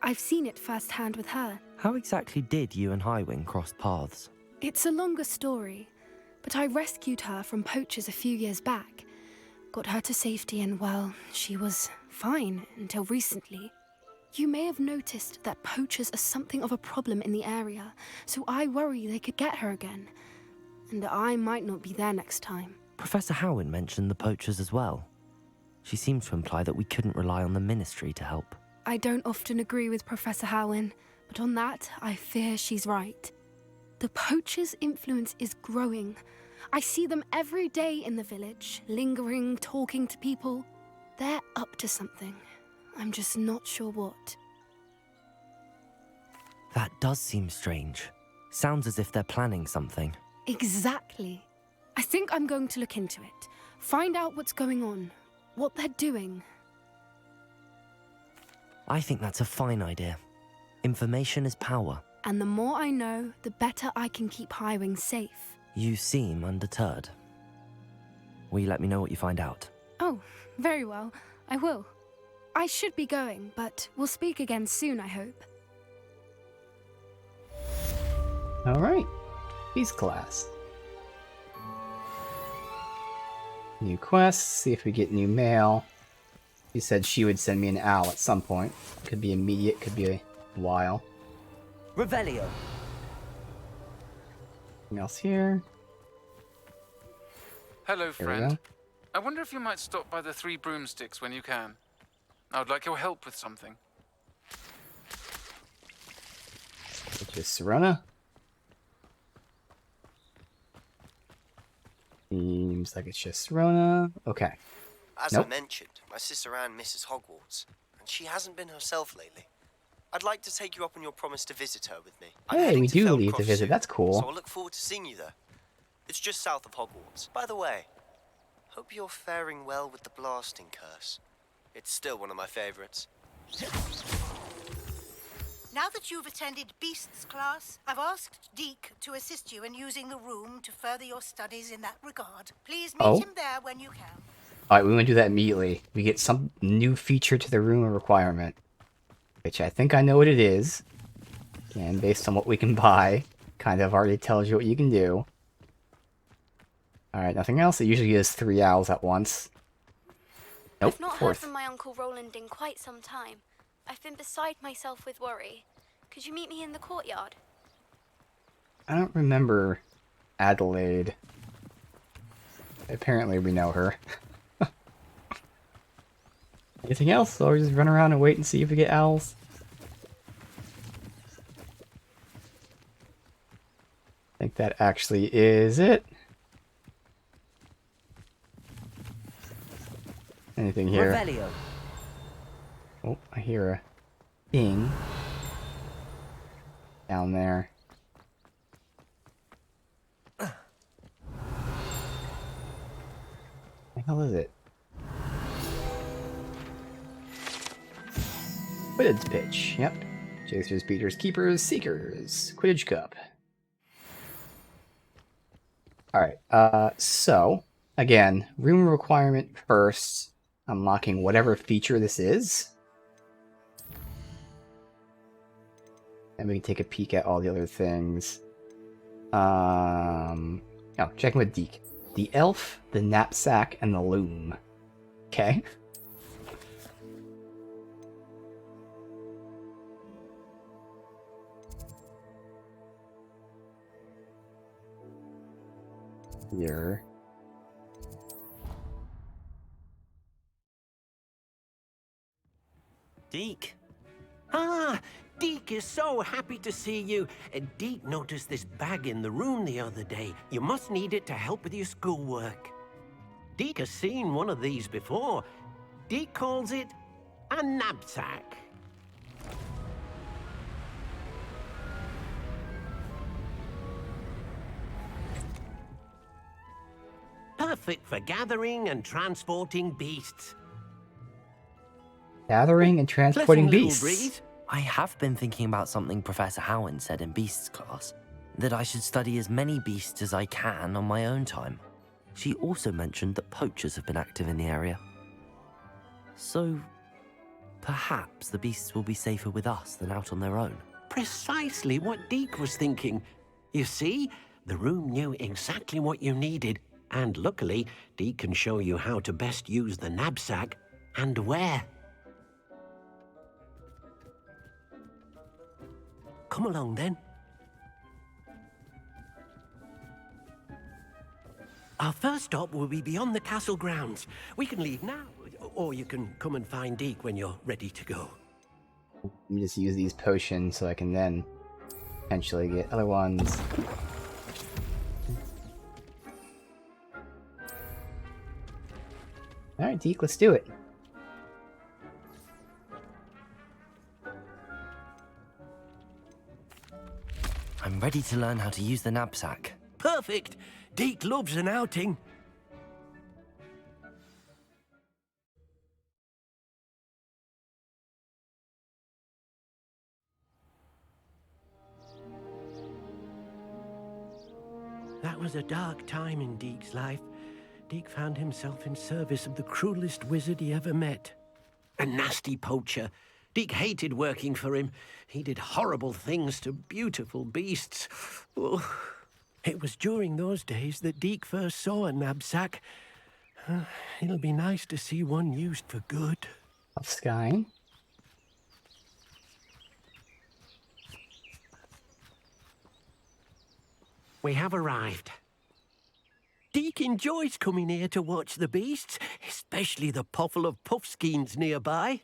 I've seen it firsthand with her. How exactly did you and Highwing cross paths? It's a longer story, but I rescued her from poachers a few years back. Got her to safety and, well, she was fine until recently. You may have noticed that poachers are something of a problem in the area, so I worry they could get her again. And I might not be there next time. Professor Howin mentioned the poachers as well. She seemed to imply that we couldn't rely on the Ministry to help. I don't often agree with Professor Howin, but on that, I fear she's right. The poachers' influence is growing. I see them every day in the village, lingering, talking to people. They're up to something. I'm just not sure what. That does seem strange. Sounds as if they're planning something. Exactly. I think I'm going to look into it. Find out what's going on, what they're doing. I think that's a fine idea. Information is power. And the more I know, the better I can keep Highwing safe. You seem undeterred. Will you let me know what you find out? Oh, very well. I will. I should be going, but we'll speak again soon, I hope. Alright. Peace class. New quests, see if we get new mail. She said she would send me an owl at some point. Could be immediate, could be a while. Revelio. Anything else here? Hello, Here we friend. go. I wonder if you might stop by the Three Broomsticks when you can. I would like your help with something. Which is Serena. Seems like it's just Serena. Okay. As I mentioned, my sister Anne misses Hogwarts, and she hasn't been herself lately. I'd like to take you up on your promise to visit her with me. Hey, we do leave to visit. That's cool. So I look forward to seeing you there. It's just south of Hogwarts. By the way, hope you're faring well with the blasting curse. It's still one of my favorites. Now Now that you've attended Beasts class, I've asked Deke to assist you in using the room to further your studies in that regard. Please meet him there when you can. Alright, we want to do that immediately. We get some new feature to the room requirement, which I think I know what it is. Again, based on what we can buy, kind of already tells you what you can do. Alright, nothing else. It usually is 3 owls at once. Nope, I've not heard fourth. from my Uncle Roland in quite some time. I've been beside myself with worry. Could you meet me in the courtyard? I don't remember Adelaide. Apparently we know her. Anything else? Or just run around and wait and see if we get owls? I think that actually is it. Anything here? Revelio. Oh, I hear a ding down there. What the hell is it? Quidditch pitch. Yep. Chasers, beaters, keepers, seekers. Quidditch cup. Alright, so, again, room requirement first. Unlocking whatever feature this is. And we can take a peek at all the other things. Oh, checking with Deke. The elf, the knapsack, and the loom. Okay. Here. Deke. Ah, Deke is so happy to see you. Deke noticed this bag in the room the other day. You must need it to help with your schoolwork. Deke has seen one of these before. Deke calls it a knapsack. Perfect for gathering and transporting beasts. Gathering and transporting beasts. Breeze. I have been thinking about something Professor Howen said in Beasts class, that I should study as many beasts as I can on my own time. She also mentioned that poachers have been active in the area. So, perhaps the beasts will be safer with us than out on their own. Precisely what Deke was thinking. You see, the room knew exactly what you needed, and luckily, Deke can show you how to best use the knapsack and where. Come along, then. Our first stop will be beyond the castle grounds. We can leave now, or you can come and find Deke when you're ready to go. Let me just use these potions so I can then potentially get other ones. Alright, Deke, let's do it. I'm ready to learn how to use the knapsack. Perfect! Deke loves an outing. That was a dark time in Deke's life. Deke found himself in service of the cruelest wizard he ever met. A nasty poacher. Deke hated working for him. He did horrible things to beautiful beasts. Oh. It was during those days that Deke first saw a knapsack. It'll be nice to see one used for good. Of Sky. We have arrived. Deke enjoys coming here to watch the beasts, especially the puffle of puffskeins nearby.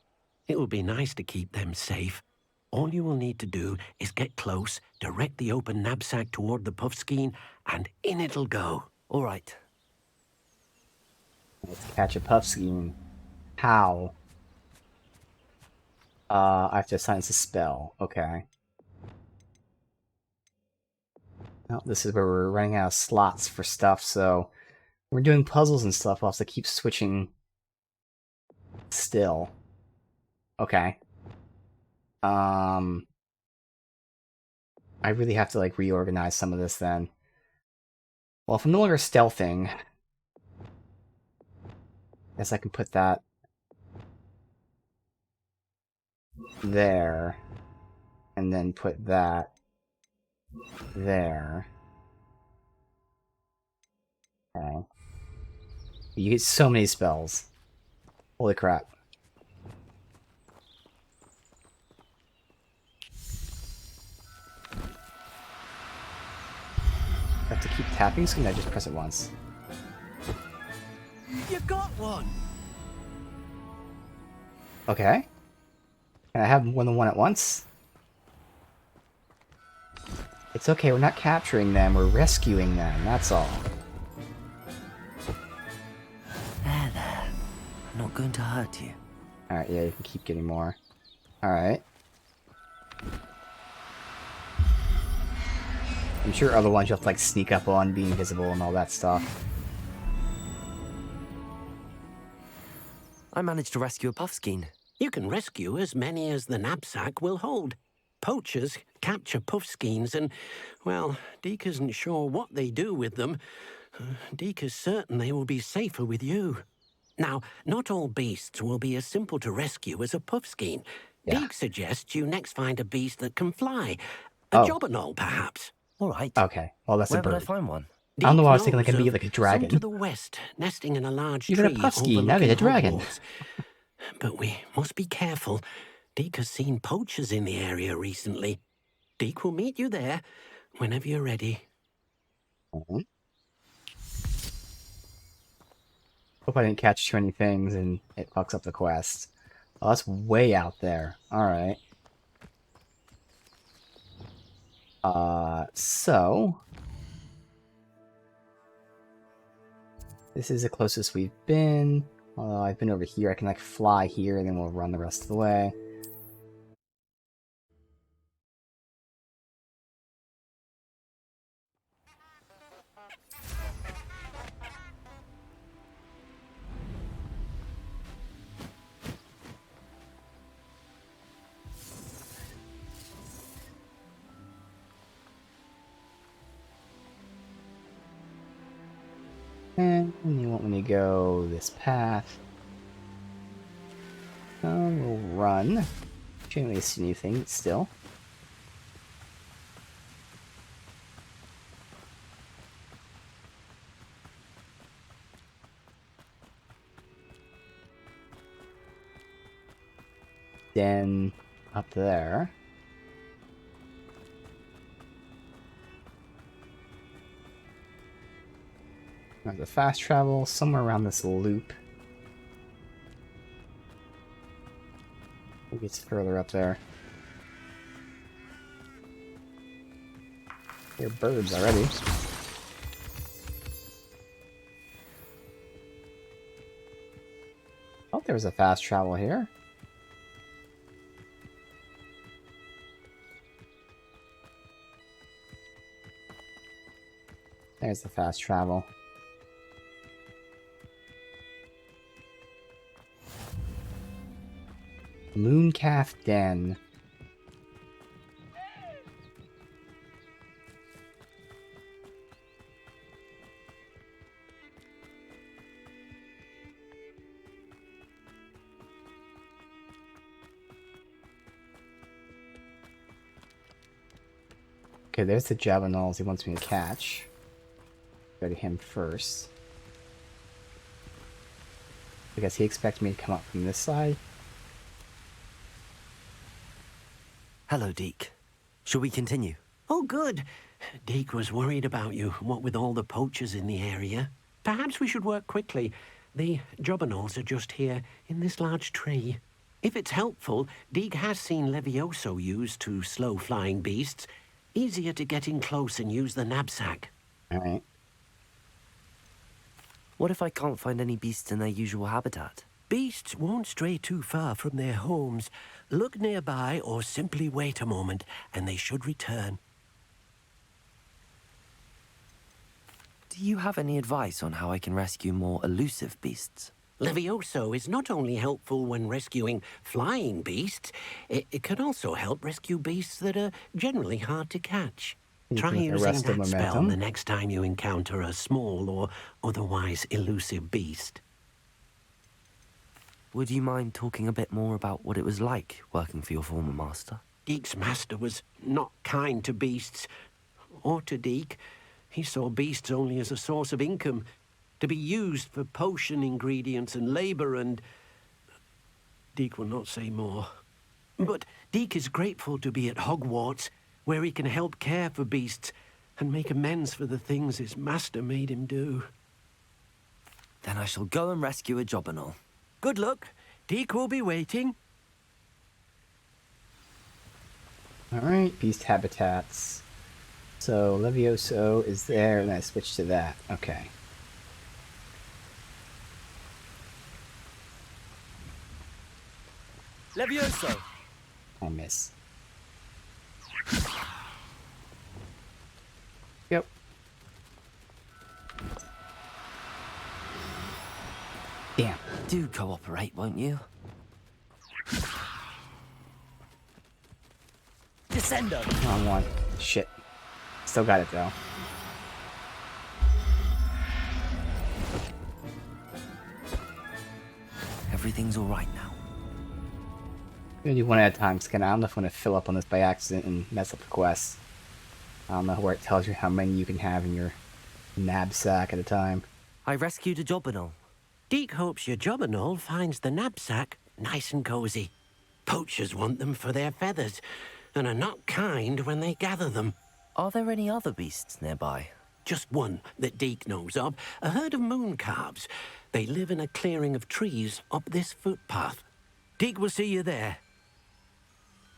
It will be nice to keep them safe. All you will need to do is get close, direct the open knapsack toward the puffskein, and in it'll go. All right. Let's catch a puffskein. How? I have to assign a spell. Okay. Well, this is where we're running out of slots for stuff, so we're doing puzzles and stuff. We'll have to keep switching still. Okay. I really have to, like, reorganize some of this then. Well, if I'm no longer stealthing, guess I can put that there, and then put that there. Okay. You get so many spells. Holy crap. I have to keep tapping, so can I just press it once? You got one! Okay. Can I have more than one at once? It's okay, we're not capturing them, we're rescuing them, that's all. There. I'm not going to hurt you. Alright, yeah, you can keep getting more. Alright. I'm sure other ones you'll have to, like, sneak up on, be invisible, and all that stuff. I managed to rescue a puffskein. You can rescue as many as the knapsack will hold. Poachers capture puffskeins and, well, Deke isn't sure what they do with them. Deke is certain they will be safer with you. Now, not all beasts will be as simple to rescue as a puffskein. Yeah. Deke suggests you next find a beast that can fly. A jobberknoll, perhaps. All right. Okay, well, that's Where a bird. would I find one? I don't know why I was thinking, Deke like, it'd be knows like a of dragon. Some to the west, nesting in a large Even a tree puffskein, now get a overlooking dragon. Hogwarts. But we must be careful. Deke has seen poachers in the area recently. Deke will meet you there whenever you're ready. Hope I didn't catch too many things and it fucks up the quest. Oh, that's way out there. Alright. So... this is the closest we've been. I've been over here. I can, like, fly here, and then we'll run the rest of the way. And you want me to go this path. We'll run. Can't really see anything still. Then up there. There's a fast travel somewhere around this loop. It gets further up there. Here are birds already. Oh, there was a fast travel here. There's the fast travel. Mooncalf Den. Okay, there's the Javanals he wants me to catch. Go to him first. I guess he expects me to come up from this side. Hello, Deke. Shall we continue? Oh, good. Deke was worried about you, what with all the poachers in the area. Perhaps we should work quickly. The jobberknolls are just here, in this large tree. If it's helpful, Deke has seen Levioso used to slow flying beasts. Easier to get in close and use the knapsack. Alright. What if I can't find any beasts in their usual habitat? Beasts won't stray too far from their homes. Look nearby or simply wait a moment, and they should return. Do you have any advice on how I can rescue more elusive beasts? Levioso is not only helpful when rescuing flying beasts, it can also help rescue beasts that are generally hard to catch. Try using that spell the next time you encounter a small or otherwise elusive beast. Would you mind talking a bit more about what it was like working for your former master? Deek's master was not kind to beasts, or to Deek. He saw beasts only as a source of income, to be used for potion ingredients and labour, and Deek will not say more. But Deek is grateful to be at Hogwarts, where he can help care for beasts and make amends for the things his master made him do. Then I shall go and rescue a job and all. Good luck. Deek will be waiting. Alright, beast habitats. So, Levioso is there, and I switch to that. Okay. Levioso! I miss. Yep. Damn. Do cooperate, won't you? Descendo! Wrong one. Shit. Still got it though. Everything's alright now. I'm gonna do one at a time, because I don't know if I'm gonna fill up on this by accident and mess up the quest. I don't know where it tells you how many you can have in your knapsack at a time. I rescued a Jobberknoll. Deek hopes your Jobberknoll finds the knapsack nice and cozy. Poachers want them for their feathers, and are not kind when they gather them. Are there any other beasts nearby? Just one that Deek knows of, a herd of moon calves. They live in a clearing of trees up this footpath. Deek will see you there.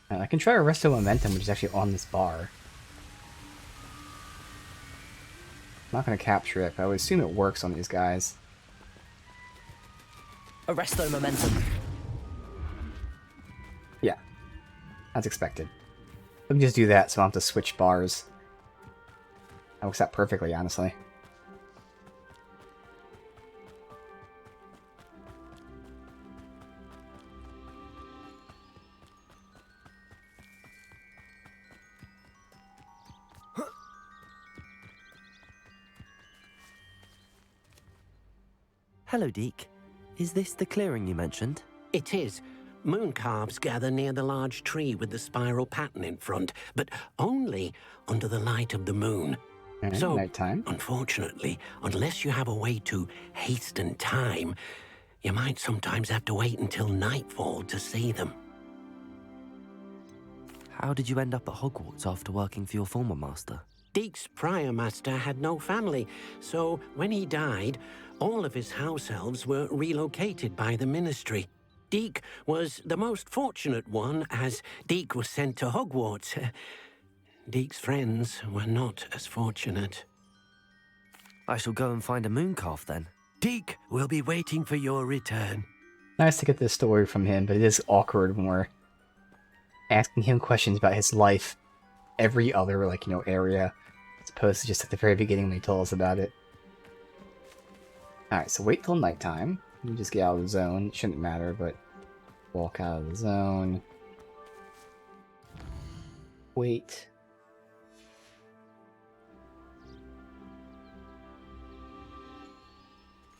I can try Arresto Momentum, which is actually on this bar. I'm not gonna capture it, but I would assume it works on these guys. Arresto Momentum. Yeah. As expected. We can just do that so I don't have to switch bars. That works out perfectly, honestly. Hello, Deek. Is this the clearing you mentioned? It is. Moon calves gather near the large tree with the spiral pattern in front, but only under the light of the moon. So, nighttime. Unfortunately, unless you have a way to hasten time, you might sometimes have to wait until nightfall to see them. How did you end up at Hogwarts after working for your former master? Deek's prior master had no family, so when he died, all of his house elves were relocated by the ministry. Deek was the most fortunate one, as Deek was sent to Hogwarts. Deek's friends were not as fortunate. I shall go and find a mooncalf then. Deek will be waiting for your return. Nice to get this story from him, but it is awkward when we're asking him questions about his life every other, area, as opposed to just at the very beginning when he told us about it. Alright, so wait till nighttime. You just get out of the zone. It shouldn't matter, but walk out of the zone. Wait.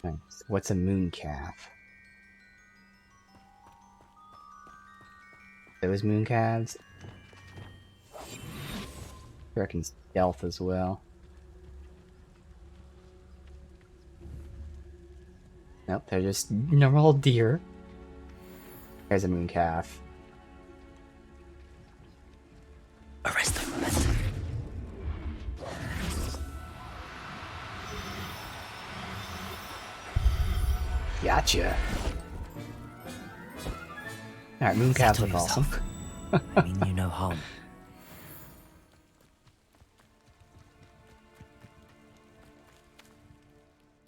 Thanks. What's a mooncalf? Those mooncalves? I reckon stealth as well. Nope, they're just normal deer. There's a mooncalf. Arresto Momentum. Gotcha. Alright, mooncalves look awesome. I mean you no harm.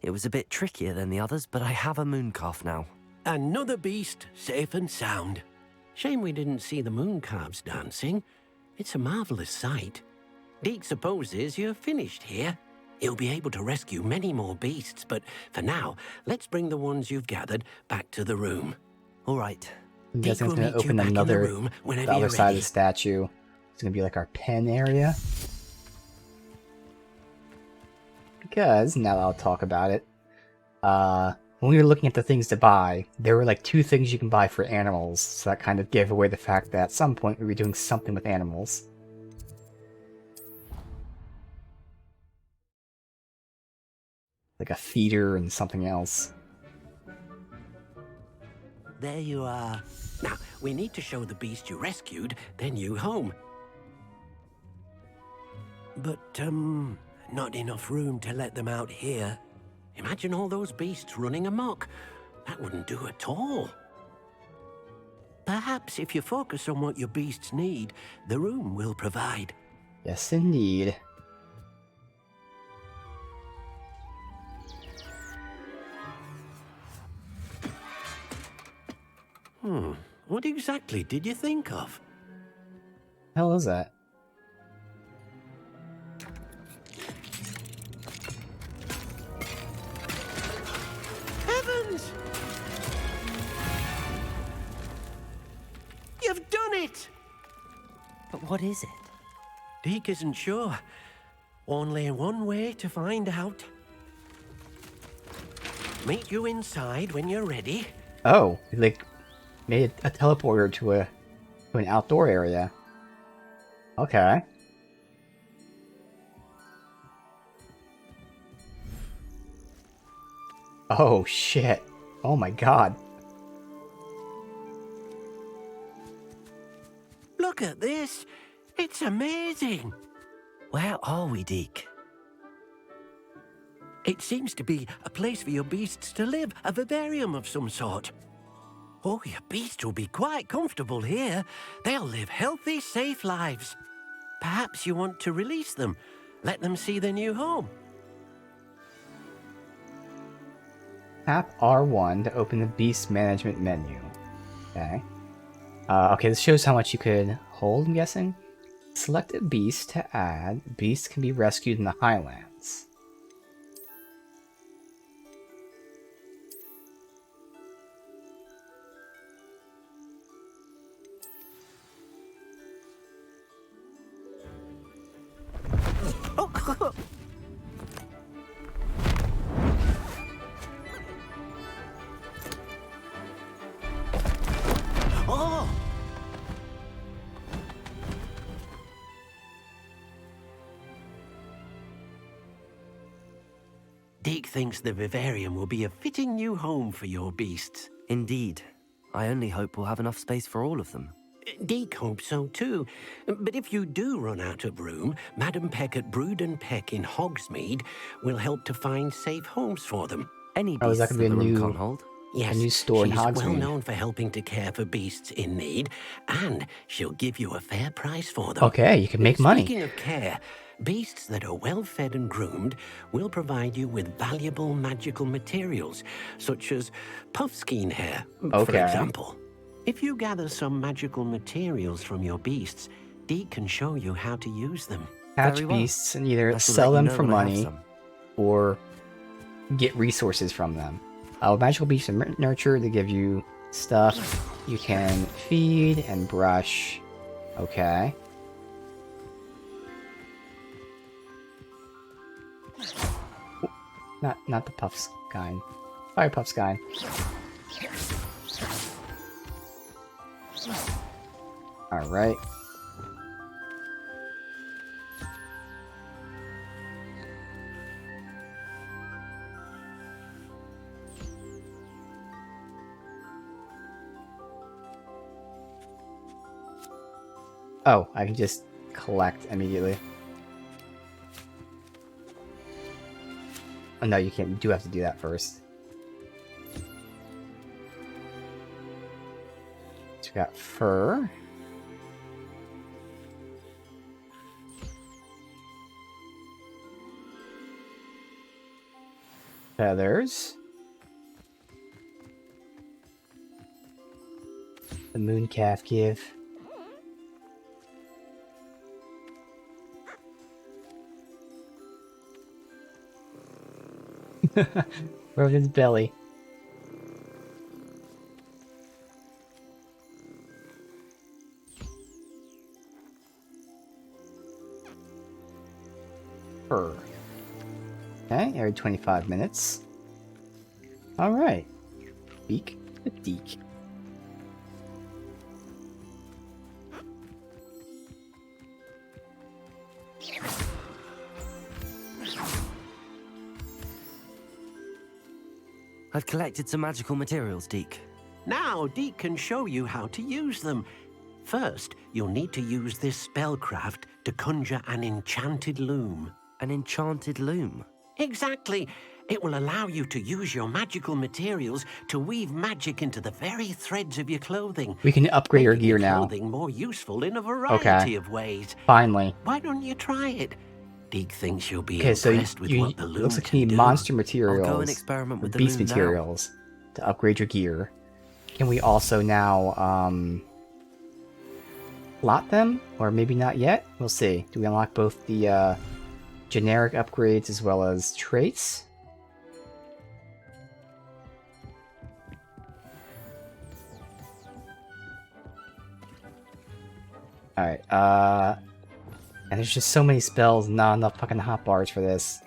It was a bit trickier than the others, but I have a mooncalf now. Another beast, safe and sound. Shame we didn't see the moon calves dancing. It's a marvelous sight. Deek supposes you're finished here. He'll be able to rescue many more beasts, but for now, let's bring the ones you've gathered back to the room. All right. I'm guessing it's will going to meet you open back in the another, room whenever the other you're side of ready. the statue. It's going to be like our pen area. Because, now that I'll talk about it, when we were looking at the things to buy, there were like 2 things you can buy for animals, so that kind of gave away the fact that at some point we were doing something with animals. Like a feeder and something else. There you are. Now, we need to show the beast you rescued their new home. But, not enough room to let them out here. Imagine all those beasts running amok. That wouldn't do at all. Perhaps if you focus on what your beasts need, the room will provide. Yes, indeed. What exactly did you think of? Hell is that? Heavens! You've done it! But what is it? Deke isn't sure. Only one way to find out. Meet you inside when you're ready. Oh, like made a teleporter to an outdoor area. Okay. Oh shit. Oh my god. Look at this. It's amazing. Where are we, Deke? It seems to be a place for your beasts to live, a vivarium of some sort. Oh, your beasts will be quite comfortable here. They'll live healthy, safe lives. Perhaps you want to release them, let them see their new home. Tap R1 to open the beast management menu. Okay. Okay, this shows how much you could hold, I'm guessing. Select a beast to add. Beasts can be rescued in the Highlands. Oh! Deke thinks the vivarium will be a fitting new home for your beasts. Indeed. I only hope we'll have enough space for all of them. Deke hopes so too. But if you do run out of room, Madam Peck at Brood and Peck in Hogsmeade will help to find safe homes for them. Any Oh, is that beasts gonna be that a the room new- can't hold? Yes, a new store in she's well Hogsmeade? known for helping to care for beasts in need, and she'll give you a fair price for them. Okay, you can make money. Speaking of care, beasts that are well fed and groomed will provide you with valuable magical materials, such as puffskein hair, for Okay. example. If you gather some magical materials from your beasts, Dee can show you how to use them. Catch Very well. beasts and either I shall sell let you them know for when I have money some. or get resources from them. Magical beasts and nurture, they give you stuff you can feed and brush. Okay. Ooh, not the puffs kind. Fire puffs kind. Alright. Oh, I can just collect immediately. Oh, no, you can't. You do have to do that first. So we got fur. Feathers. The moon calf give. Rub his belly. Purr. Okay, every 25 minutes. Alright. Deek. Deek. I've collected some magical materials, Deke. Now, Deke can show you how to use them. First, you'll need to use this spellcraft to conjure an enchanted loom. An enchanted loom? Exactly. It will allow you to use your magical materials to weave magic into the very threads of your clothing. We can upgrade our gear now. Clothing more useful in a variety of ways. Finally. Why don't you try it? Deke thinks you'll be Okay, so impressed with what the loom looks like can you need do. monster materials, I'll go and experiment with the beast loom now. materials to upgrade your gear. Can we also now lot them, or maybe not yet? We'll see. Do we unlock both the generic upgrades as well as traits? Alright, and there's just so many spells, not enough fucking hotbars for this.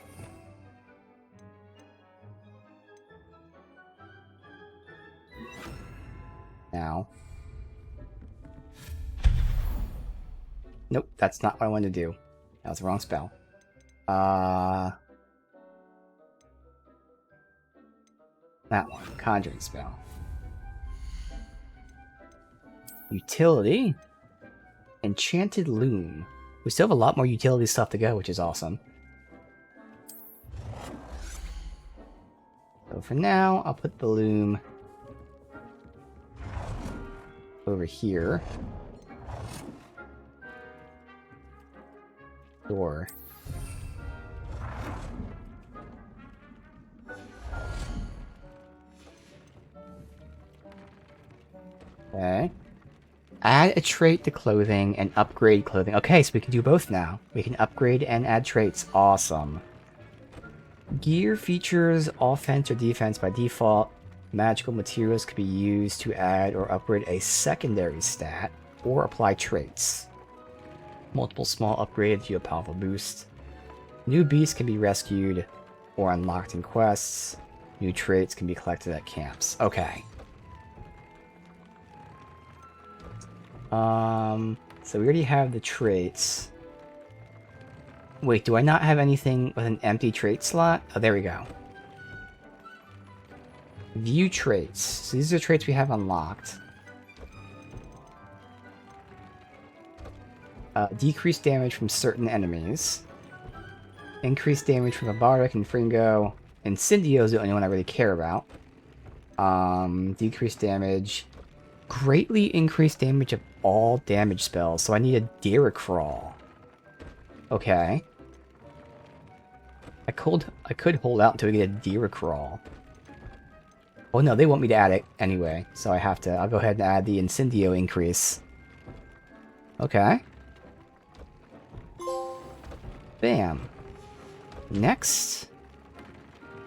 Now. Nope, that's not what I wanted to do. That was the wrong spell. That one, conjuring spell. Utility. Enchanted Loom. We still have a lot more utility stuff to go, which is awesome. So for now, I'll put the loom over here. Door. Okay. Add a trait to clothing and upgrade clothing. Okay, so we can do both now. We can upgrade and add traits. Awesome. Gear features offense or defense by default. Magical materials can be used to add or upgrade a secondary stat or apply traits. Multiple small upgrades give a powerful boost. New beasts can be rescued or unlocked in quests. New traits can be collected at camps. Okay. So we already have the traits. Wait, do I not have anything with an empty trait slot? Oh, there we go. View traits. So these are the traits we have unlocked. Decreased damage from certain enemies. Increased damage from Barbaric and Fringo. Incendio is the only one I really care about. Decreased damage. Greatly increased damage of all damage spells. So I need a Derrick Crawl. Okay. I could hold out until we get a Derrick Crawl. Oh no, they want me to add it anyway. So I'll go ahead and add the Incendio increase. Okay. Bam. Next,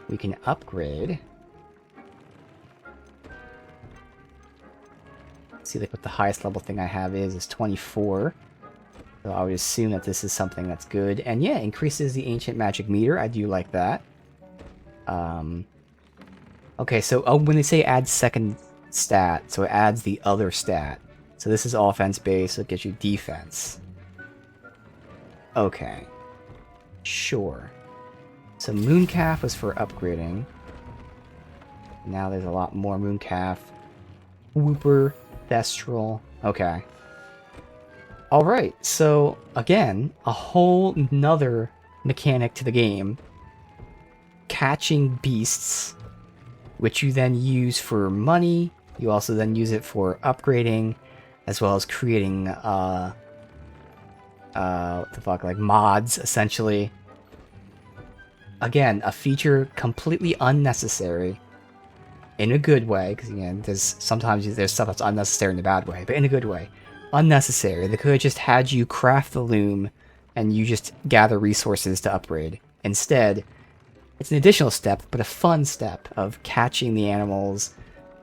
we can upgrade. See, like what the highest level thing I have is 24. So I would assume that this is something that's good. And yeah, increases the ancient magic meter. I do like that. Okay, so when they say add second stat, so it adds the other stat. So this is offense based, so it gets you defense. Okay. Sure. So Mooncalf was for upgrading. Now there's a lot more Mooncalf. Whooper. Thestral. Okay. Alright, so again, a whole nother mechanic to the game. Catching beasts, which you then use for money. You also then use it for upgrading, as well as creating, what the fuck, like mods, essentially. Again, a feature completely unnecessary. In a good way, because again, sometimes there's stuff that's unnecessary in a bad way, but in a good way. Unnecessary. They could have just had you craft the loom, and you just gather resources to upgrade. Instead, It's an additional step, but a fun step of catching the animals,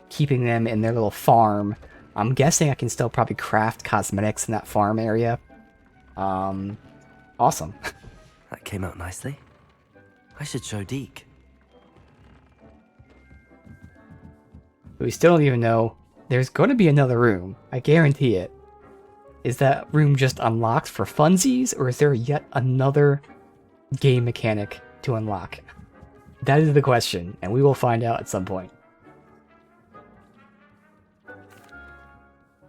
keeping them in their little farm. I'm guessing I can still probably craft cosmetics in that farm area. Awesome. That came out nicely. I should show Deke. We still don't even know. There's going to be another room. I guarantee it. Is that room just unlocked for funsies, or is there yet another game mechanic to unlock? That is the question, and we will find out at some point.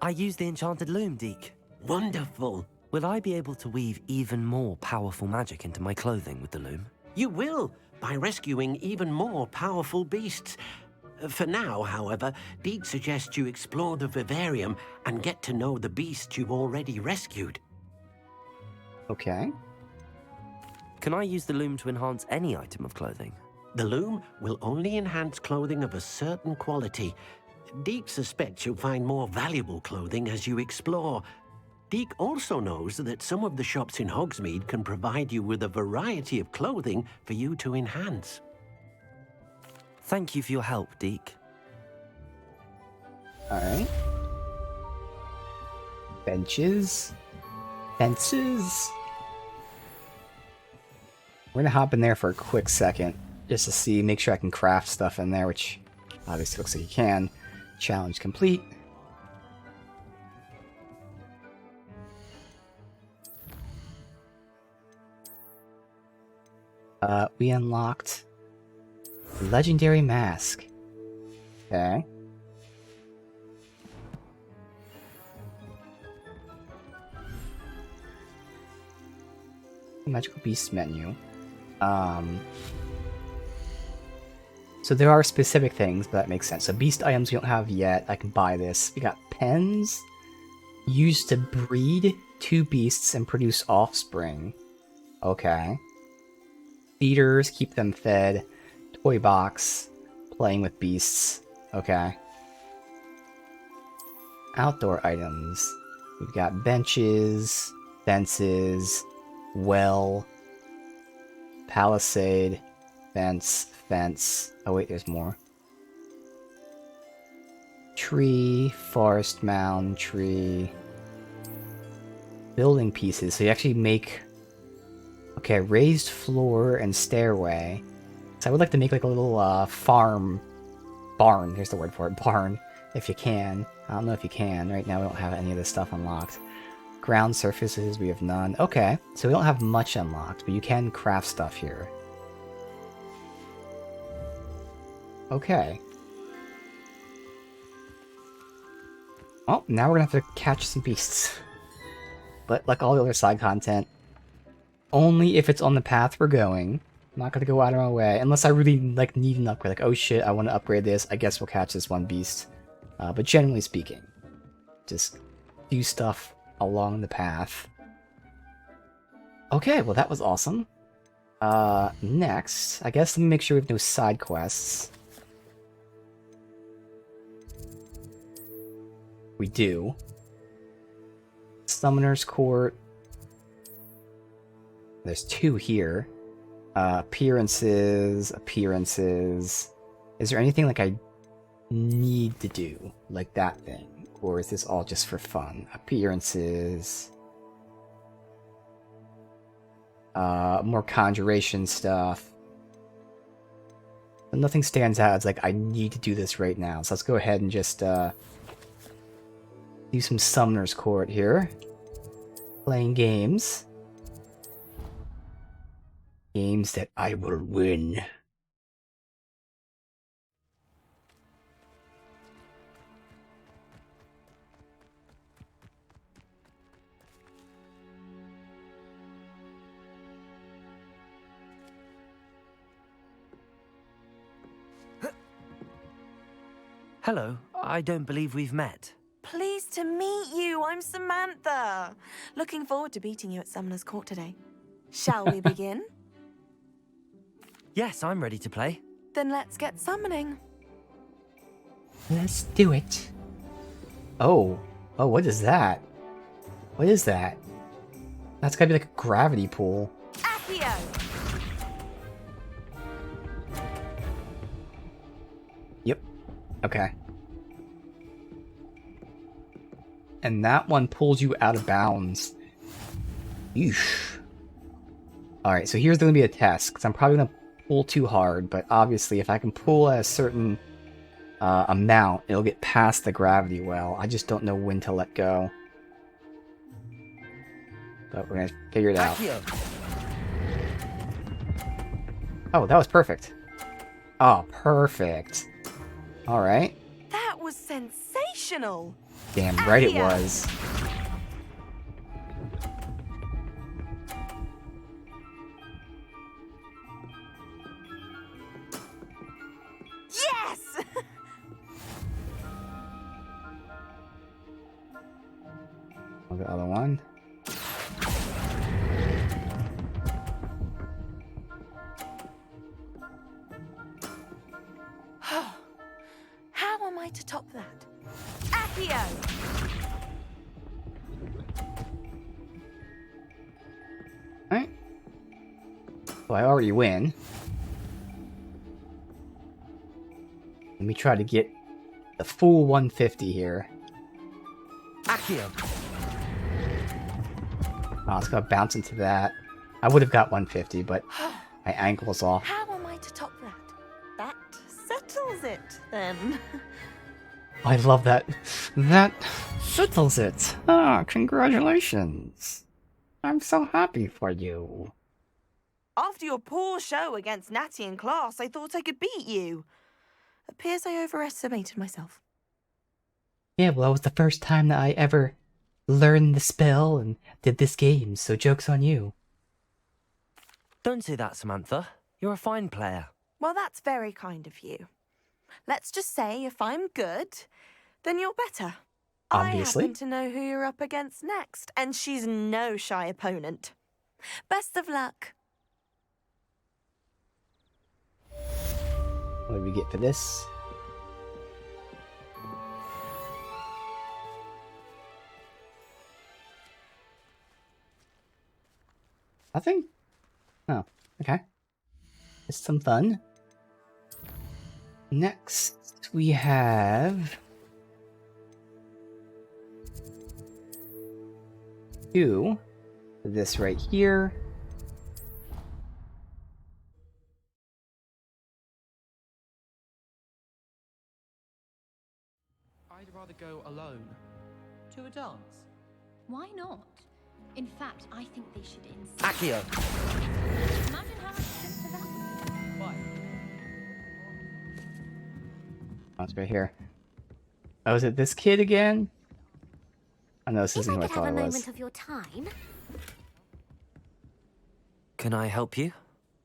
I used the enchanted loom, Deke. Wonderful. Will I be able to weave even more powerful magic into my clothing with the loom? You will, by rescuing even more powerful beasts. For now, however, Deke suggests you explore the vivarium and get to know the beasts you've already rescued. Okay. Can I use the loom to enhance any item of clothing? The loom will only enhance clothing of a certain quality. Deke suspects you'll find more valuable clothing as you explore. Deke also knows that some of the shops in Hogsmeade can provide you with a variety of clothing for you to enhance. Thank you for your help, Deke. Alright. Benches. Fences. We're gonna hop in there for a quick second, just to see, make sure I can craft stuff in there, which obviously looks like you can. Challenge complete. We unlocked Legendary Mask. Okay. Magical Beast menu. So there are specific things, but that makes sense. So beast items we don't have yet. I can buy this. We got pens used to breed 2 beasts and produce offspring. Okay. Feeders, keep them fed. Toy box, playing with beasts. Okay. Outdoor items. We've got benches, fences, well, palisade, fence. Oh wait, there's more. Tree, forest mound, tree. Building pieces. So you actually make... Okay, raised floor and stairway. So I would like to make like a little barn. Here's the word for it. Barn, if you can. I don't know if you can. Right now we don't have any of this stuff unlocked. Ground surfaces, we have none. Okay, so we don't have much unlocked, but you can craft stuff here. Okay. Well, now we're gonna have to catch some beasts. But like all the other side content, only if it's on the path we're going. I'm not gonna go out of my way, unless I really like need an upgrade. Like, oh shit, I want to upgrade this. I guess we'll catch this one beast. But generally speaking, just do stuff along the path. Okay, well that was awesome. Next, I guess let me make sure we have no side quests. We do. Summoner's Court. There's 2 here. Appearances. Is there anything like I need to do? Like that thing? Or is this all just for fun? Appearances. More conjuration stuff. But nothing stands out as like I need to do this right now. So let's go ahead and just do some Summoner's Court here. Playing games. Games that I will win. Hello, I don't believe we've met. Pleased to meet you. I'm Samantha. Looking forward to beating you at Summoner's Court today. Shall we begin? Yes, I'm ready to play. Then let's get summoning. Let's do it. Oh, what is that? What is that? That's gotta be like a gravity pool. Accio! Okay. And that one pulls you out of bounds. Yeesh. Alright, so here's going to be a test, because I'm probably going to pull too hard, but obviously if I can pull at a certain amount, it'll get past the gravity well. I just don't know when to let go. But we're going to figure it out. Oh, that was perfect. Oh, perfect. Alright. That was sensational. Damn right it was. Yes! The other one. How am I to top that? Accio! Alright. So I already win. Let me try to get the full 150 here. Accio. Oh, it's gonna bounce into that. I would have got 150, but my ankle's off. How am I to top that? That settles it, then. I love that. That settles it. Ah, congratulations. I'm so happy for you. After your poor show against Natty in class, I thought I could beat you. Appears I overestimated myself. Yeah, well, that was the first time that I ever learned the spell and did this game, so joke's on you. Don't say that, Samantha. You're a fine player. Well, that's very kind of you. Let's just say if I'm good, then you're better. Obviously. I happen to know who you're up against next, and she's no shy opponent. Best of luck. What do we get for this? Nothing? Oh, okay. It's some fun. Next, we have... this right here. I'd rather go alone. To a dance? Why not? In fact, I think they should Accio. Imagine how much simpler that would be. Why? Oh, it's right here. Oh, is it this kid again? Oh no, this isn't who I thought it was. Of your time. Can I help you?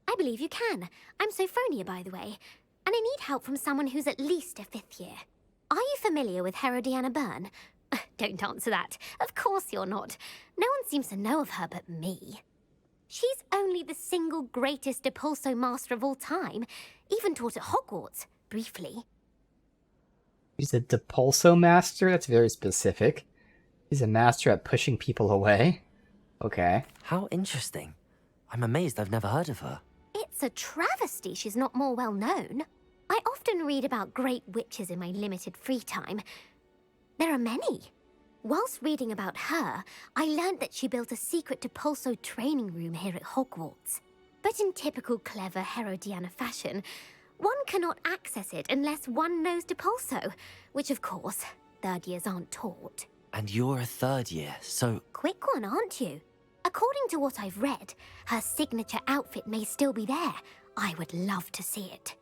I believe you can. I'm Sophronia, by the way, and I need help from someone who's at least a 5th year. Are you familiar with Herodiana Byrne? Don't answer that. Of course you're not. No one seems to know of her but me. She's only the single greatest Depulso master of all time, even taught at Hogwarts, briefly. She's a Depulso master? That's very specific. He's a master at pushing people away. Okay. How interesting. I'm amazed I've never heard of her. It's a travesty she's not more well known. I often read about great witches in my limited free time. There are many. Whilst reading about her, I learned that she built a secret Depulso training room here at Hogwarts. But in typical clever Herodiana fashion, one cannot access it unless one knows Depulso, which of course, 3rd years aren't taught. And you're a 3rd year, so... Quick one, aren't you? According to what I've read, her signature outfit may still be there. I would love to see it.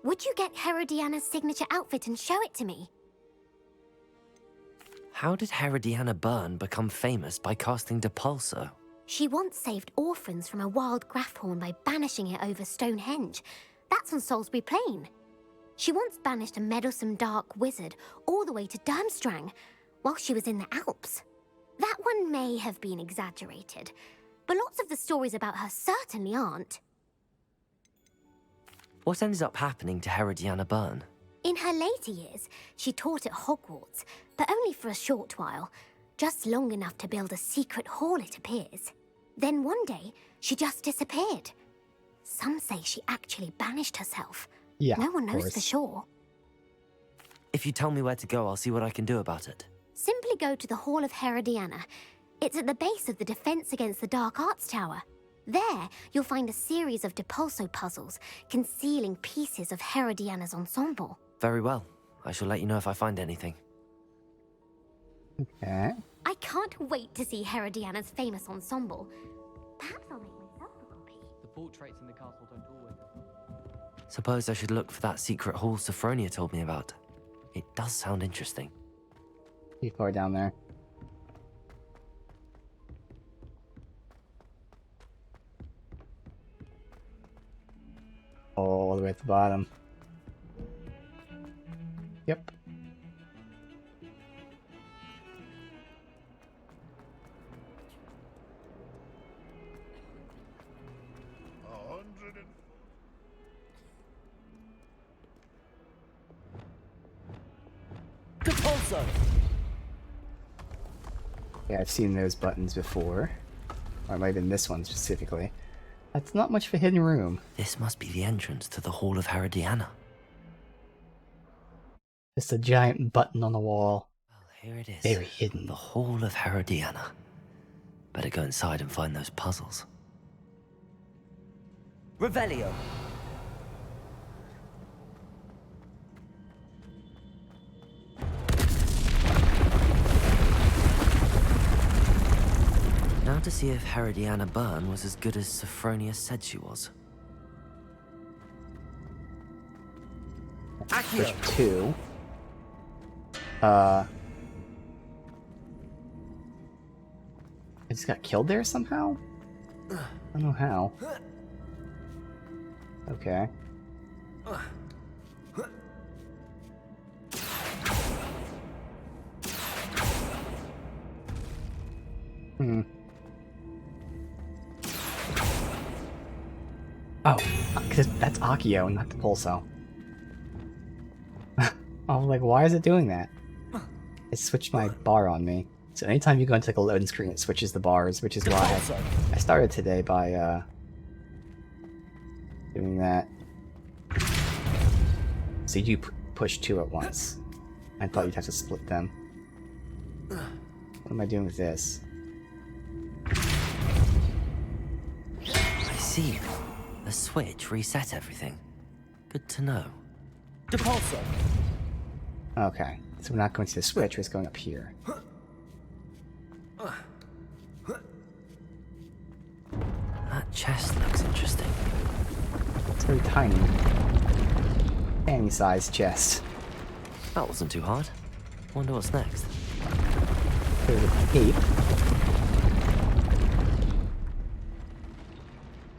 Would you get Herodiana's signature outfit and show it to me? How did Herodiana Byrne become famous by casting Depulso? She once saved orphans from a wild Graffhorn by banishing it over Stonehenge. That's on Salisbury Plain. She once banished a meddlesome dark wizard all the way to Durmstrang while she was in the Alps. That one may have been exaggerated, but lots of the stories about her certainly aren't. What ended up happening to Herodiana Byrne? In her later years, she taught at Hogwarts, but only for a short while, just long enough to build a secret hall, it appears. Then one day, she just disappeared. Some say she actually banished herself. Yeah, no one knows course. for sure. If you tell me where to go, I'll see what I can do about it. Simply go to the Hall of Herodiana. It's at the base of the Defense Against the Dark Arts Tower. There, you'll find a series of Depulso puzzles concealing pieces of Herodiana's ensemble. Very well. I shall let you know if I find anything. Okay. I can't wait to see Herodiana's famous ensemble. Perhaps I'll make myself a copy. The portraits in the castle don't always. Suppose I should look for that secret hall Sophronia told me about. It does sound interesting. Pretty far down there. All the way at the bottom. Yep. Depulso! Yeah, I've seen those buttons before. Or it might have been this one specifically. That's not much of a hidden room. This must be the entrance to the Hall of Herodiana. Just a giant button on the wall. Well, here it is. Very hidden. The Hall of Herodiana. Better go inside and find those puzzles. Revelio. Now to see if Herodiana Byrne was as good as Sophronia said she was. Push 2. I just got killed there somehow? I don't know how. Okay. Oh, because that's Accio, not the Pulso. I was like, why is it doing that? It switched my bar on me. So anytime you go into like a loading screen, it switches the bars, which is why I started today by doing that. So you do push 2 at once. I thought you'd have to split them. What am I doing with this? I see. The switch reset everything. Good to know. Depulso. Okay, so we're not going to the switch, we're just going up here. That chest looks interesting. It's very tiny. Any-sized chest. That wasn't too hard. Wonder what's next. There's a cape.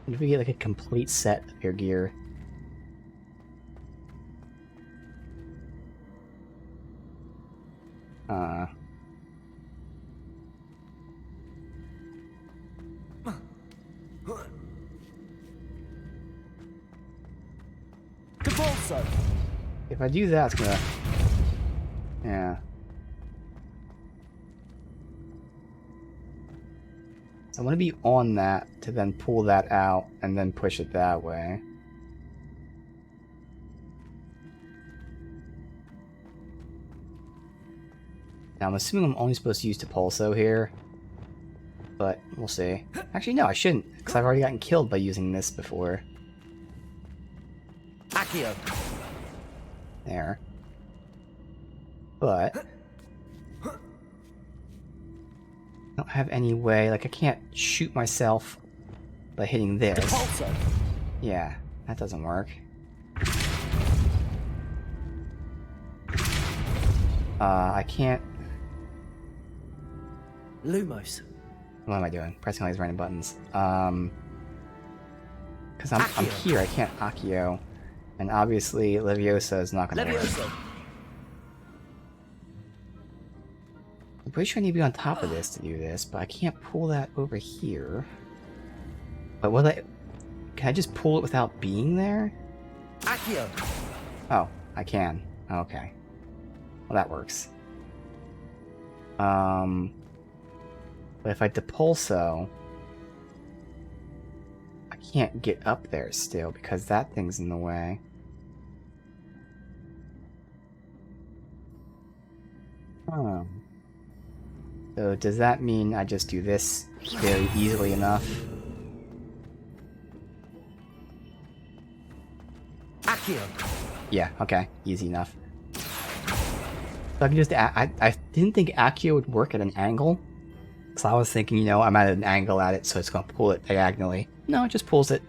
What if we get like a complete set of your gear? Depulso. If I do that, it's gonna... Yeah. I want to be on that to then pull that out and then push it that way. Now I'm assuming I'm only supposed to use Depulso here, but we'll see. Actually, no, I shouldn't, because I've already gotten killed by using this before. Accio. There. But I don't have any way, like I can't shoot myself by hitting this. Depulso. Yeah, that doesn't work. I can't... Lumos. What am I doing? Pressing all these random buttons. Because I'm here, I can't Accio. And obviously, Leviosa is not going to work. I'm pretty sure I need to be on top of this to do this, but I can't pull that over here. But will I... Can I just pull it without being there? Accio. Oh, I can. Okay. Well, that works. But if I Depulso... I can't get up there still, because that thing's in the way. Oh. So does that mean I just do this very easily enough? Accio. Yeah, okay. Easy enough. So I can just... I didn't think Accio would work at an angle. So I was thinking, you know, I'm at an angle at it, so it's going to pull it diagonally. No, it just pulls it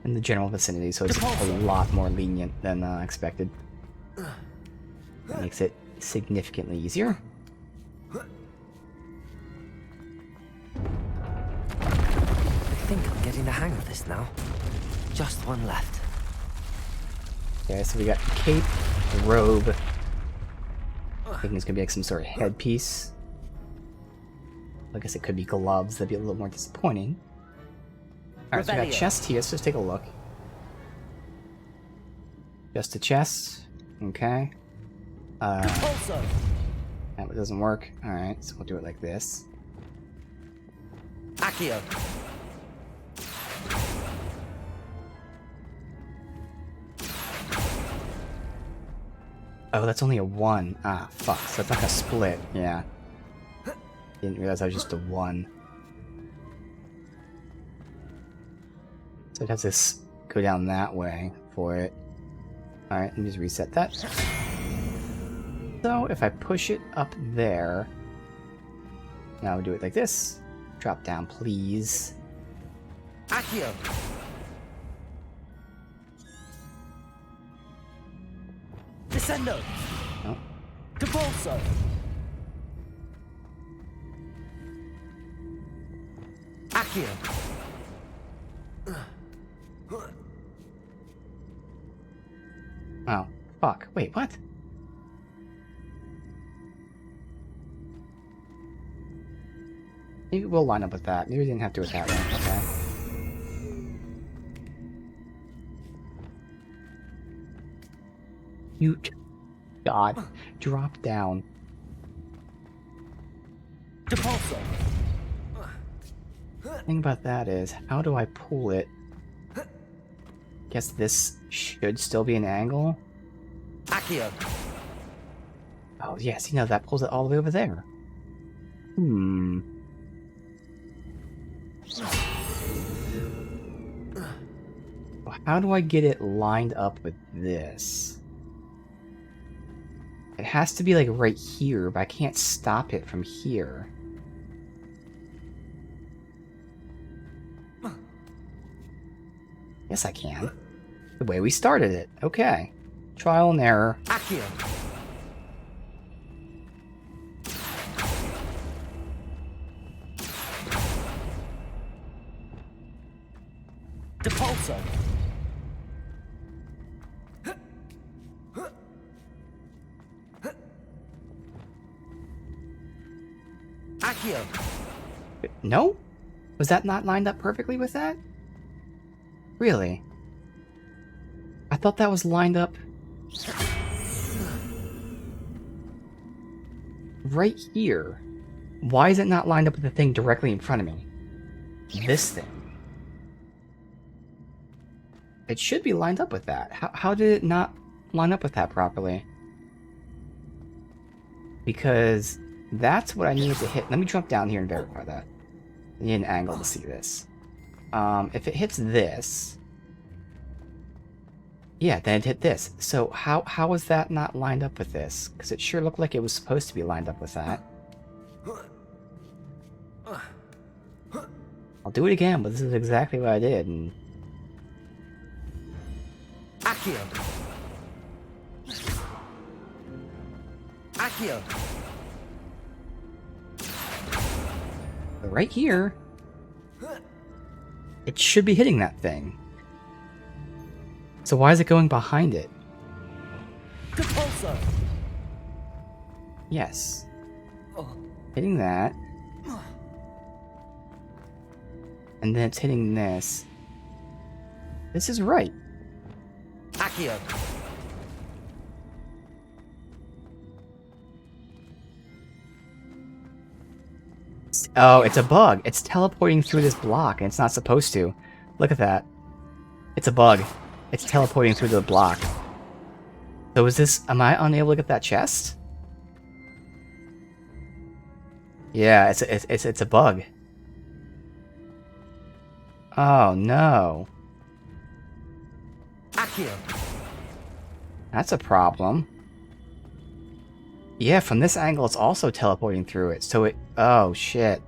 in the general vicinity, so it's a lot more lenient than expected. That makes it significantly easier. I think I'm getting the hang of this now. Just one left. Okay, so we got the cape, the robe. I think it's gonna be like some sort of headpiece. I guess it could be gloves, that'd be a little more disappointing. Alright, so we got chest here, let's just take a look. Just a chest. Okay. That doesn't work. Alright, so we'll do it like this. Accio. Oh, that's only a 1. Ah, fuck. So it's like a split, yeah. Didn't realize I was just a 1. So it has to go down that way for it. Alright, let me just reset that. So if I push it up there, now we do it like this. Drop down, please. Accio. Descendo. Oh. Depulso. Accio. Oh, fuck. Wait, what? Maybe we'll line up with that. Maybe we didn't have to do it that way. Okay. You... God. Drop down. Depulso. The thing about that is, how do I pull it? Guess this should still be an angle? Accio. Oh, yeah, see, now that pulls it all the way over there. Hmm. Well, how do I get it lined up with this? It has to be like right here, but I can't stop it from here. Yes, I can. The way we started it. Okay. Trial and error. Accio. Depulso. Accio. No? Was that not lined up perfectly with that? Really? I thought that was lined up right here. Why is it not lined up with the thing directly in front of me? This thing. It should be lined up with that. How did it not line up with that properly? Because that's what I needed to hit. Let me jump down here and verify that. I need an angle to see this. If it hits this... Yeah, then it hit this. So how is that not lined up with this? Because it sure looked like it was supposed to be lined up with that. I'll do it again, but this is exactly what I did. And... Accio. Accio. Right here, it should be hitting that thing. So why is it going behind it? Depulso. Yes. Hitting that. And then it's hitting this. This is right. Accio. Oh, it's a bug. It's teleporting through this block, and it's not supposed to. Look at that. It's a bug. It's teleporting through the block. So is this... Am I unable to get that chest? Yeah, it's a bug. Oh no. Accio. That's a problem. Yeah, from this angle it's also teleporting through it, so it... Oh shit.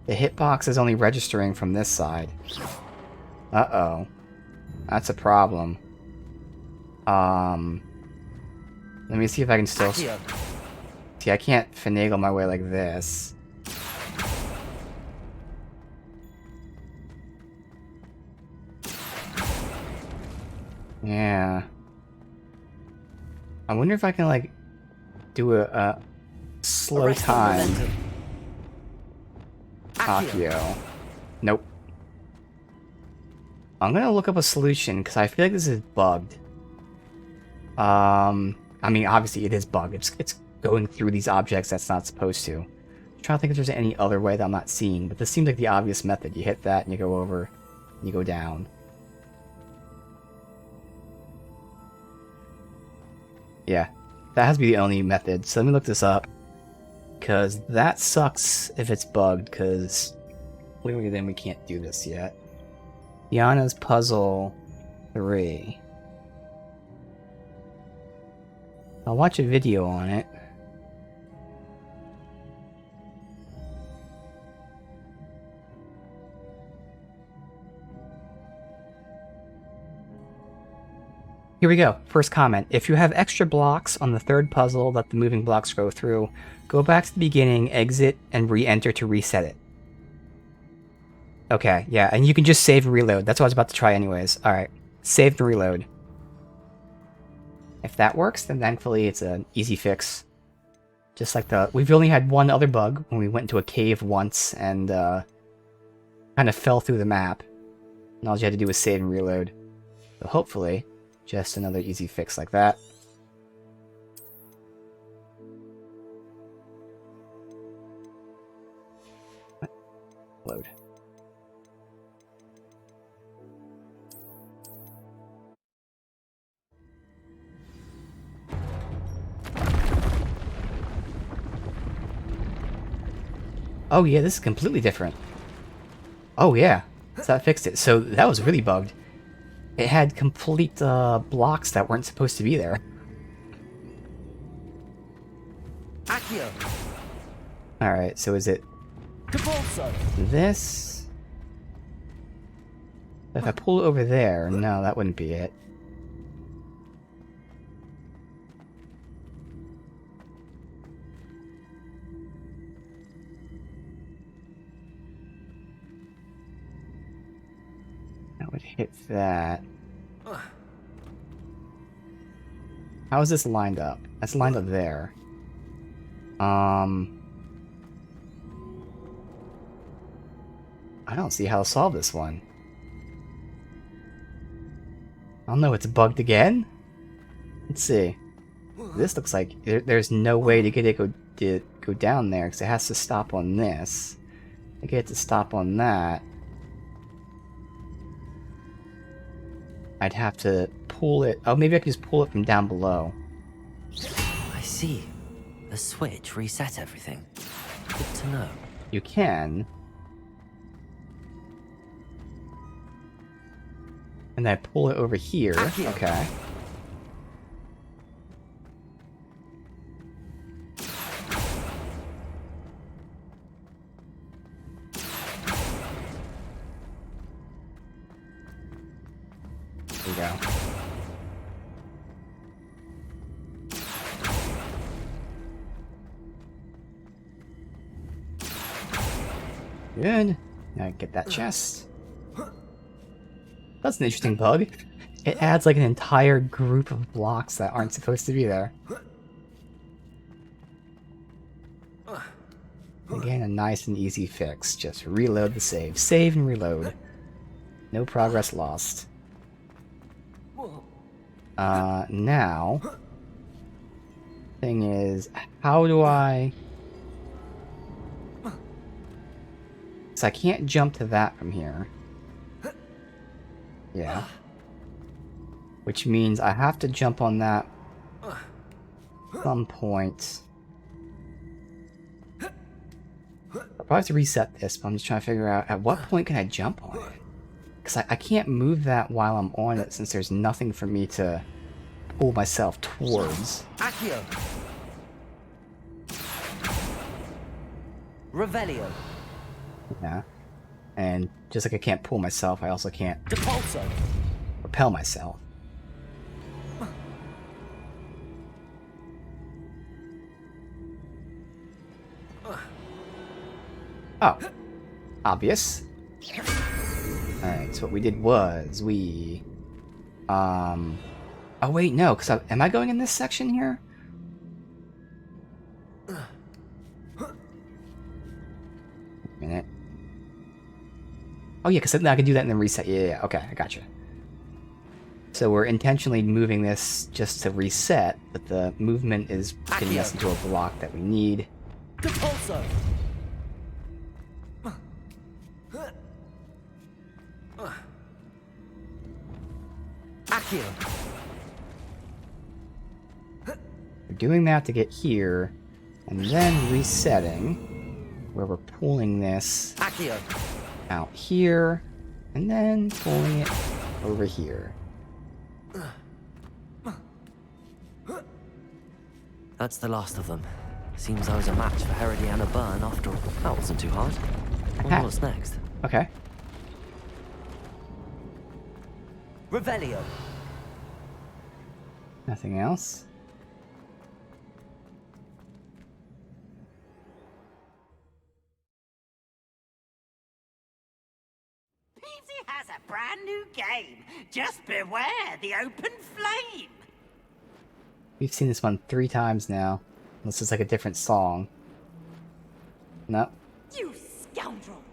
The hitbox is only registering from this side. Uh-oh. That's a problem. Let me see if I can still... Accio. See, I can't finagle my way like this. Yeah. I wonder if I can, like, do a slow time. Accio. Nope. I'm gonna look up a solution, because I feel like this is bugged. I mean, obviously it is bugged. It's going through these objects that's not supposed to. I'm trying to think if there's any other way that I'm not seeing, but this seems like the obvious method. You hit that, and you go over, and you go down. Yeah, that has to be the only method. So let me look this up, because that sucks if it's bugged, because clearly then we can't do this yet. Diana's Puzzle 3. I'll watch a video on it. Here we go. First comment. If you have extra blocks on the third puzzle that the moving blocks go through, go back to the beginning, exit, and re-enter to reset it. Okay, yeah, and you can just save and reload. That's what I was about to try anyways. Alright, save and reload. If that works, then thankfully it's an easy fix. Just like the... We've only had one other bug when we went into a cave once and kind of fell through the map. And all you had to do was save and reload. So hopefully, just another easy fix like that. Load. Oh yeah, this is completely different. Oh yeah, so that fixed it. So that was really bugged. It had complete blocks that weren't supposed to be there. Accio. Alright, so is it this? If I pull it over there, no, that wouldn't be it. That would hit that. How is this lined up? That's lined up there. I don't see how to solve this one. I don't know, it's bugged again? Let's see. This looks like there's no way to get it to go down there, because it has to stop on this. I get it to stop on that. I'd have to pull it... Oh, maybe I can just pull it from down below. I see. The switch reset everything. Good to know. You can. And I pull it over here. Okay. There we go. Good. Now I get that chest. That's an interesting bug. It adds like an entire group of blocks that aren't supposed to be there. Again, a nice and easy fix. Just reload the save. Save and reload. No progress lost. Now... Thing is, how do I... So I can't jump to that from here. Yeah. Which means I have to jump on that at some point. probably have to reset this, but I'm just trying to figure out at what point can I jump on it? Because I can't move that while I'm on it since there's nothing for me to pull myself towards. Accio. Revelio. Yeah. And just like I can't pull myself, I also can't Depulso. propel myself. Oh. Obvious. Alright, so what we did was we... Oh wait, no, because am I going in this section here? Minute. Oh yeah, because I can do that and then reset. Yeah, okay, I gotcha. So we're intentionally moving this just to reset, but the movement is getting us into a block that we need. Depulso. Accio. We're doing that to get here, and then resetting, where we're pulling this Accio. out here, and then pulling it over here. That's the last of them. Seems I was a match for Herodiana Byrne after all. That wasn't too hard. What's next? Okay. Revelio. Nothing else? Peavesy has a brand new game. Just beware the open flame. We've seen this one 3 times now. Unless it's like a different song. No. You scoundrel!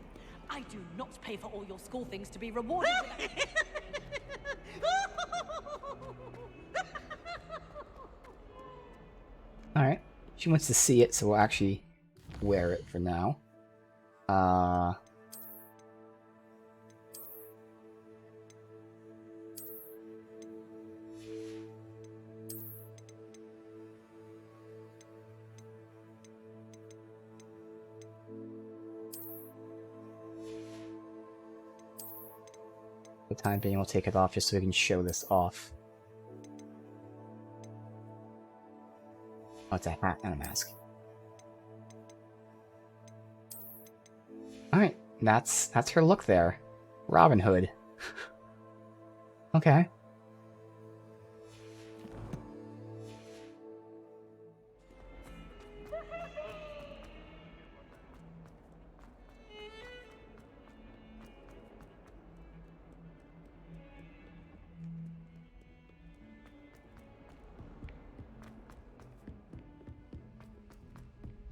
I do not pay for all your school things to be rewarded with Alright. She wants to see it, so we'll actually wear it for now. For the time being, we'll take it off just so we can show this off. Oh, it's a hat and a mask. Alright, that's her look there. Robin Hood. Okay.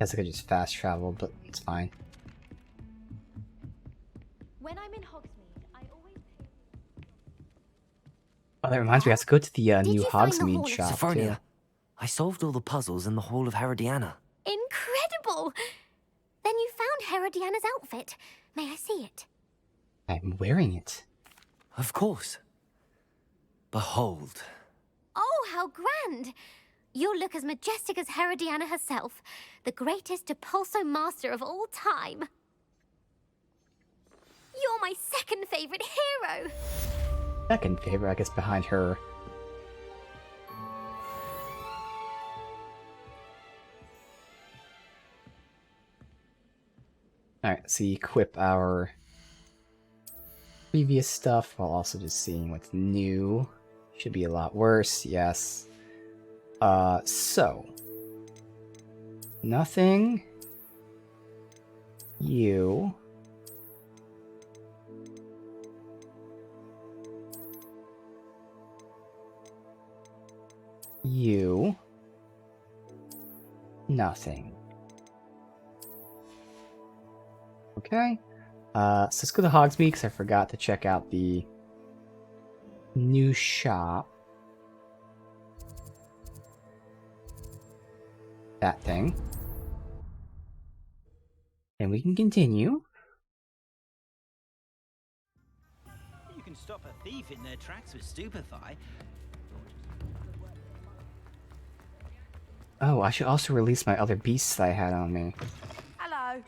Guess I could just fast travel, but it's fine. When I'm in Hogsmeade, I always pay... Oh, that reminds me, I have to go to the new you find the Hogsmeade Hall of shop, Sophronia? too. I solved all the puzzles in the Hall of Herodiana. Incredible! Then you found Herodiana's outfit. May I see it? I'm wearing it. Of course. Behold. Oh, how grand! You'll look as majestic as Herodiana herself, the greatest Depulso master of all time. You're my second favorite hero! Second favorite, I guess, behind her. Alright, let's see, equip our previous stuff while also just seeing what's new. Should be a lot worse, yes. So. Nothing. You. You. Nothing. Okay. So let's go to Hogsmeade because I forgot to check out the new shop. That thing. And we can continue. You can stop a thief in their tracks with stupefy. Oh, I should also release my other beasts that I had on me. Hello.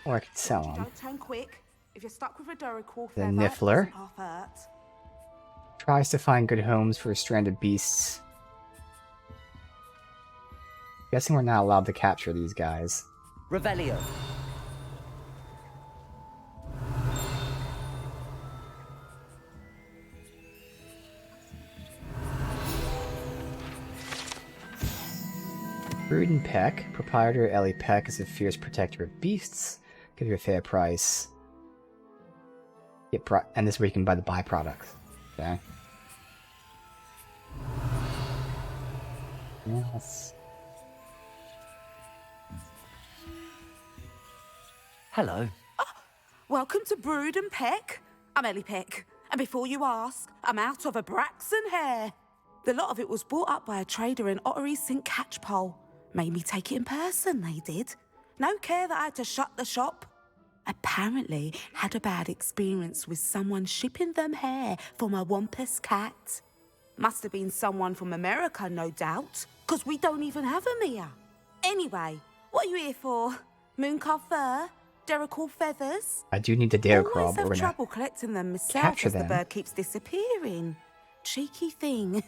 Or I could sell them. Don't turn quick. If you're stuck with a Duracell The feather, Niffler. it doesn't half hurt. Tries to find good homes for stranded beasts. Guessing we're not allowed to capture these guys. Revelio. Brood and Peck. Proprietor Ellie Peck is a fierce protector of beasts. Give you a fair price. And this is where you can buy the byproducts. Okay. Yes. Hello. Welcome to Brood and Peck. I'm Ellie Peck. And before you ask, I'm out of a Braxton hair. The lot of it was bought up by a trader in Ottery St. Catchpole. Made me take it in person, they did. No care that I had to shut the shop. Apparently had a bad experience with someone shipping them hair from a Wampus cat. Must have been someone from America, no doubt, because we don't even have them here. Anyway, what are you here for? Mooncar fur? Derrickle feathers? I do need the Derrickle, Always but have we're gonna trouble collecting them myself capture as the them. bird keeps disappearing. Cheeky thing.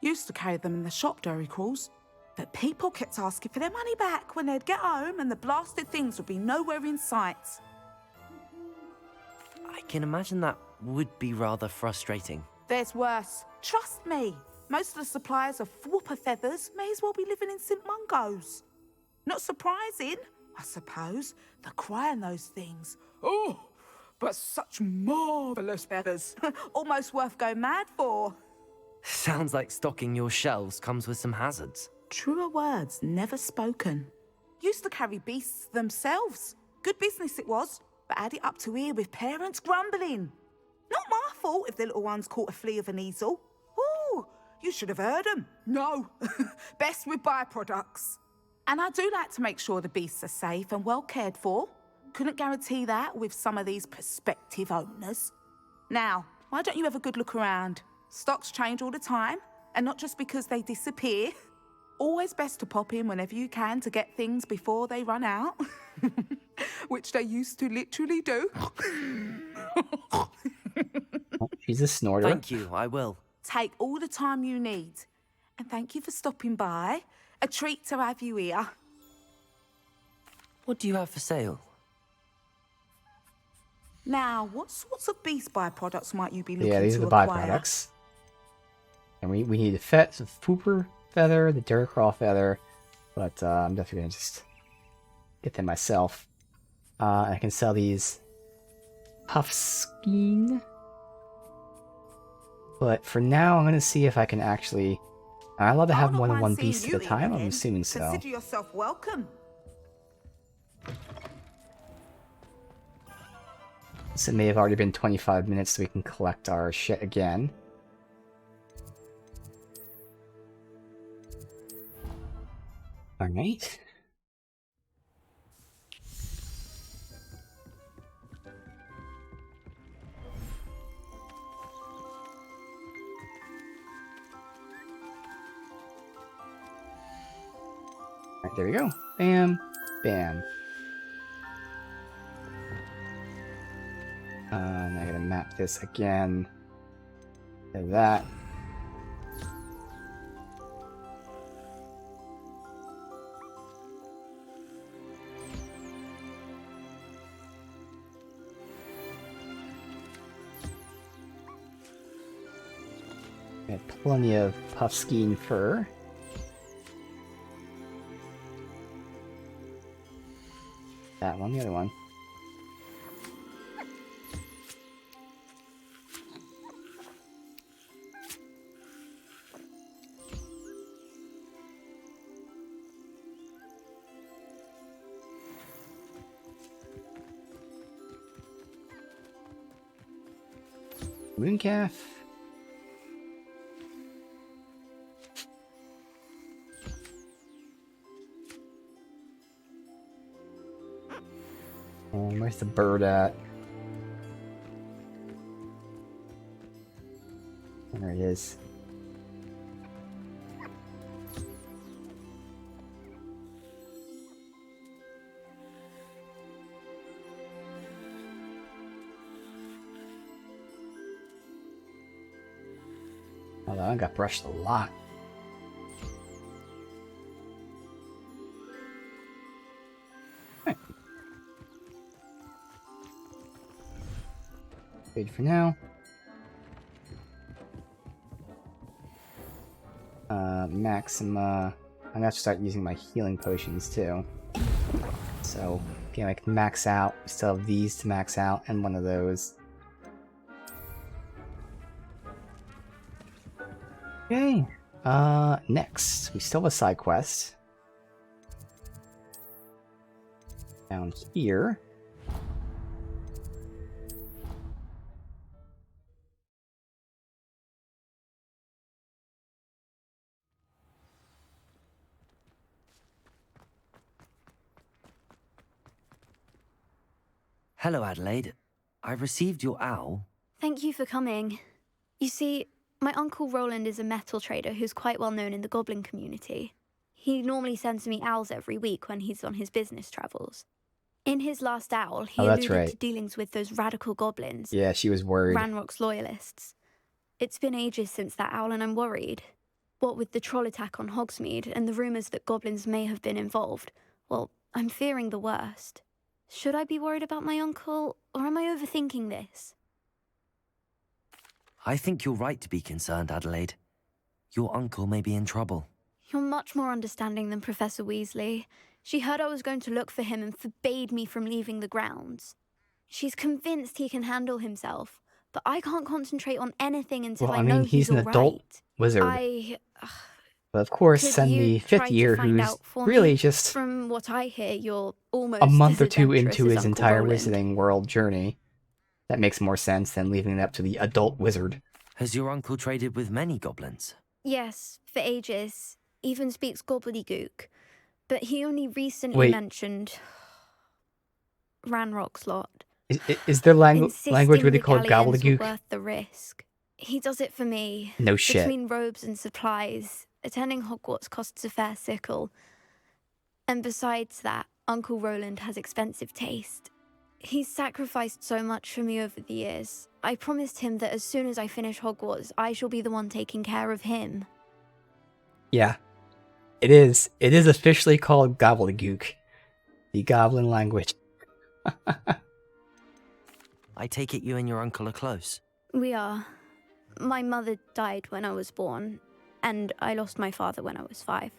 Used to carry them in the shop, Derrickles. But people kept asking for their money back when they'd get home and the blasted things would be nowhere in sight. I can imagine that would be rather frustrating. There's worse. Trust me. Most of the suppliers of whooper feathers may as well be living in St. Mungo's. Not surprising, I suppose, the cry on those things. Oh, but such marvellous feathers. Almost worth going mad for. Sounds like stocking your shelves comes with some hazards. Truer words never spoken. Used to carry beasts themselves. Good business it was, but had it up to here with parents grumbling. Not my fault if the little ones caught a flea of an easel. Ooh, you should have heard them. No, best with byproducts. And I do like to make sure the beasts are safe and well cared for. Couldn't guarantee that with some of these prospective owners. Now, why don't you have a good look around? Stocks change all the time, and not just because they disappear. Always best to pop in whenever you can to get things before they run out. Which they used to literally do. She's a snorter. Thank you, I will. Take all the time you need. And thank you for stopping by. A treat to have you here. What do you have for sale? Now, what sorts of beast byproducts might you be looking to Yeah, these are the acquire? byproducts. And we need the Fooper feather, the Duracraw feather, but I'm definitely gonna just get them myself. I can sell these Puffskein, but for now I'm gonna see if I can actually. I'm allowed to have more than one beast at a time. I'm assuming so. Consider yourself welcome. So it may have already been 25 minutes, so we can collect our shit again. Alright. Alright, there we go. Bam. Bam. And I gotta map this again to that. Got plenty of Puffskein fur. That one, the other one. Mooncalf. Where's the bird at? There it is. Although I got brushed a lot. Right. Good for now. Maxima. I'm gonna have to start using my healing potions too. So, okay, I can max out. We still have these to max out, and one of those. Okay. Next, we still have a side quest. Down here. Hello, Adelaide. I received your owl. Thank you for coming. You see, my uncle Roland is a metal trader who's quite well known in the goblin community. He normally sends me owls every week when he's on his business travels. In his last owl, he alluded to dealings with those radical goblins. Yeah, she was worried. Ranrock's loyalists. It's been ages since that owl and I'm worried. What with the troll attack on Hogsmeade and the rumours that goblins may have been involved, well, I'm fearing the worst. Should I be worried about my uncle, or am I overthinking this? I think you're right to be concerned, Adelaide. Your uncle may be in trouble. You're much more understanding than Professor Weasley. She heard I was going to look for him and forbade me from leaving the grounds. She's convinced he can handle himself, but I can't concentrate on anything until I know he's he's an adult wizard. But of course, send the 5th year who's really just from what I hear, you're almost a month as or two adventurous into as his Uncle entire Roland. Wizarding World journey. That makes more sense than leaving it up to the adult wizard. Has your uncle traded with many goblins? Yes, for ages. Even speaks gobbledygook. But he only recently mentioned Ranrock's lot. Is their language really the called galleons were gobbledygook? worth the risk. He does it for me. No shit. Between robes and supplies, attending Hogwarts costs a fair sickle. And besides that, Uncle Roland has expensive taste. He's sacrificed so much for me over the years. I promised him that as soon as I finish Hogwarts, I shall be the one taking care of him. Yeah. It is. It is officially called gobbledygook. The goblin language. I take it you and your uncle are close. We are. My mother died when I was born, and I lost my father when I was 5.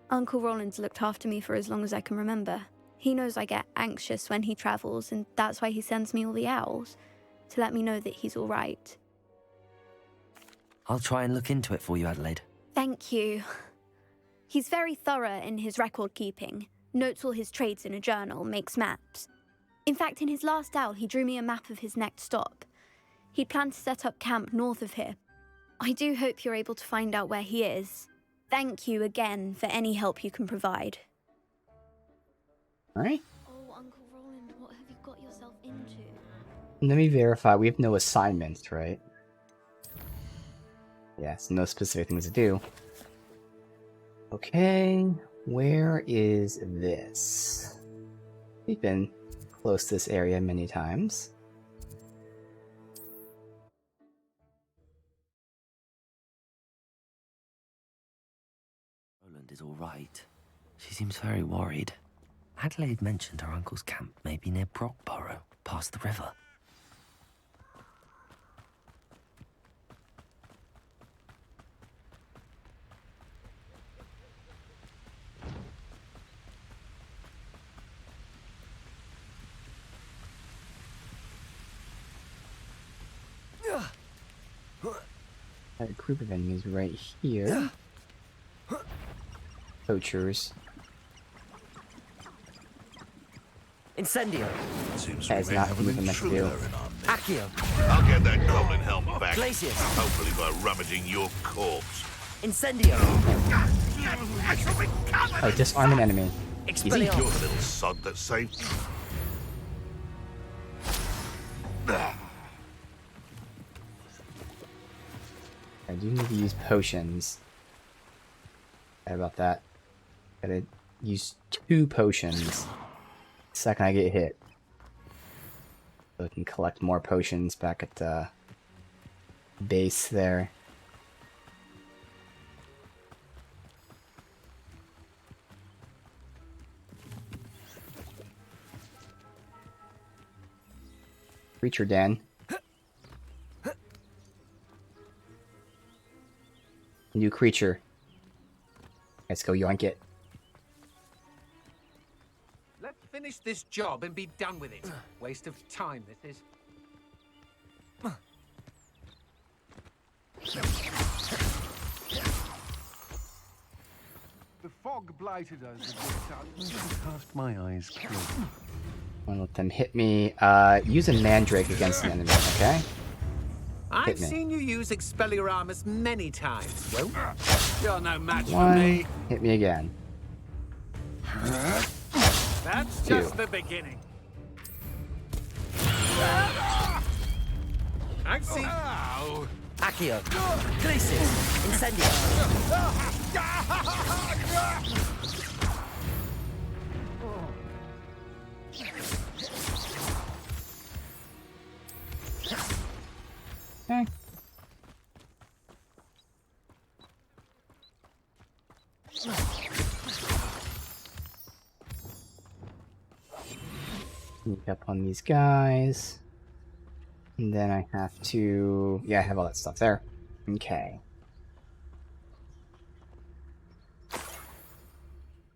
Uncle Roland's looked after me for as long as I can remember. He knows I get anxious when he travels, and that's why he sends me all the owls, to let me know that he's all right. I'll try and look into it for you, Adelaide. Thank you. He's very thorough in his record keeping, notes all his trades in a journal, makes maps. In fact, in his last owl, he drew me a map of his next stop. He'd planned to set up camp north of here. I do hope you're able to find out where he is. Thank you again for any help you can provide. Alright. Oh, Uncle Roland, what have you got yourself into? Let me verify. We have no assignments, right? Yes, no specific things to do. Okay, where is this? We've been close to this area many times. Roland is all right. She seems very worried. Adelaide mentioned her uncle's camp may be near Brockborough, past the river. A group of enemies right here. Poachers. Incendio. Seems That is we may not have an even meant to do. intruder in our midst. Accio. I'll get that goblin helmet back. Glacius. Hopefully by rummaging your corpse. Incendio. Oh, disarm an enemy. Easy. You're the little sod that saved. I do need to use potions. Bad about that. Gotta use 2 potions the second I get hit. So I can collect more potions back at the base there. Creature den. New creature. Let's go yoink it. Let's finish this job and be done with it. Waste of time, this is. The fog blighted us with this cast my eyes closed. I'll let them hit me. Use a mandrake against an enemy, okay? I've seen you use Expelliarmus many times, Will. You're no match for One. me. Hit me again. That's Two. just the beginning. I see. Accio. Glacis. Incendio. Okay. Sneak up on these guys. And then I have to... Yeah, I have all that stuff there. Okay.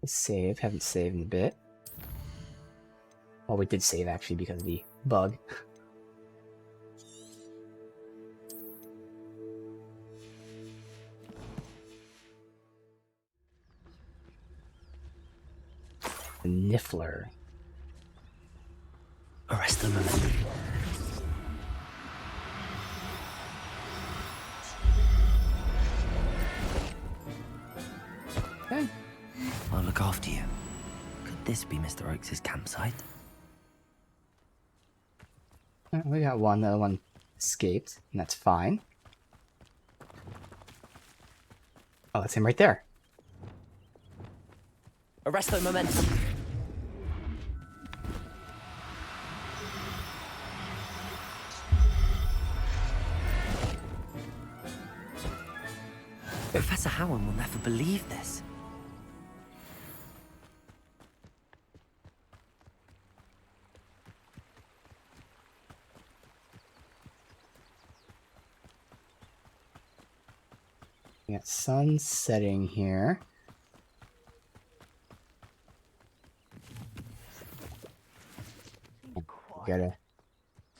Let's save. Haven't saved in a bit. Well, we did save, actually, because of the bug. The Niffler. Arrest them. Okay. I'll look after you. Could this be Mr. Oakes' campsite? We got one. The other one escaped, and that's fine. Oh, that's him right there. Arresto momentum. Professor Howard will never believe this. We got sun setting here. We got a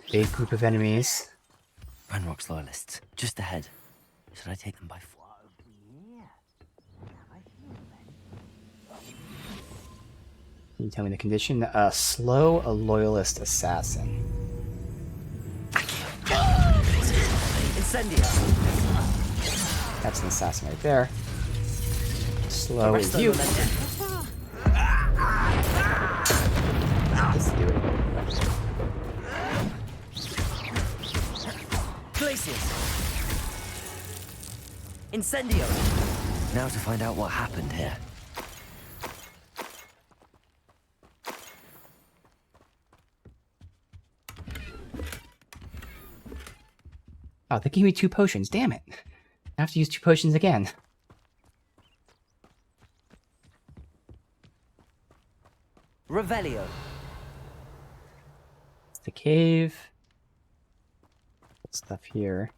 big group of enemies. Ranrock's loyalists, just ahead. Should I take them by force? Can you tell me the condition? Slow a loyalist assassin. Incendio. That's an assassin right there. Slow is you. Let's do it. Glacius. Incendio. Now to find out what happened here. Oh, they gave me 2 potions. Damn it. I have to use 2 potions again. Revelio. It's the cave. Stuff here.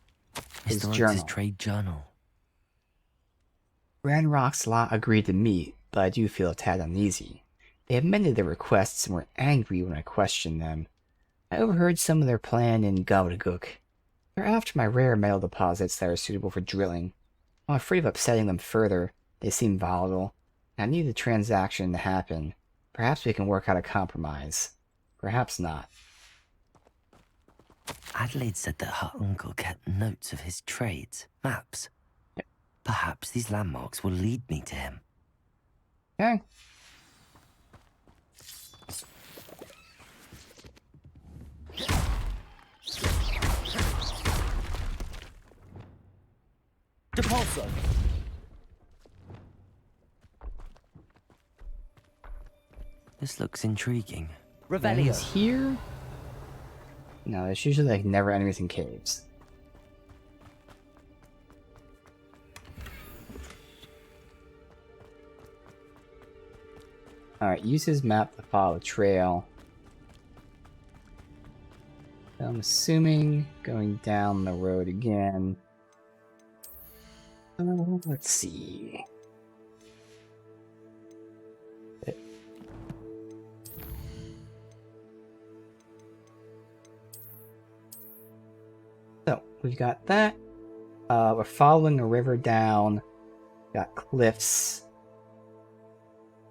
His Mr. journal. Oakes' trade journal. Ranrock's lot agreed to meet, but I do feel a tad uneasy. They amended their requests and were angry when I questioned them. I overheard some of their plan in Gobbledygook. They're after my rare metal deposits that are suitable for drilling. I'm afraid of upsetting them further. They seem volatile. I need the transaction to happen. Perhaps we can work out a compromise. Perhaps not. Adelaide said that her uncle kept notes of his trades, maps. Yep. Perhaps these landmarks will lead me to him. Okay. Depulso. This looks intriguing. Enemies Revelio. here? No, there's usually like never enemies in caves. Alright, use his map to follow the trail. I'm assuming going down the road again. Let's see. So, we've got that. We're following a river down. Got cliffs.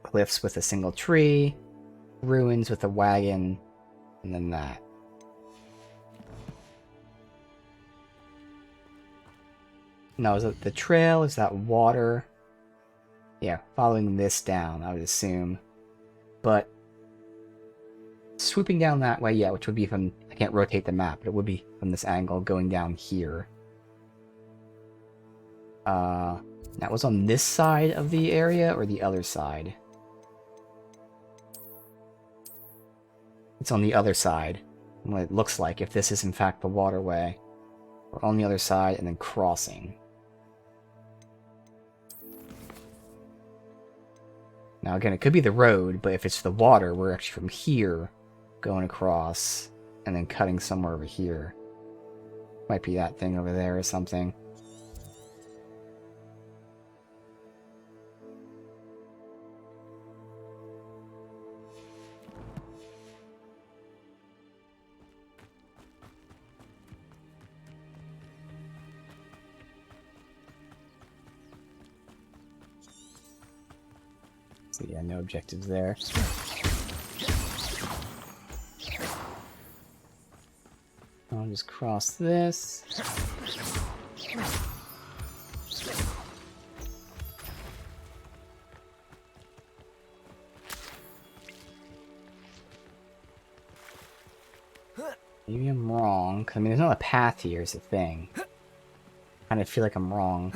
Cliffs with a single tree. Ruins with a wagon. And then that. No, is it the trail? Is that water? Yeah, following this down, I would assume. But swooping down that way, yeah, which would be from... I can't rotate the map, but it would be from this angle going down here. That was on this side of the area or the other side? It's on the other side. What it looks like, if this is in fact the waterway. We're on the other side and then crossing. Now again, it could be the road, but if it's the water, we're actually from here going across and then cutting somewhere over here. Might be that thing over there or something. So yeah, no objectives there. I'll just cross this. Maybe I'm wrong, because I mean there's not a path here is the thing. I kind of feel like I'm wrong.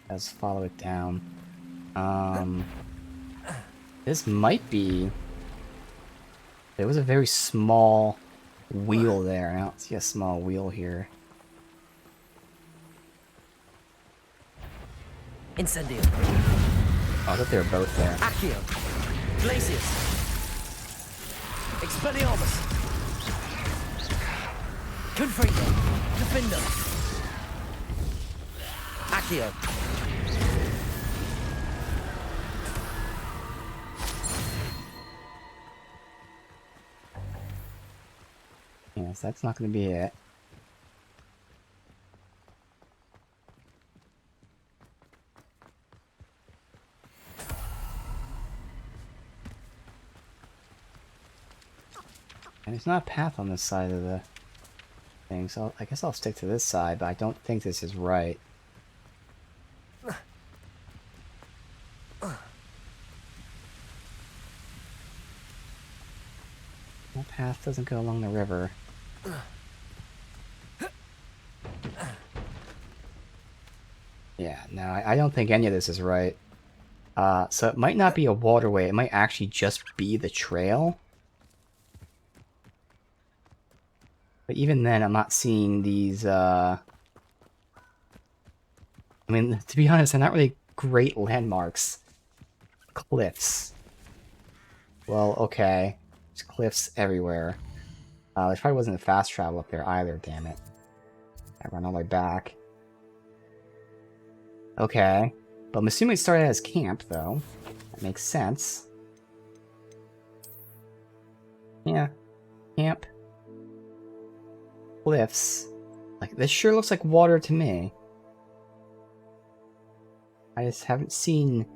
Let's follow it down. This might be... There was a very small wheel there. I don't see a small wheel here. Incendio. Oh, I thought they were both there. Accio. Glacius. Expelliarmus. Confringo. Defender. Accio. Yes, that's not going to be it. And there's not a path on this side of the thing, so I guess I'll stick to this side, but I don't think this is right. That path doesn't go along the river. Yeah, no, I don't think any of this is right. So it might not be a waterway, it might actually just be the trail. But even then, I'm not seeing these, I mean, to be honest, they're not really great landmarks. Cliffs. Well, okay. There's cliffs everywhere. There probably wasn't a fast travel up there either, damn it. I run all the way back. Okay. But I'm assuming it started as camp, though. That makes sense. Yeah. Camp. Cliffs. Like, this sure looks like water to me. I just haven't seen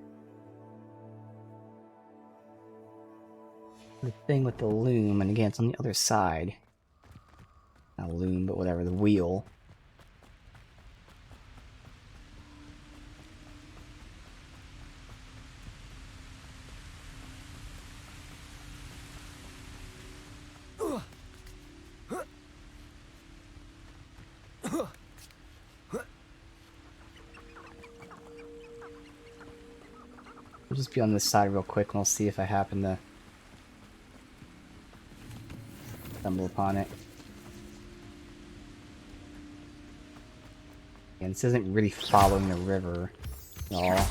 the thing with the loom, and again, it's on the other side. Not a loom, but whatever, the wheel. We'll just be on this side real quick, and we'll see if I happen to stumble upon it. And this isn't really following the river. Aw.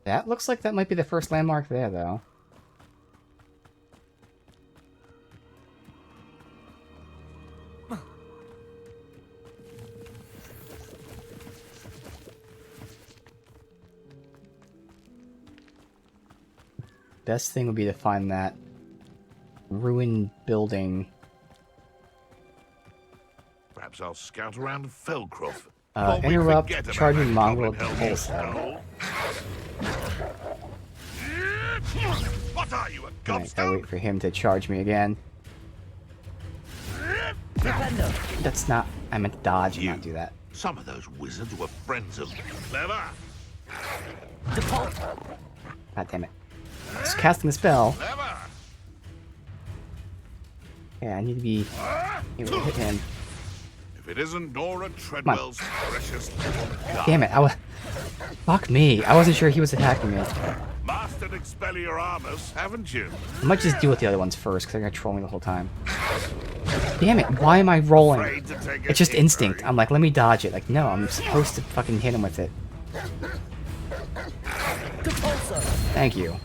That looks like that might be the first landmark there, though. Best thing would be to find that ruined building. Perhaps I'll scout around Felcroft. Interrupt charging mongrel to pulsar. What are you, a Alright, gobstone? gotta wait for him to charge me again. Defender. That's not... I meant to dodge and not do that. Some of those wizards were friends of clever. God damn it. Just casting the spell. Yeah, I need to be able to hit him. If it isn't Nora Treadwell's precious little guy. Damn it, I was... Fuck me. I wasn't sure he was attacking me. Mastered Expelliarmus, haven't you? I might just deal with the other ones first, because they're gonna troll me the whole time. Damn it, why am I rolling? It's just instinct. I'm like, let me dodge it. Like, no, I'm supposed to fucking hit him with it. Thank you.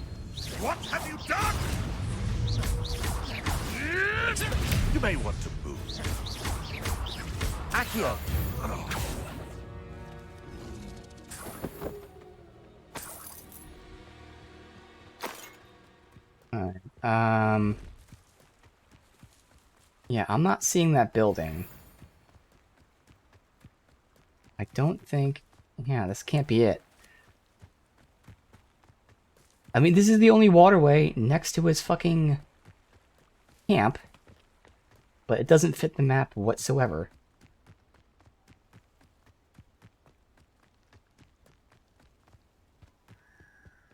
What have you done? You may want to move. Accio. Alright, yeah, I'm not seeing that building. I don't think... Yeah, this can't be it. I mean, this is the only waterway next to his fucking camp, but it doesn't fit the map whatsoever.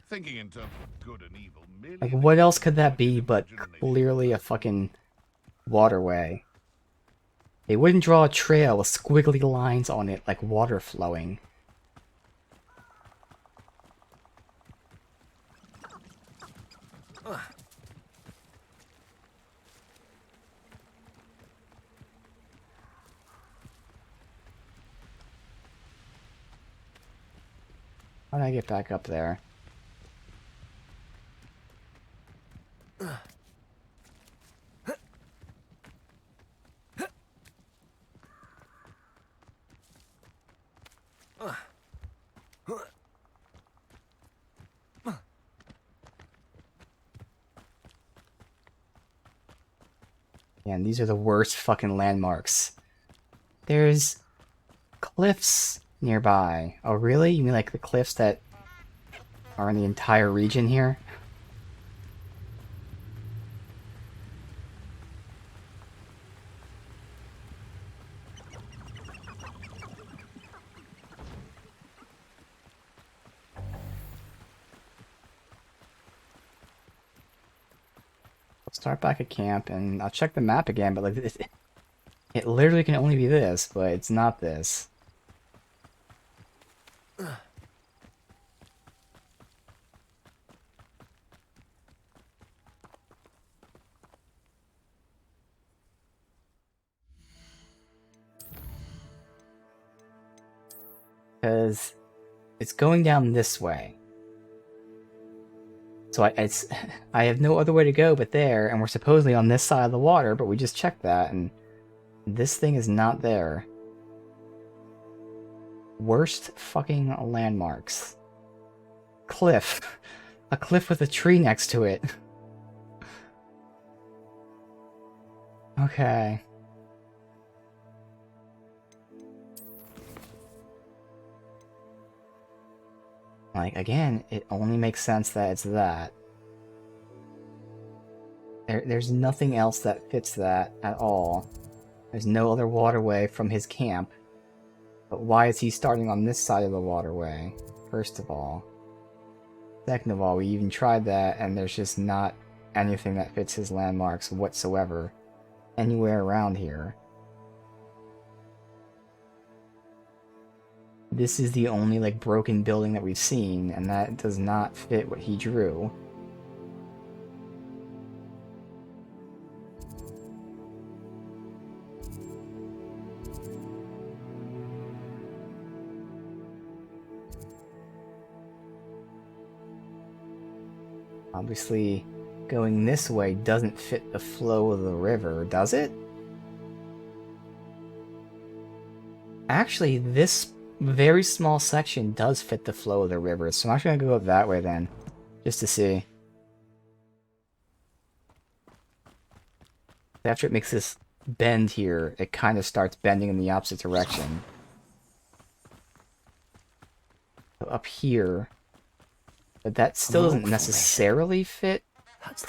Thinking in terms of good and evil, merely Like, what else could that be but clearly a fucking waterway? They wouldn't draw a trail with squiggly lines on it like water flowing. How do I get back up there? Yeah, and these are the worst fucking landmarks. There's cliffs nearby. Oh, really? You mean like the cliffs that are in the entire region here? I'll start back at camp and I'll check the map again, but like it literally can only be this, but it's not this. Because it's going down this way. So I have no other way to go but there, and we're supposedly on this side of the water, but we just checked that, and this thing is not there. Worst fucking landmarks. Cliff. A cliff with a tree next to it. Okay. Like, again, it only makes sense that it's that. There's nothing else that fits that at all. There's no other waterway from his camp. But why is he starting on this side of the waterway, first of all? Second of all, we even tried that, and there's just not anything that fits his landmarks whatsoever anywhere around here. This is the only, like, broken building that we've seen, and that does not fit what he drew. Obviously, going this way doesn't fit the flow of the river, does it? Actually, this very small section does fit the flow of the river, so I'm actually going to go up that way then, just to see. After it makes this bend here, it kind of starts bending in the opposite direction. So up here, but that still doesn't necessarily fit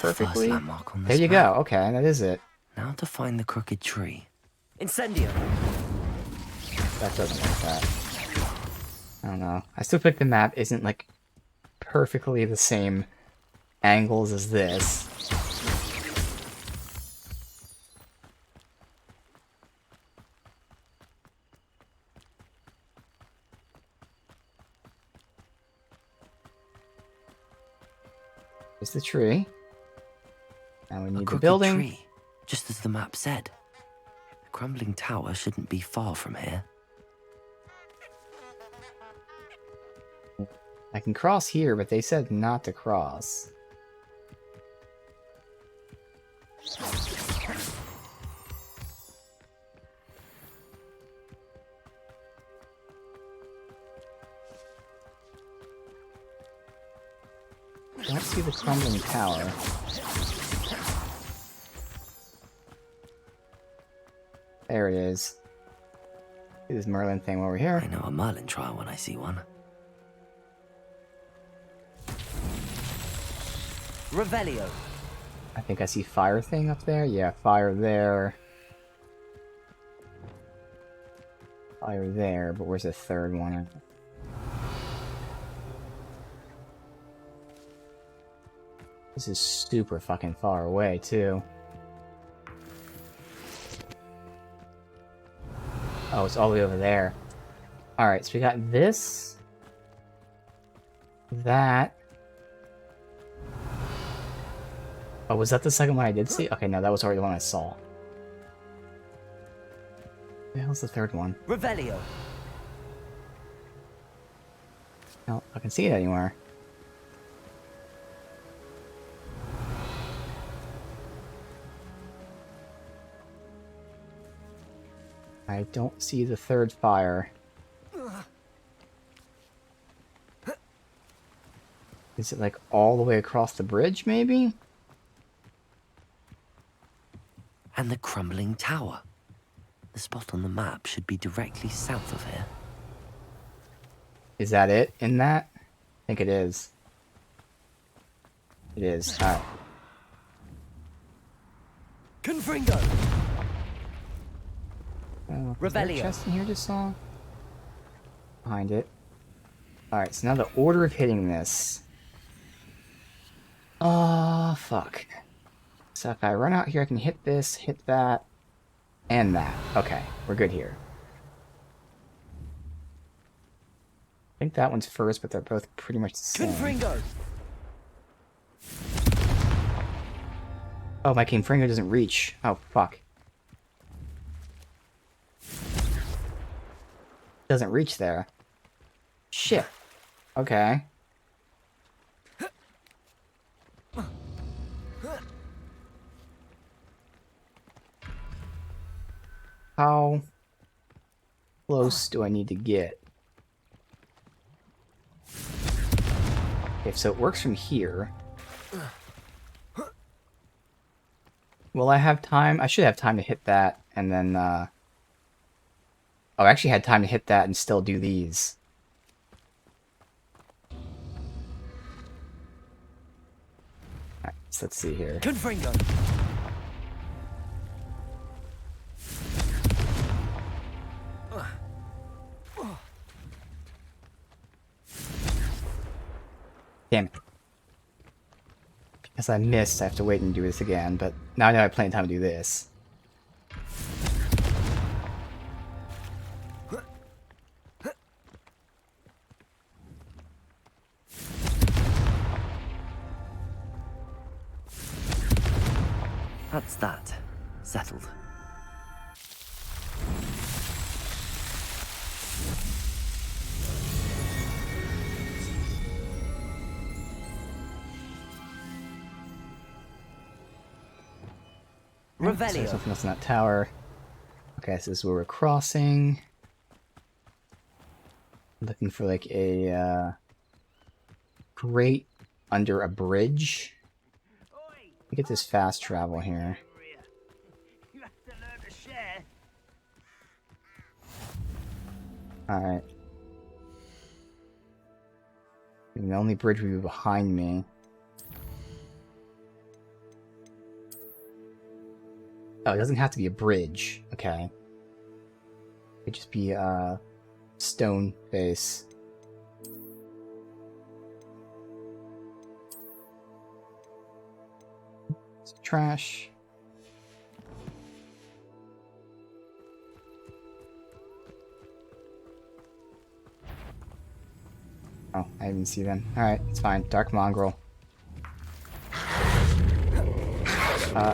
perfectly. There you go. Okay, that is it. Now to find the crooked tree. Incendio. That doesn't like that. I don't know. I still think the map isn't like perfectly the same angles as this. Here's the tree. Now we need the building. Tree, just as the map said. The crumbling tower shouldn't be far from here. I can cross here, but they said not to cross. I don't see the crumbling tower. There it is. See this Merlin thing over here? I know a Merlin trial when I see one. Revelio. I think I see fire thing up there. Yeah, fire there. Fire there, but where's the third one? This is super fucking far away, too. Oh, it's all the way over there. Alright, so we got this. That. Oh, was that the second one I did see? Okay, no, that was already the one I saw. Where the hell's the third one? Revelio. No, I can see it anywhere. I don't see the third fire. Is it like all the way across the bridge, maybe? And the crumbling tower. The spot on the map should be directly south of here. Is that it in that? I think it is. It is. Alright. Confringo. Oh, is there a chest in here just saw? Behind it. Alright, so now the order of hitting this. Oh, fuck. So if I run out here, I can hit this, hit that, and that. Okay, we're good here. I think that one's first, but they're both pretty much the same. Confringo. Oh, my Confringo doesn't reach. Oh, fuck. Doesn't reach there. Shit. Okay. How close do I need to get? Okay, so it works from here. Will I have time? I should have time to hit that, and then, oh, I actually had time to hit that and still do these. Alright, so let's see here. Confringo. Damn it. Because I missed, I have to wait and do this again, but now I have plenty of time to do this. That's that. Settled. So there's nothing else in that tower. Okay, so this is where we're crossing. Looking for like a grate under a bridge. Get this fast travel here. You have to learn to share. Alright. The only bridge would be behind me. Oh, it doesn't have to be a bridge. Okay. It could just be a stone face. It's trash. Oh, I didn't see them. Alright, it's fine. Dark Mongrel.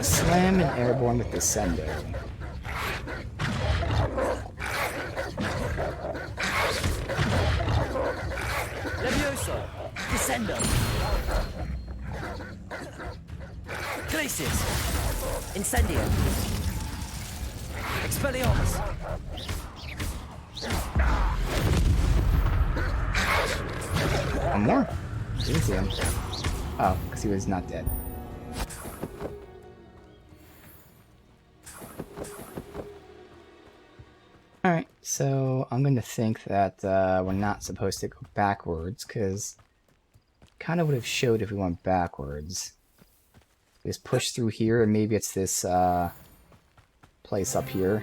Slam and airborne with Descendo. Levioso. Descendo. Glacius. Incendio. Expelliarmus. One more? Didn't see him. Oh, because he was not dead. Alright, so I'm going to think that we're not supposed to go backwards, because kind of would have showed if we went backwards. We just push through here, and maybe it's this place up here.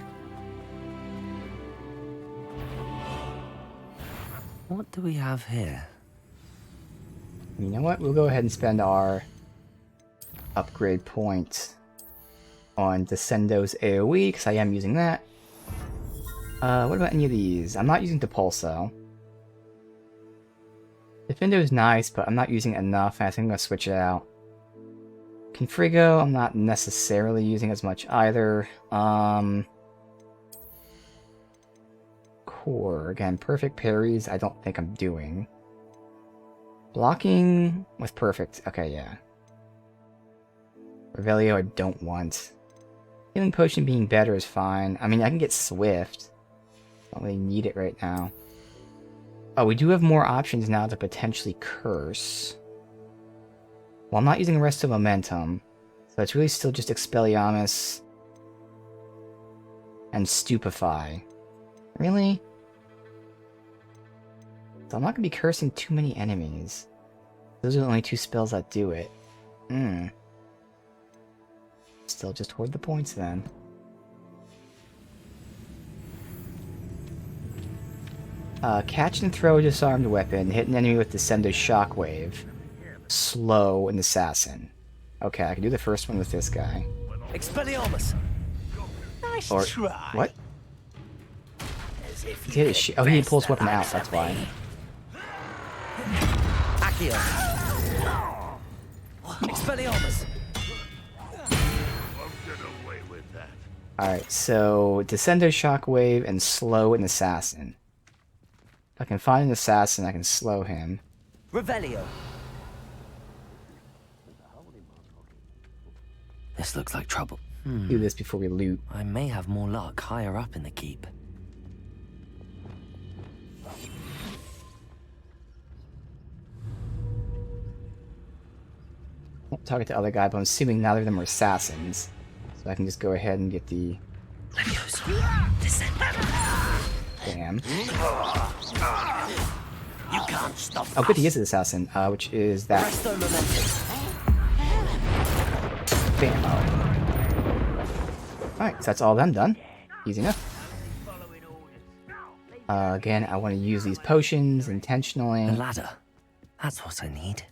What do we have here? You know what? We'll go ahead and spend our upgrade point on Descendo's AoE, because I am using that. What about any of these? I'm not using Depulso. Defendo's nice, but I'm not using it enough, and I think I'm going to switch it out. Confrigo, I'm not necessarily using as much either. Core, again, perfect parries, I don't think I'm doing. Blocking with perfect, okay, yeah. Revelio, I don't want. Healing potion being better is fine. I mean, I can get Swift. Don't really need it right now. Oh, we do have more options now to potentially curse. Well, I'm not using the rest of Momentum. So it's really still just Expelliarmus and Stupefy. Really? So I'm not going to be cursing too many enemies. Those are the only two spells that do it. Still just hoard the points then. Catch and throw a disarmed weapon. Hit an enemy with Descendo Shockwave. Slow an assassin. Okay, I can do the first one with this guy. Expelliarmus. Nice Or, try. what? He hit his oh, he pulls weapon out, that's why. Accio. Expelliarmus. Alright, so Descendo Shockwave and slow an assassin. If I can find an assassin, I can slow him. Revelio. This looks like trouble. Do this before we loot. I may have more luck higher up in the keep. Won't target the other guy, but I'm assuming neither of them are assassins. So I can just go ahead and get the... Damn. You can't stop. Oh, good, he is an assassin, which is that. Bam. Alright, so that's all them done. Easy enough. Again, I want to use these potions intentionally. A ladder. That's what I need.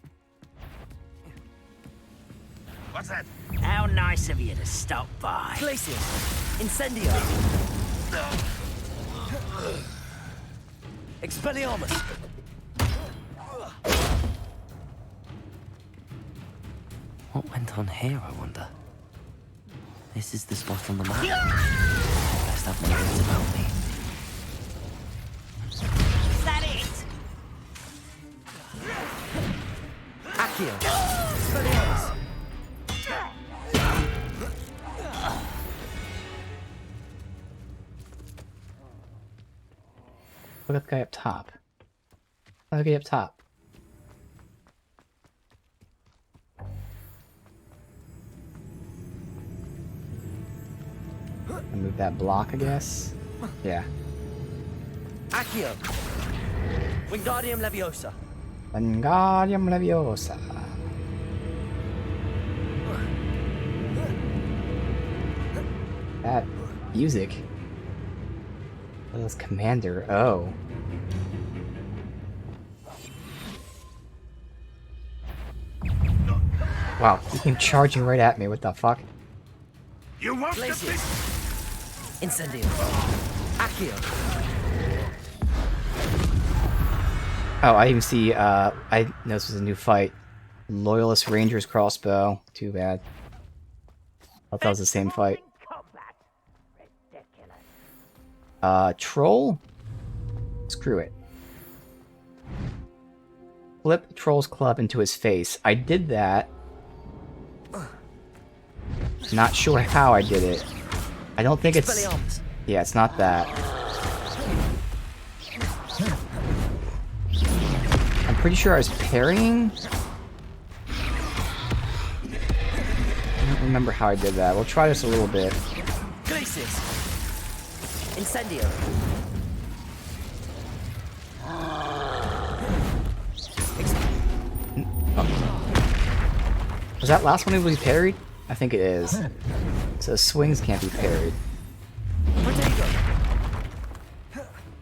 What's that? How nice of you to stop by. Glacius. Incendio. Expelliarmus. What went on here, I wonder? This is the spot on the map. Best have my wits about me. Is that it? Accio. Expelliarmus. Look at the guy up top. Look at the guy up top. Move that block, I guess. Yeah. Accio. Wingardium Leviosa. Wingardium Leviosa. That music. What is Commander? Oh. Wow, he came charging right at me. What the fuck? You want Glacius. Incendio. Accio. Oh, I even see, I noticed this was a new fight. Loyalist Rangers crossbow. Too bad. I thought that was the same fight. Troll? Screw it. Flip Troll's club into his face. I did that. Not sure how I did it. I don't think it's... Yeah, it's not that. I'm pretty sure I was parrying. I don't remember how I did that. We'll try this a little bit. Glacius. Incendio. Was that last one able to be parried? I think it is. So swings can't be parried.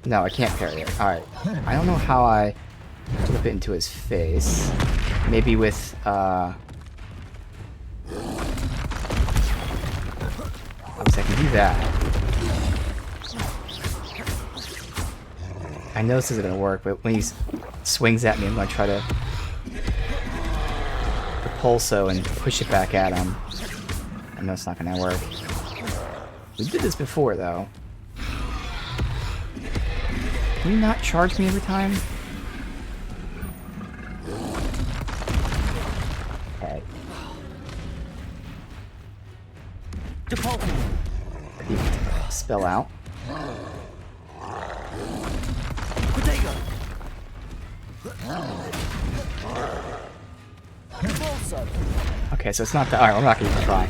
No, I can't parry it. Alright. I don't know how I flip it into his face. Maybe with, Obviously I can do that. I know this isn't gonna work, but when he swings at me, I'm gonna try to repulso and push it back at him. I know it's not gonna work. We did this before, though. Can you not charge me every time? Okay. Spell out. Okay, so it's not the. Alright, we're not gonna try.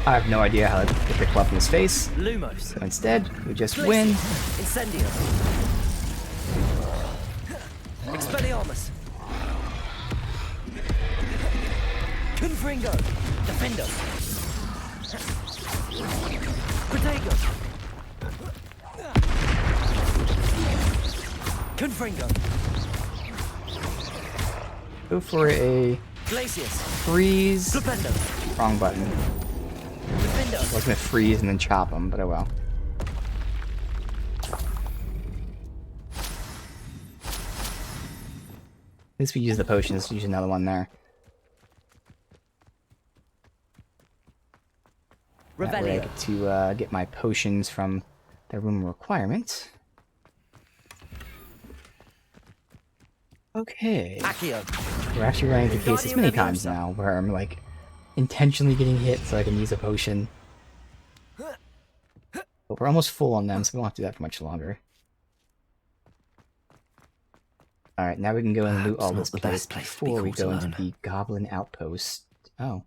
I have no idea how to get the club in his face. Lumos. So instead, we just win. Incendio. Expelliarmus. Confringo. Defendo. Protego. Confringo. Go for a Glacius. freeze. Flipendo. Wrong button. Defendo. I was gonna freeze and then chop him, but oh well. At least we use the potions. Use another one there. That way I get to get my potions from the room requirement. Okay. We're actually running into cases many times now where I'm like intentionally getting hit so I can use a potion. But we're almost full on them, so we won't have to do that for much longer. Alright, now we can go and loot all this place before we go into the Goblin Outpost. Oh.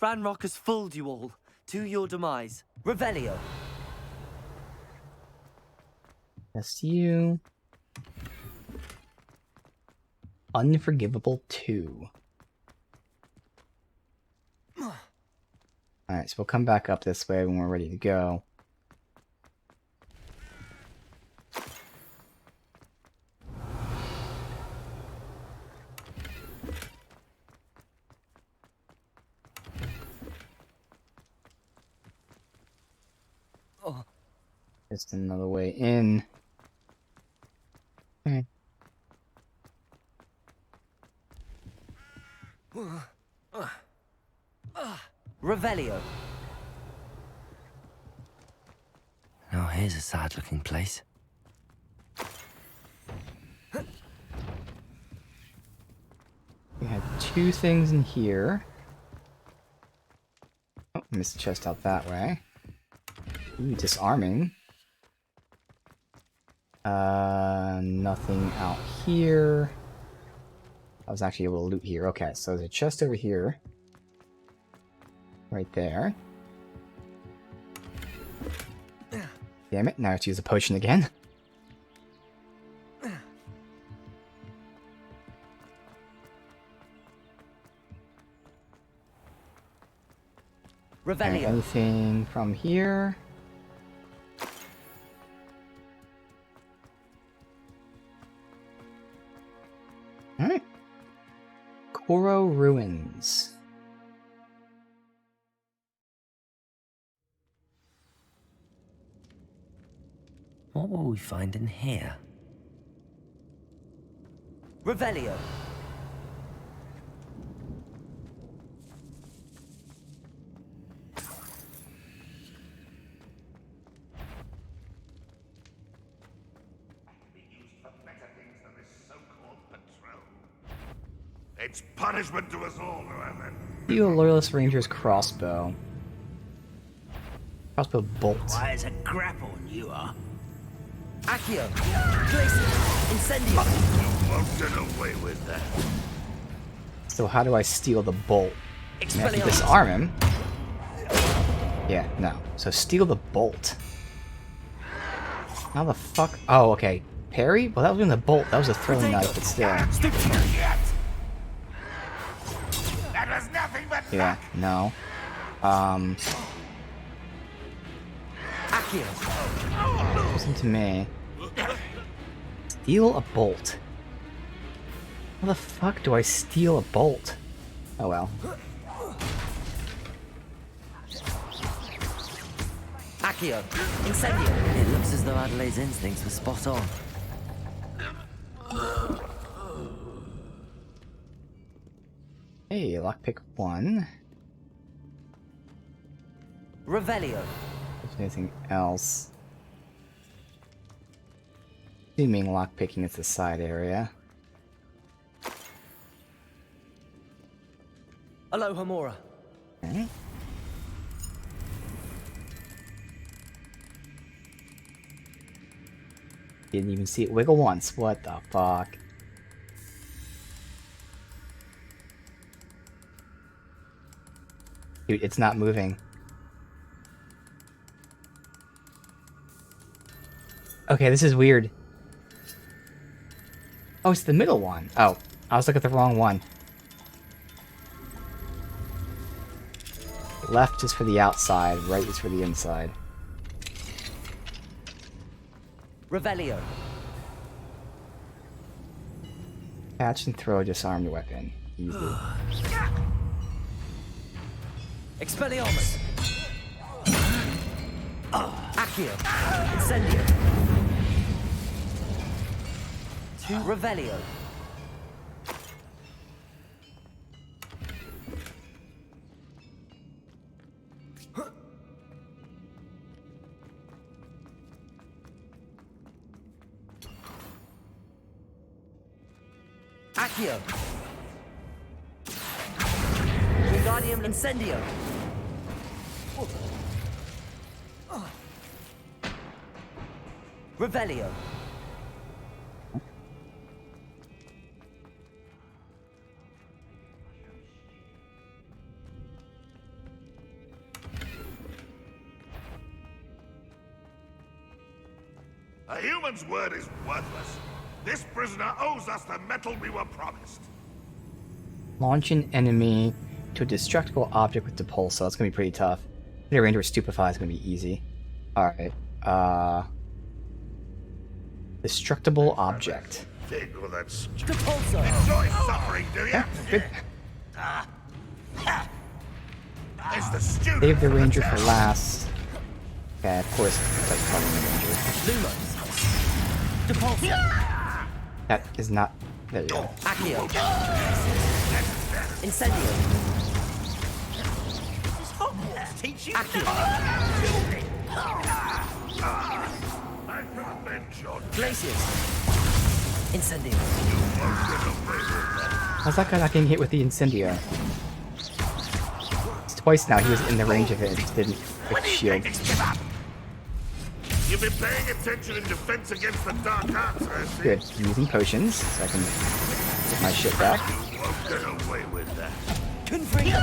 Ranrock has fooled you all. To your demise. Revelio. That's you. Unforgivable 2. Alright, so we'll come back up this way when we're ready to go. Just another way in. Okay. Revelio. Now here's a sad-looking place. We have 2 things in here. Missed chest out that way. Ooh, disarming. Nothing out here. I was actually able to loot here. Okay, so there's a chest over here. Right there. Damn it, now I have to use a potion again. Revelio. Anything from here? Alright. Koro Ruins. What will we find in here? Revelio. It's punishment to us all, however. Steal Loyalist Ranger's crossbow. Crossbow bolt. Why is a grapple you are? Accio. Glacius. Incendio. You won't get away with that. So how do I steal the bolt? I have to disarm him. Yeah, no. So steal the bolt. How the fuck? Oh, okay. Parry? Well, that was in the bolt. That was a throwing knife, but still. That was nothing but Yeah, no. Listen to me. Steal a bolt. How the fuck do I steal a bolt? Oh well. Accio. Incendio. It looks as though Adelaide's instincts were spot on. Hey, lockpick 1. Revelio. If there's anything else. Assuming lockpicking is the side area. Alohomora. Okay. Didn't even see it wiggle once. What the fuck? Dude, it's not moving. Okay, this is weird. Oh, it's the middle one. Oh, I was looking at the wrong one. Left is for the outside, right is for the inside. Revelio. Catch and throw a disarmed weapon. Easy. Expelliarmus. Accio. Incendio. Revelio. Accio. Wingardium Incendio. Revelio. A human's word is worthless. This prisoner owes us the metal we were promised. Launch an enemy to a destructible object with Depulso. It's gonna be pretty tough. The Ranger Stupefy is gonna be easy. Alright. Destructible object. Dig with that Depulso. Enjoy suffering, do you? Yeah, good. It's the student. Save the Ranger for last. Okay, of course, that's probably the Ranger. Lumos. Depulso. That is not. There you go. Accio. Incendio. Teach you. Accio. Glacius. Incendio. How's that guy not getting hit with the Incendio? It's twice now he was in the range of it and just didn't fix shield. You've been paying attention in defense against the dark arts, I see. Good. I'm using potions so I can get my shit back. You won't get away with that. Confringo!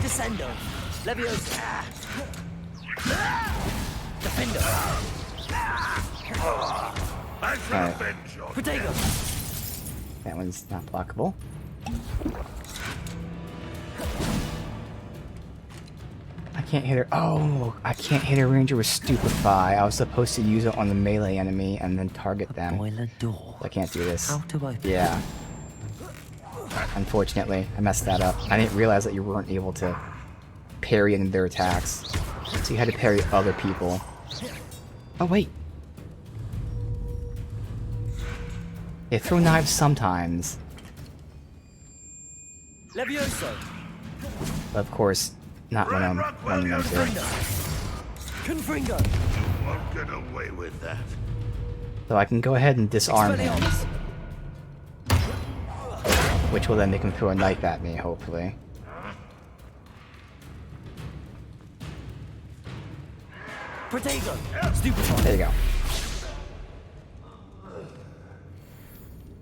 Descendo! Leviosa! Defendo! I shall avenge your Protego! That one's not blockable. I can't hit her. Oh, I can't hit a ranger with Stupefy. I was supposed to use it on the melee enemy and then target them. Boiler door. I can't do this. How to open? Yeah. Unfortunately, I messed that up. I didn't realize that you weren't able to parry into their attacks. So you had to parry other people. Oh, wait. They throw knives sometimes. Levioso! But of course, not when I'm running them through. Confringo! You won't get away with that. So I can go ahead and disarm him. Which will then make him throw a knife at me, hopefully. Protego! Stupefy! There you go.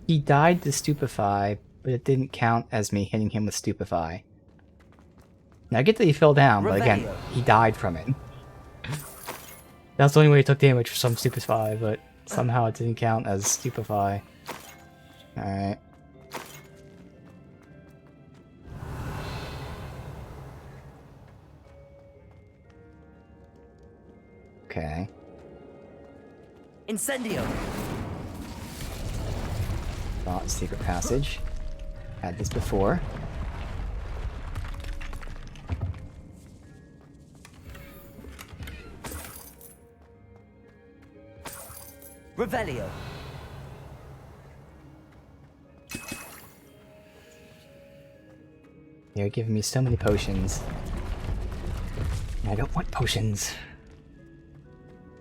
He died to Stupefy, but it didn't count as me hitting him with Stupefy. Now I get that he fell down, but again, he died from it. That's the only way he took damage from Stupefy, but somehow it didn't count as Stupefy. Alright. Okay. Incendio! Thought secret passage. Had this before. Revelio! They're giving me so many potions. I don't want potions.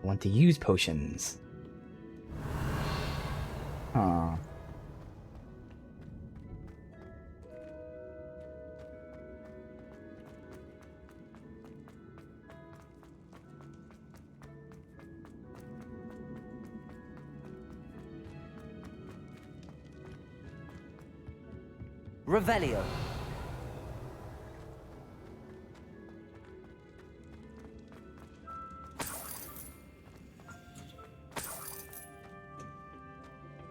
I want to use potions. Huh. Revelio!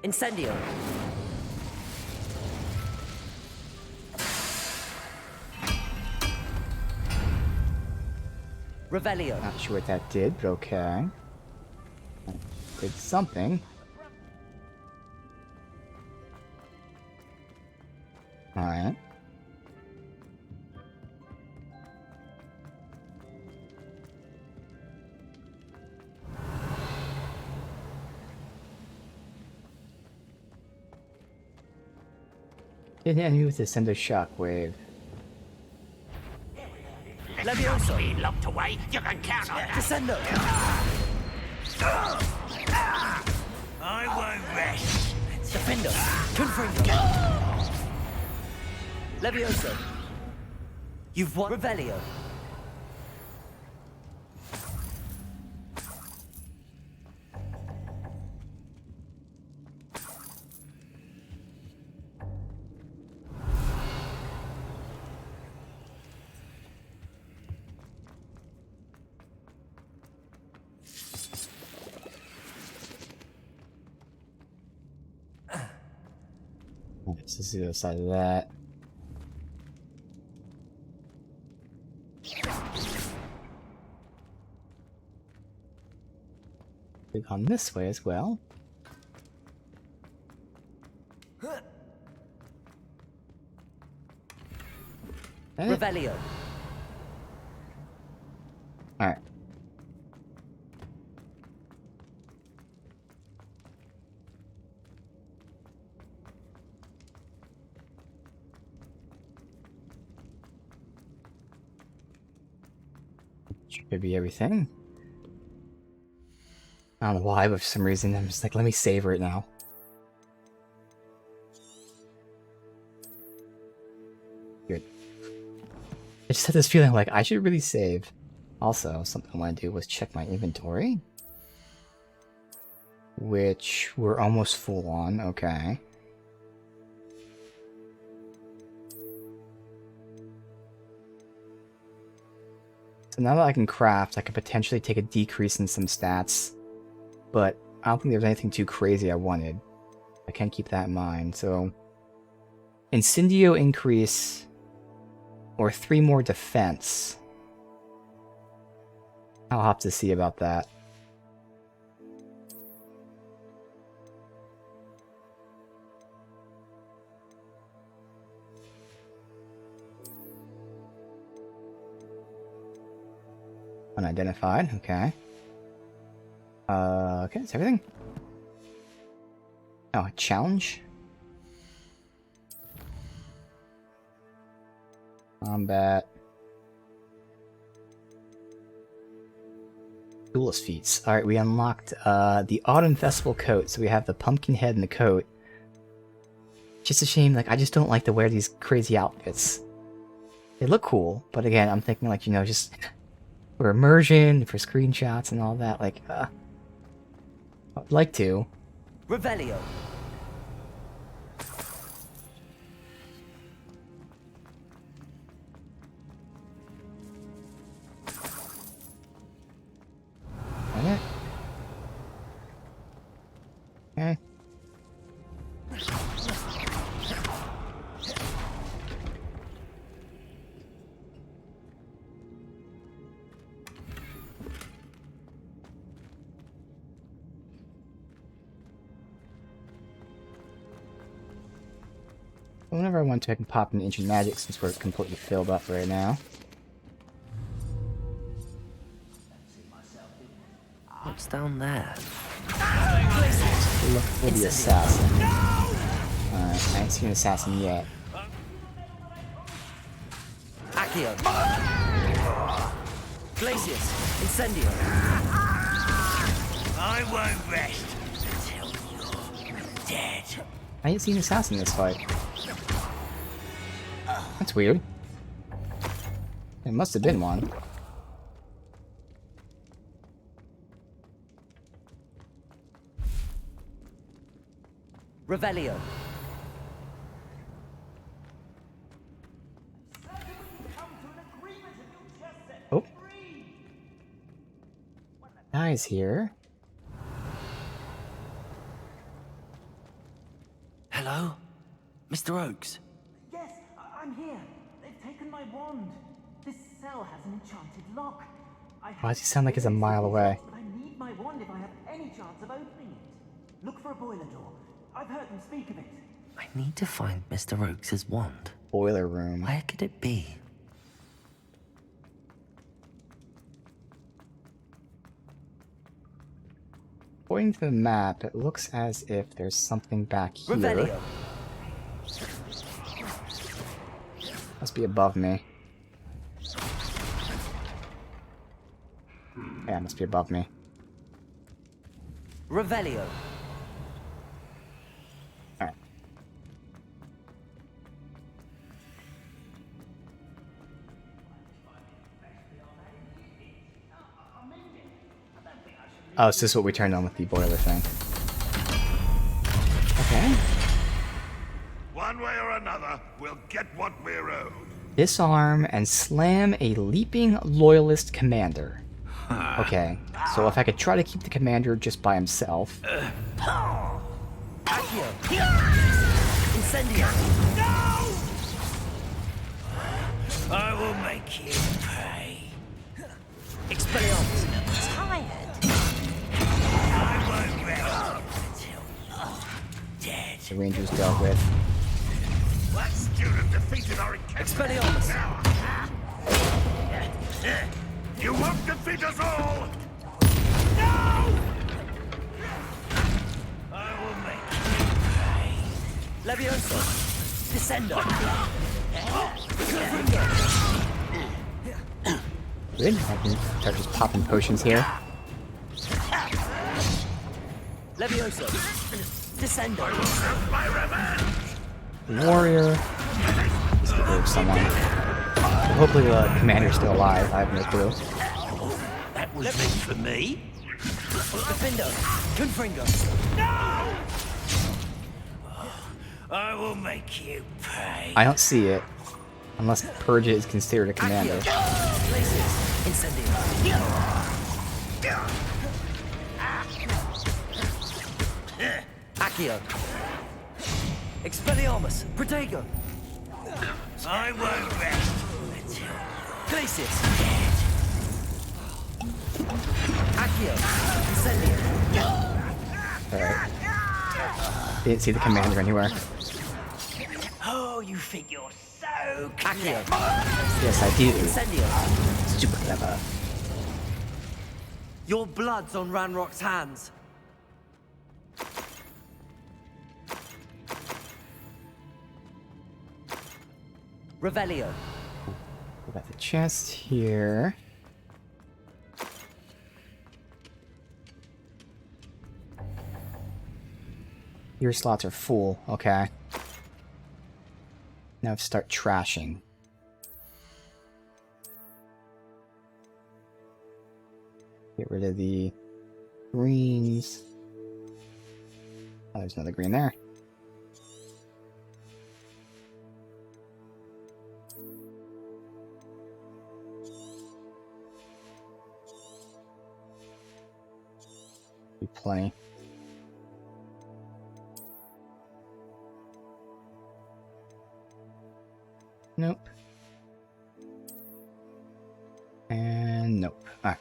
Incendio! Revelio! Not sure what that did, but okay. Did something. Alright. Hit an enemy with a send a shockwave. Levioso! Being locked away, you can count on that. Descendo! I won't rest. Defendo! Confringo! Levioso! You've won. Revelio! This is the other side of that. We've gone this way as well. Revelio! Alright. Should be everything. I don't know why, but for some reason I'm just like, let me savor it now. Good. I just had this feeling like I should really save. Also, something I want to do was check my inventory. Which we're almost full on, okay. So now that I can craft, I could potentially take a decrease in some stats. But I don't think there's anything too crazy I wanted. I can't keep that in mind, so... Incendio increase... Or 3 more defense. I'll have to see about that. Unidentified, okay. Okay, that's everything. Oh, a challenge? Combat. Duelist feats. Alright, we unlocked the Autumn Festival coat, so we have the pumpkin head and the coat. Just a shame, like, I just don't like to wear these crazy outfits. They look cool, but again, I'm thinking, like, you know, just for immersion, for screenshots and all that, like, I'd like to. Revelio. Okay. Okay. Whenever I want to, I can pop in Ancient Magic since we're completely filled up right now. What's down there? Look for the assassin. Alright, I ain't seen an assassin yet. Accio. Glacius. Incendio. I won't rest until you're dead. I ain't seen an assassin in this fight. That's weird. There must have been one. Revelio. Oh. Guy's here. Hello? Mr. Oakes? Yes, I'm here. They've taken my wand. This cell has an enchanted lock. Why does he sound like he's a mile away? But I need my wand if I have any chance of opening it. Look for a boiler door. I've heard them speak of it. I need to find Mr. Oakes' wand. Boiler room. Where could it be? According to the map, it looks as if there's something back here. Revelio. Must be above me. Yeah, it must be above me. Revelio. Alright. Oh, so this is what we turned on with the boiler thing. Okay. One way or another, we'll get what we're owed. Disarm and slam a leaping loyalist commander. Okay, so if I could try to keep the commander just by himself. Accio. Incendio. No! I will make you pay. Expelliarmus. Tired. I won't rest until you're dead. The Rangers dealt with. That student defeated our Expelliarmus. You won't defeat us all! No! I will make you pay. Levioso. Descendo. Good, I can start just popping potions here. Levioso. Descendo. My revenge! Warrior. Let's get rid of someone. hopefully the commander's still alive. I have no clue. That was meant for me. Defendo! Confringo! No! I will make you pay. I don't see it. Unless Purge is considered a commander. Incendio! Accio! Expelliarmus! Protego! I won't rest. Glacius! Accio! Incendio! Alright. Didn't see the commander anywhere. Oh, you think you're so Accio! Yes, I do. Incendio! Super clever. Your blood's on Ranrock's hands. Revelio. We got the chest here. Your slots are full. Okay. Now start trashing. Get rid of the greens. Oh, there's another green there. Be plenty. Nope. And nope. Ah.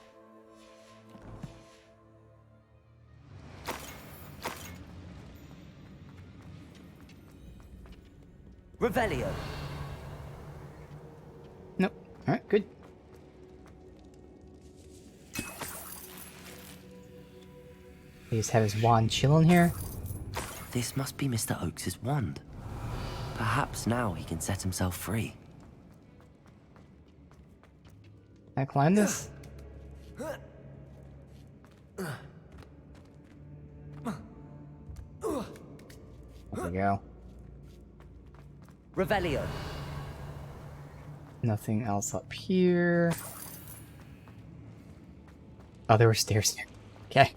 Revelio. Nope. Alright, good. He just have his wand chilling here. This must be Mr. Oakes' wand. Perhaps now he can set himself free. Can I climb this? There we go. Revelio. Nothing else up here. Oh, there were stairs there. Okay.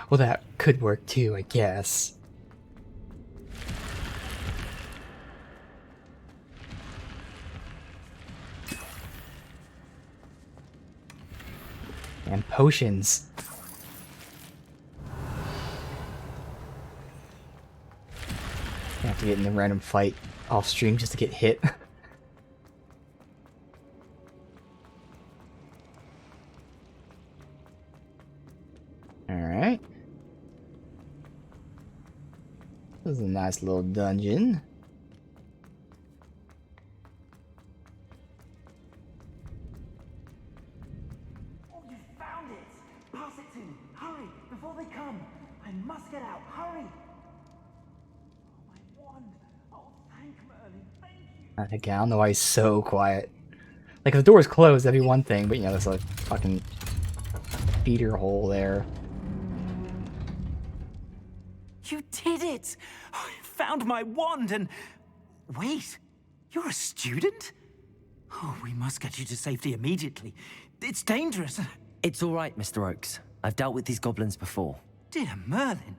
Well, that could work too, I guess. And potions. I have to get in a random fight off stream just to get hit. Alright. This is a nice little dungeon. Oh, you found it! Pass it to me. Hurry, before they come. I must get out. Hurry! Oh, my wand. Oh, thank Merlin. Thank you. Again, I don't know why he's so quiet. Like, if the door was closed, that'd be one thing, but you know, there's a fucking feeder hole there. You did it! I found my wand and... Wait, you're a student? Oh, we must get you to safety immediately. It's dangerous. It's all right, Mr. Oakes. I've dealt with these goblins before. Dear Merlin,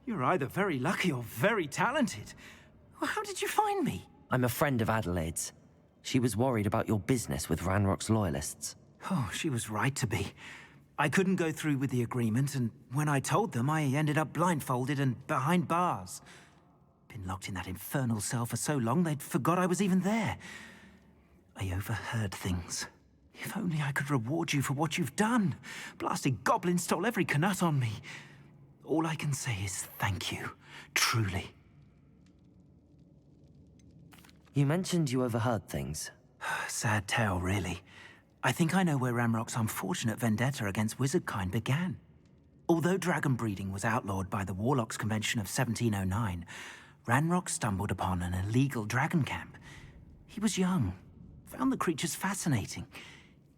you're either very lucky or very talented. Well, how did you find me? I'm a friend of Adelaide's. She was worried about your business with Ranrock's loyalists. Oh, she was right to be. I couldn't go through with the agreement, and when I told them, I ended up blindfolded and behind bars. Been locked in that infernal cell for so long, they'd forgot I was even there. I overheard things. If only I could reward you for what you've done. Blasted goblins stole every canut on me. All I can say is thank you, truly. You mentioned you overheard things. Sad tale, really. I think I know where Ranrock's unfortunate vendetta against wizardkind began. Although dragon breeding was outlawed by the Warlocks Convention of 1709, Ranrock stumbled upon an illegal dragon camp. He was young, found the creatures fascinating.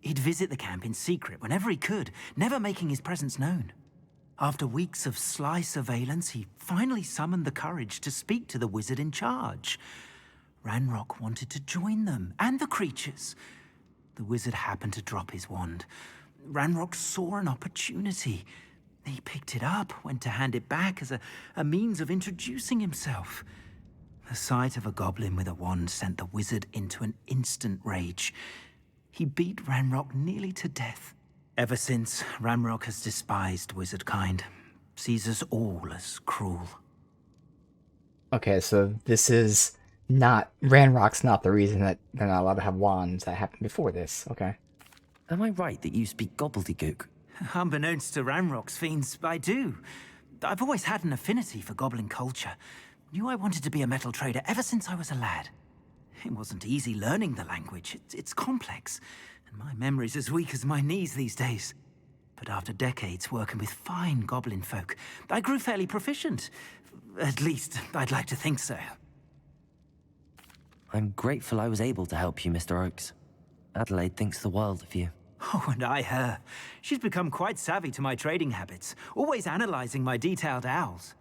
He'd visit the camp in secret whenever he could, never making his presence known. After weeks of sly surveillance, he finally summoned the courage to speak to the wizard in charge. Ranrock wanted to join them and the creatures, The wizard happened to drop his wand. Ranrock saw an opportunity. He picked it up, went to hand it back as a means of introducing himself. The sight of a goblin with a wand sent the wizard into an instant rage. He beat Ranrock nearly to death. Ever since, Ranrock has despised wizard kind, sees us all as cruel. Okay, so this is not... Ranrock's not the reason that they're not allowed to have wands. That happened before this. Okay. Am I right that you speak gobbledygook? Unbeknownst to Ranrock's fiends, I do. I've always had an affinity for goblin culture. Knew I wanted to be a metal trader ever since I was a lad. It wasn't easy learning the language. It's complex, and my memory's as weak as my knees these days. But after decades working with fine goblin folk, I grew fairly proficient. At least, I'd like to think so. I'm grateful I was able to help you, Mr. Oakes. Adelaide thinks the world of you. Oh, and I her. She's become quite savvy to my trading habits, always analyzing my detailed owls.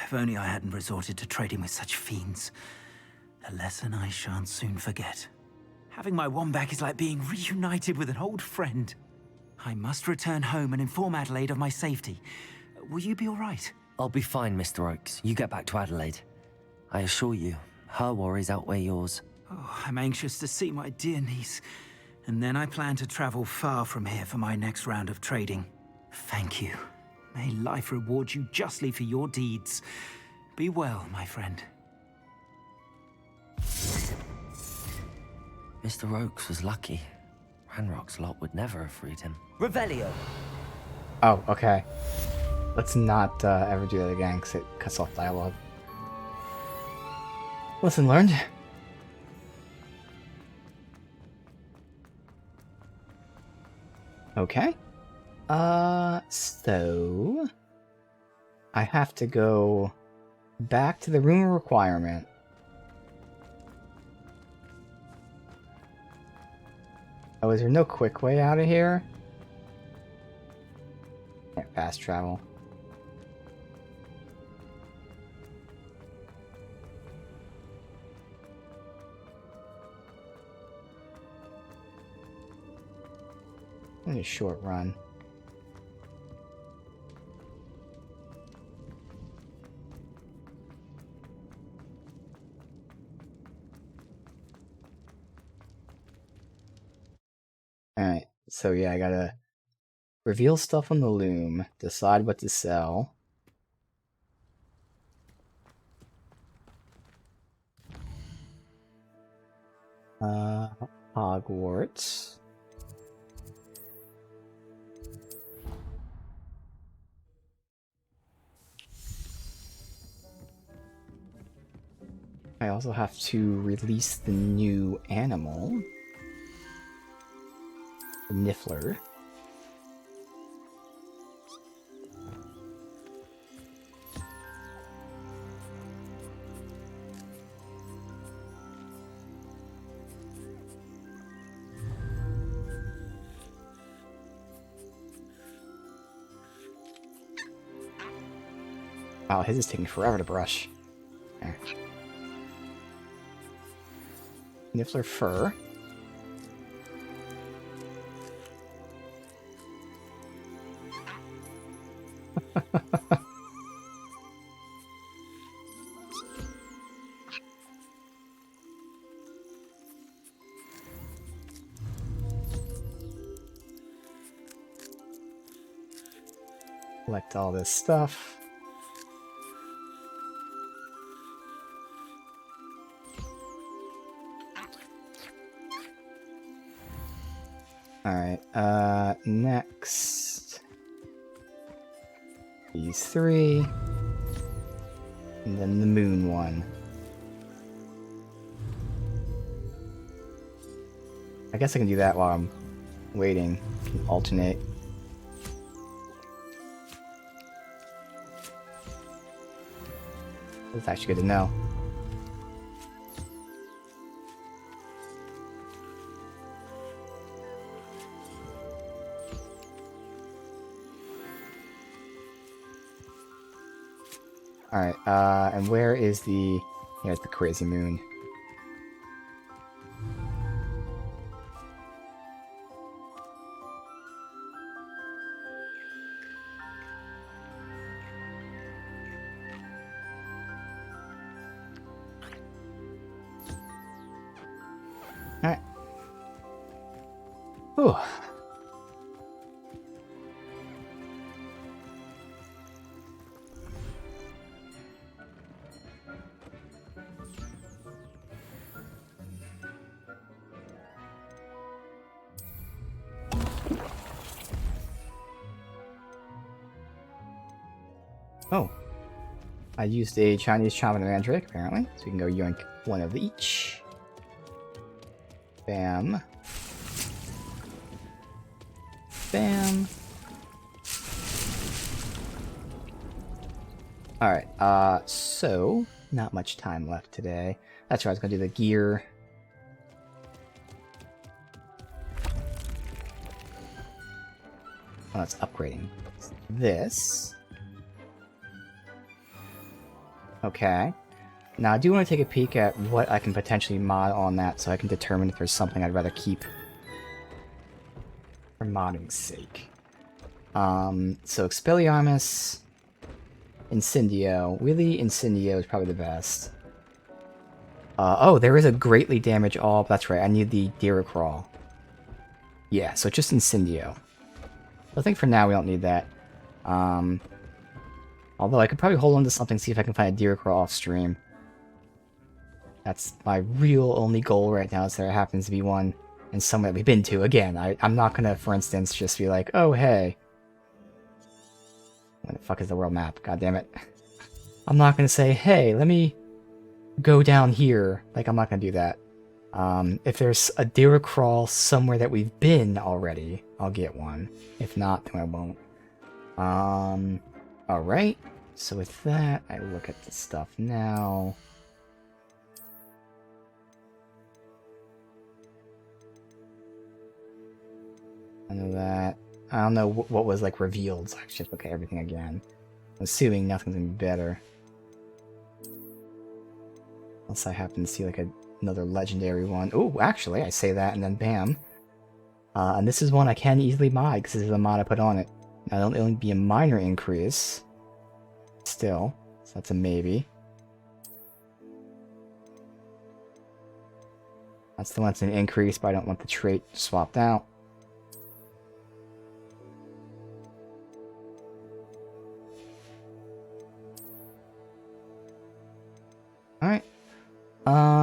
If only I hadn't resorted to trading with such fiends. A lesson I shan't soon forget. Having my wand back is like being reunited with an old friend. I must return home and inform Adelaide of my safety. Will you be all right? I'll be fine, Mr. Oakes. You get back to Adelaide. I assure you, her worries outweigh yours. Oh, I'm anxious to see my dear niece. And then I plan to travel far from here for my next round of trading. Thank you. May life reward you justly for your deeds. Be well, my friend. Mr. Oakes was lucky. Ranrock's lot would never have freed him. Revelio. Oh, okay. Let's not ever do that again, because it cuts off dialogue. Lesson learned. Okay. So... I have to go back to the room of requirement. Oh, is there no quick way out of here? Can't fast travel. Only a short run. Alright, so yeah, I gotta reveal stuff on the loom, decide what to sell. Hogwarts. I also have to release the new animal. The Niffler. Wow, his is taking forever to brush. There. Niffler fur. Collect all this stuff. Alright, next. These three. And then the moon one. I guess I can do that while I'm waiting. Can alternate. That's actually good to know. Alright, and where is the... Here's the crazy moon. Alright. Whew. Oh. I used a Chinese Shaman Mandrake, apparently. So we can go yoink one of each. Bam. Bam. Alright, so not much time left today. That's right, I was gonna do the gear. Oh, that's upgrading. This. Okay. Now I do want to take a peek at what I can potentially mod on that so I can determine if there's something I'd rather keep for modding's sake. So Expelliarmus, Incendio. Really, Incendio is probably the best. Oh, there is a greatly damage all. That's right, I need the Deeracrawl. Yeah, so just Incendio. I think for now we don't need that. Although I could probably hold on to something, see if I can find a Deeracrawl off stream. That's my real only goal right now, is there happens to be one in somewhere we've been to. Again, I'm not gonna, for instance, just be like, oh hey. Where the fuck is the world map? God damn it. I'm not gonna say, hey, let me go down here. Like, I'm not gonna do that. If there's a Deeracrawl somewhere that we've been already, I'll get one. If not, then I won't. Alright. So with that, I look at the stuff now. I know that. I don't know what was like revealed, so I should look at everything again. I'm assuming nothing's gonna be better. Unless I happen to see like another legendary one. Oh, actually, I say that and then bam. And this is one I can easily mod because this is the mod I put on it. Now, it'll only be a minor increase. Still, so that's a maybe. That's the one that's an increase, but I don't want the trait swapped out. Alright.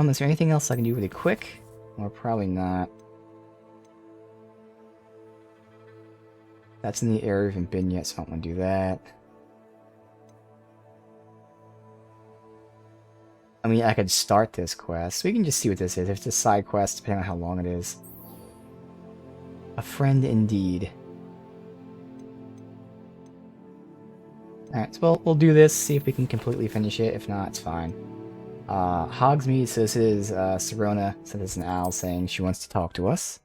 Is there anything else I can do really quick? Or probably not. That's in the area we haven't been yet, so I don't want to do that. I mean, I could start this quest. We can just see what this is. If it's a side quest, depending on how long it is. A friend indeed. Alright, so we'll do this, see if we can completely finish it. If not, it's fine. Hogsmeade, so this is Serona, so this is an owl saying she wants to talk to us.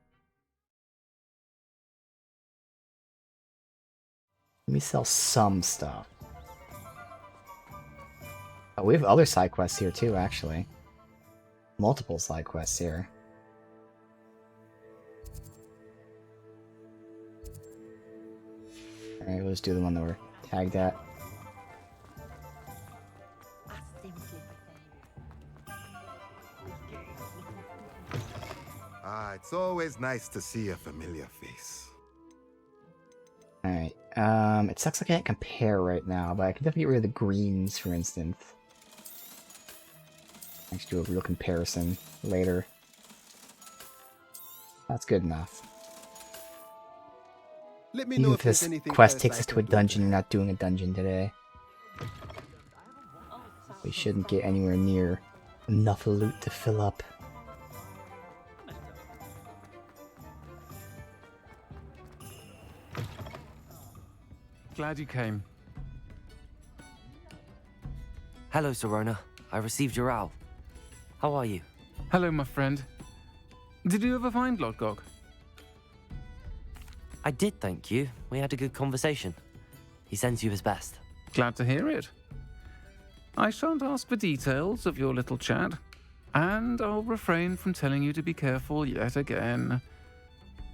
Let me sell some stuff. Oh, we have other side quests here too, actually. Multiple side quests here. Alright, let's do the one that we're tagged at. It's always nice to see a familiar face. Alright, it sucks I can't compare right now, but I can definitely get rid of the greens, for instance. Let's do a real comparison later. That's good enough. Let me Even know if if there's this anything quest else takes I us can to a do. dungeon, you're not doing a dungeon today. We shouldn't get anywhere near enough loot to fill up. Glad you came. Hello, Serona. I received your owl. How are you? Hello, my friend. Did you ever find Lodgok? I did, thank you. We had a good conversation. He sends you his best. Glad to hear it. I shan't ask for details of your little chat, and I'll refrain from telling you to be careful yet again.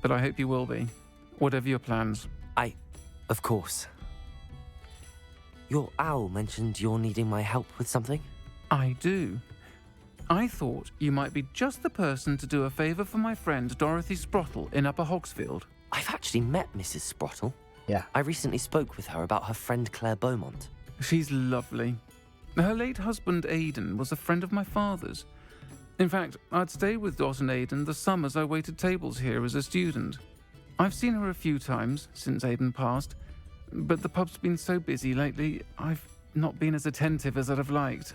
But I hope you will be, whatever your plans. Of course. Your owl mentioned you're needing my help with something? I do. I thought you might be just the person to do a favour for my friend Dorothy Sprottle in Upper Hogsfield. I've actually met Mrs. Sprottle. Yeah. I recently spoke with her about her friend Claire Beaumont. She's lovely. Her late husband Aidan was a friend of my father's. In fact, I'd stay with Dot and Aidan the summers I waited tables here as a student. I've seen her a few times since Aidan passed, but the pub's been so busy lately, I've not been as attentive as I'd have liked.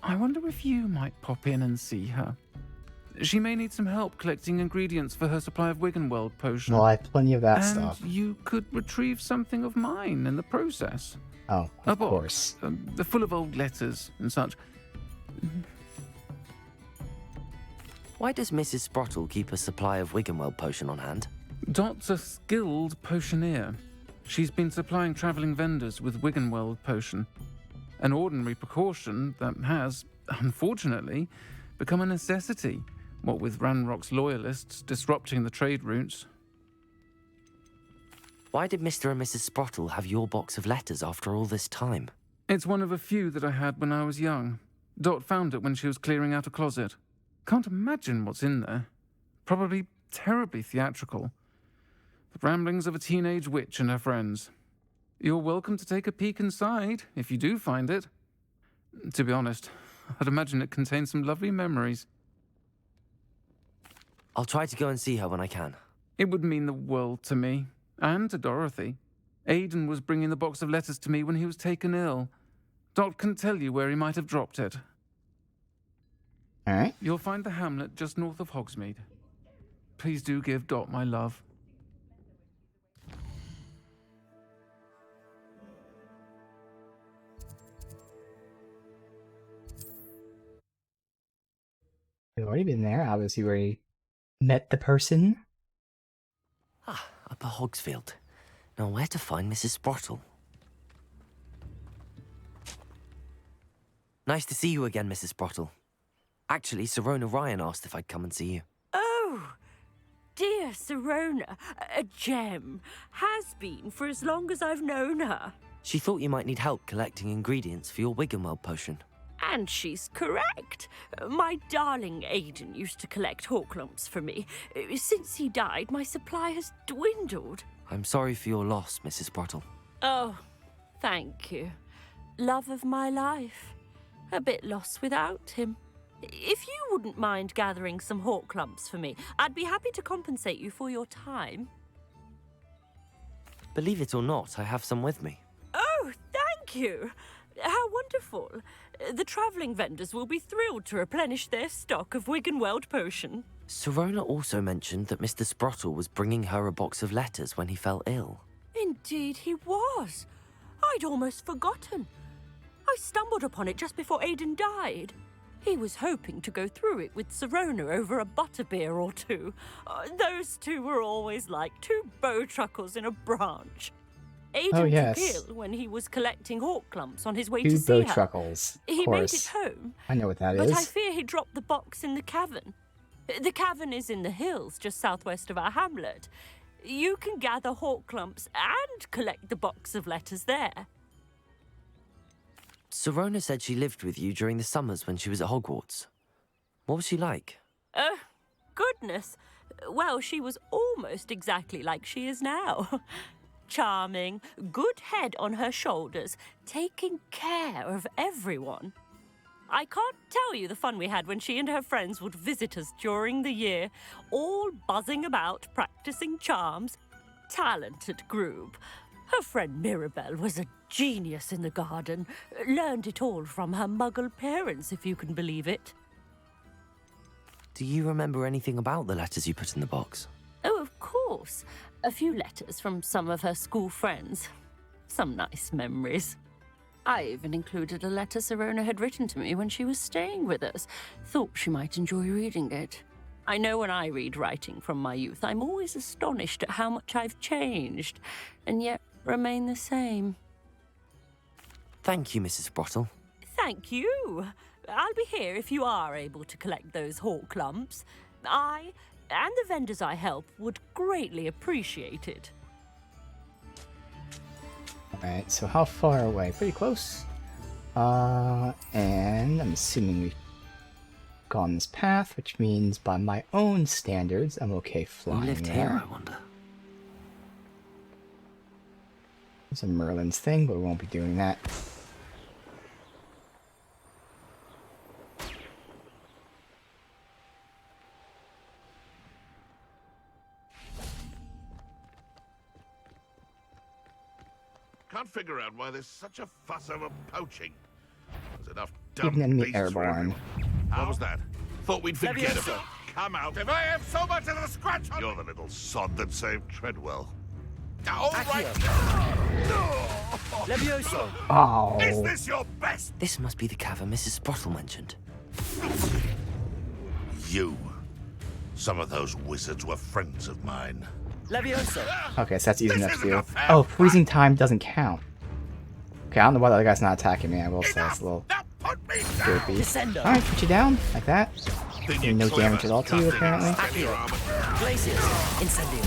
I wonder if you might pop in and see her. She may need some help collecting ingredients for her supply of Wiggenweld potion. Well, I have plenty of that and stuff. You could retrieve something of mine in the process. Oh, of course. Full of old letters and such. Why does Mrs. Sprottle keep a supply of Wiggenweld potion on hand? Dot's a skilled potioneer. She's been supplying travelling vendors with Wiggenweld potion. An ordinary precaution that has, unfortunately, become a necessity, what with Ranrock's loyalists disrupting the trade routes. Why did Mr. and Mrs. Sprottle have your box of letters after all this time? It's one of a few that I had when I was young. Dot found it when she was clearing out a closet. Can't imagine what's in there. Probably terribly theatrical. The ramblings of a teenage witch and her friends. You're welcome to take a peek inside, if you do find it. To be honest, I'd imagine it contains some lovely memories. I'll try to go and see her when I can. It would mean the world to me, and to Dorothy. Aidan was bringing the box of letters to me when he was taken ill. Dot can tell you where he might have dropped it. All right. You'll find the hamlet just north of Hogsmeade. Please do give Dot my love. We've already been there. Obviously, we already met the person. Upper Hogsfield. Now, where to find Mrs. Sprottle? Nice to see you again, Mrs. Sprottle. Actually, Sirona Ryan asked if I'd come and see you. Oh, dear Sirona, a gem. Has been for as long as I've known her. She thought you might need help collecting ingredients for your Wiggenweld potion. And she's correct. My darling Aidan used to collect hawklumps for me. Since he died, my supply has dwindled. I'm sorry for your loss, Mrs. Sprottle. Oh, thank you. Love of my life. A bit lost without him. If you wouldn't mind gathering some hawklumps for me, I'd be happy to compensate you for your time. Believe it or not, I have some with me. Oh, thank you. How wonderful. The travelling vendors will be thrilled to replenish their stock of Wiggenweld potion. Sirona also mentioned that Mr. Sprottle was bringing her a box of letters when he fell ill. Indeed he was. I'd almost forgotten. I stumbled upon it just before Aidan died. He was hoping to go through it with Sirona over a butterbeer or two. Those two were always like two bowtruckles in a branch. Aidan took ill when he was collecting hawklumps on his way to see her. Two bowtruckles. He made it home. I know what that But is. I fear he dropped the box in the cavern. The cavern is in the hills just southwest of our hamlet. You can gather hawklumps and collect the box of letters there. Sirona said she lived with you during the summers when she was at Hogwarts. What was she like? Oh, goodness. Well, she was almost exactly like she is now. Charming, good head on her shoulders, taking care of everyone. I can't tell you the fun we had when she and her friends would visit us during the year, all buzzing about, practicing charms. Talented group. Her friend Mirabelle was a genius in the garden. Learned it all from her muggle parents, if you can believe it. Do you remember anything about the letters you put in the box? Oh, of course. A few letters from some of her school friends. Some nice memories. I even included a letter Sirona had written to me when she was staying with us. Thought she might enjoy reading it. I know when I read writing from my youth, I'm always astonished at how much I've changed, and yet remain the same. Thank you, Mrs. Sprottle. Thank you. I'll be here if you are able to collect those hawklumps. I and the vendors I help would greatly appreciate it. Alright, so how far away? Pretty close. And I'm assuming we gone this path, which means by my own standards, I'm okay flying lived there. here, I wonder. It's a Merlin's thing, but we won't be doing that. Can't figure out why there's such a fuss over poaching. There's enough Even dumb enemy beasts for airborne. everyone. What was that? Thought we'd forget Leviosa. about. Come out. If I have so much as a scratch on... You're the little sod that saved Treadwell. All right. Levioso. Oh. Is this your best? This must be the cavern Mrs. Sprottle mentioned. You. Some of those wizards were friends of mine. Levioso. Okay, so that's easy enough to do. Oh, freezing time doesn't count. Okay, I don't know why the other guy's not attacking me. I will say it's a little creepy. Alright, put you down, like that. Doing no damage at all to you, apparently. Glaciers. Incendio.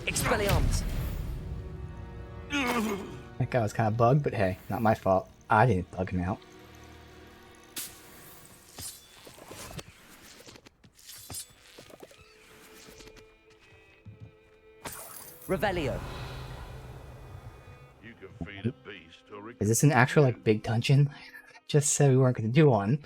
Expelliarmus. That guy was kind of bugged, but hey, not my fault. I didn't bug him out. Revelio. You can feed a beast or Is this an actual, like, big dungeon? Just said we weren't going to do one.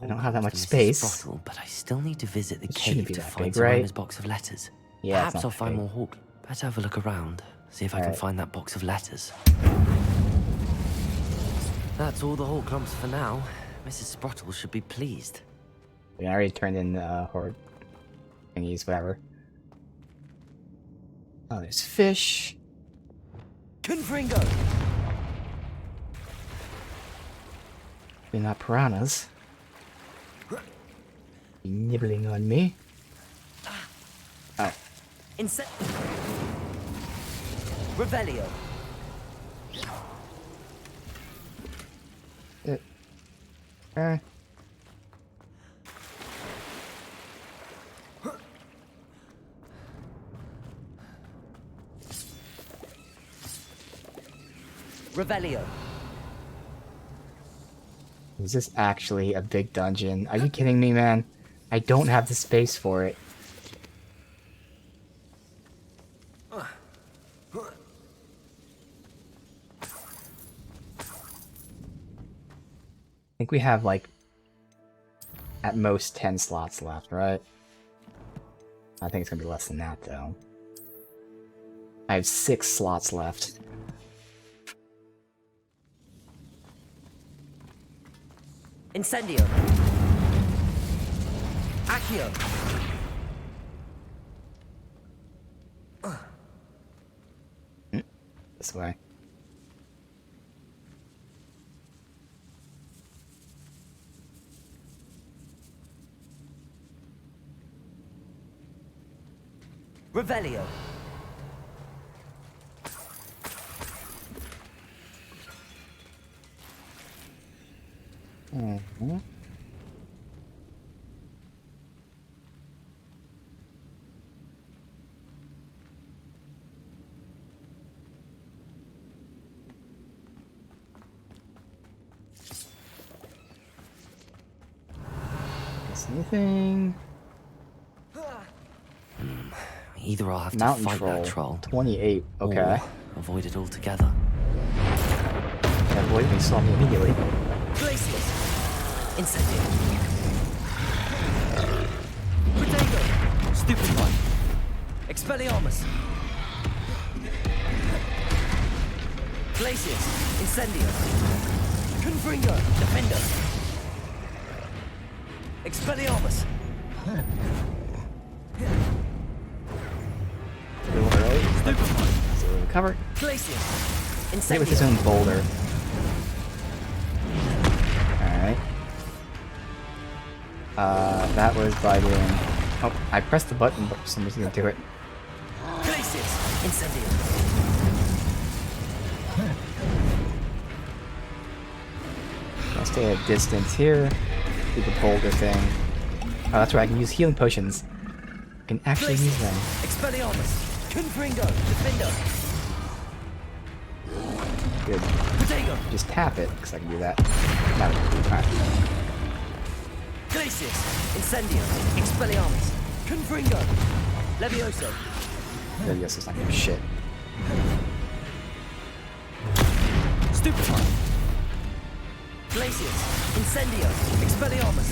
I don't have that much space. Sprottle, but I still need to visit the Shouldn't cave be to that find big, right? Serena's box of letters. Yeah, it's Perhaps not I'll find big. more Hawk. Better have a look around, see if I can Alright. find that box of letters. That's all the Hawk clumps for now. Mrs. Sprottle should be pleased. I already turned in horde thingies, whatever. Oh, there's fish. Confringo. They're not piranhas. Be nibbling on me. Oh. Revelio. Revelio. Is this actually a big dungeon? Are you kidding me, man? I don't have the space for it. I think we have, like, at most 10 slots left, right? I think it's gonna be less than that, though. I have 6 slots left. Incendio. Accio. This way. Revelio. Mm-hmm. Guess anything? Either I'll have Mountain to fight troll. that troll. 28. Okay. Or avoid it altogether. That boy they saw me immediately. Glaciers. Incendio. Protego. Stupefy. Expelliarmus. Glaciers. Incendio. Confringo. Defender. Expelliarmus. A little early. So we'll recover. Glaciers. Hit with his own boulder. Alright. That was by doing... Oh, I pressed the button, but for some reason didn't do it. Glaciers. Incendio. I'll stay at a distance here. Do the boulder thing. Oh, that's right, I can use healing potions. I can actually use them. Expelliarmus. Confringo. Defender. Good. Protego. Just tap it, because I can do that. No. Alright. Glacius, Incendio, Expelliarmus, Confringo, Levioso. Leviosa's not gonna do shit. Stupefy. Glacius, Incendio, Expelliarmus.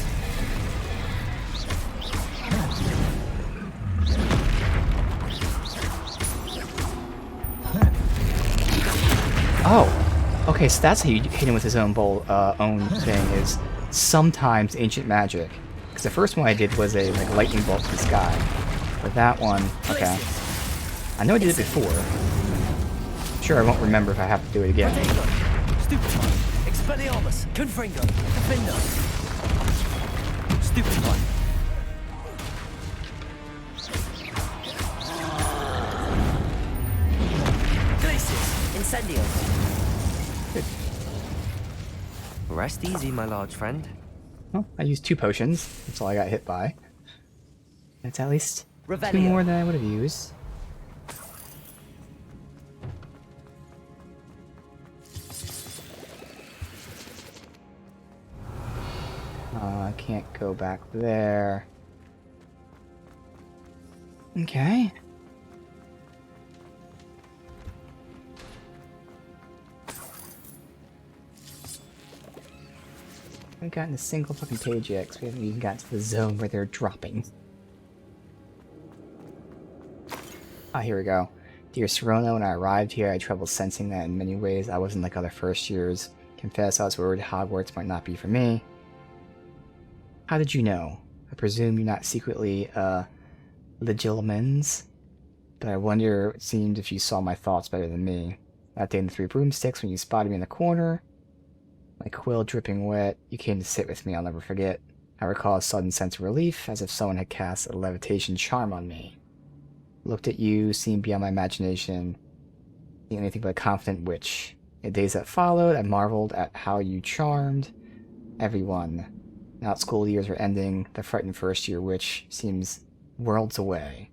Oh, okay. So that's how you hit him with his own own thing. Is sometimes ancient magic. Because the first one I did was a like lightning bolt to the sky. But that one, okay. I know I did it before. Sure, I won't remember if I have to do it again. Stupefy, Expelliarmus, Confringo, Defender. Stupefy. Glacius, Incendio. Rest easy, my large friend. Well, I used 2 potions. That's all I got hit by. That's at least 2 Revelio. more than I would have used. I can't go back there. Okay. I haven't gotten a single fucking page yet, because we haven't even gotten to the zone where they're dropping. Ah, here we go. Dear Serona, when I arrived here, I had trouble sensing that in many ways I wasn't like other first years. Confess I was worried Hogwarts might not be for me. How did you know? I presume you're not secretly, legilimens? But I wonder, it seemed if you saw my thoughts better than me. That day in the 3 broomsticks when you spotted me in the corner, my quill dripping wet, you came to sit with me, I'll never forget. I recall a sudden sense of relief, as if someone had cast a levitation charm on me. Looked at you, seemed beyond my imagination, seeing anything but a confident witch. In the days that followed, I marveled at how you charmed everyone. Now that school years are ending, the frightened first-year witch seems worlds away.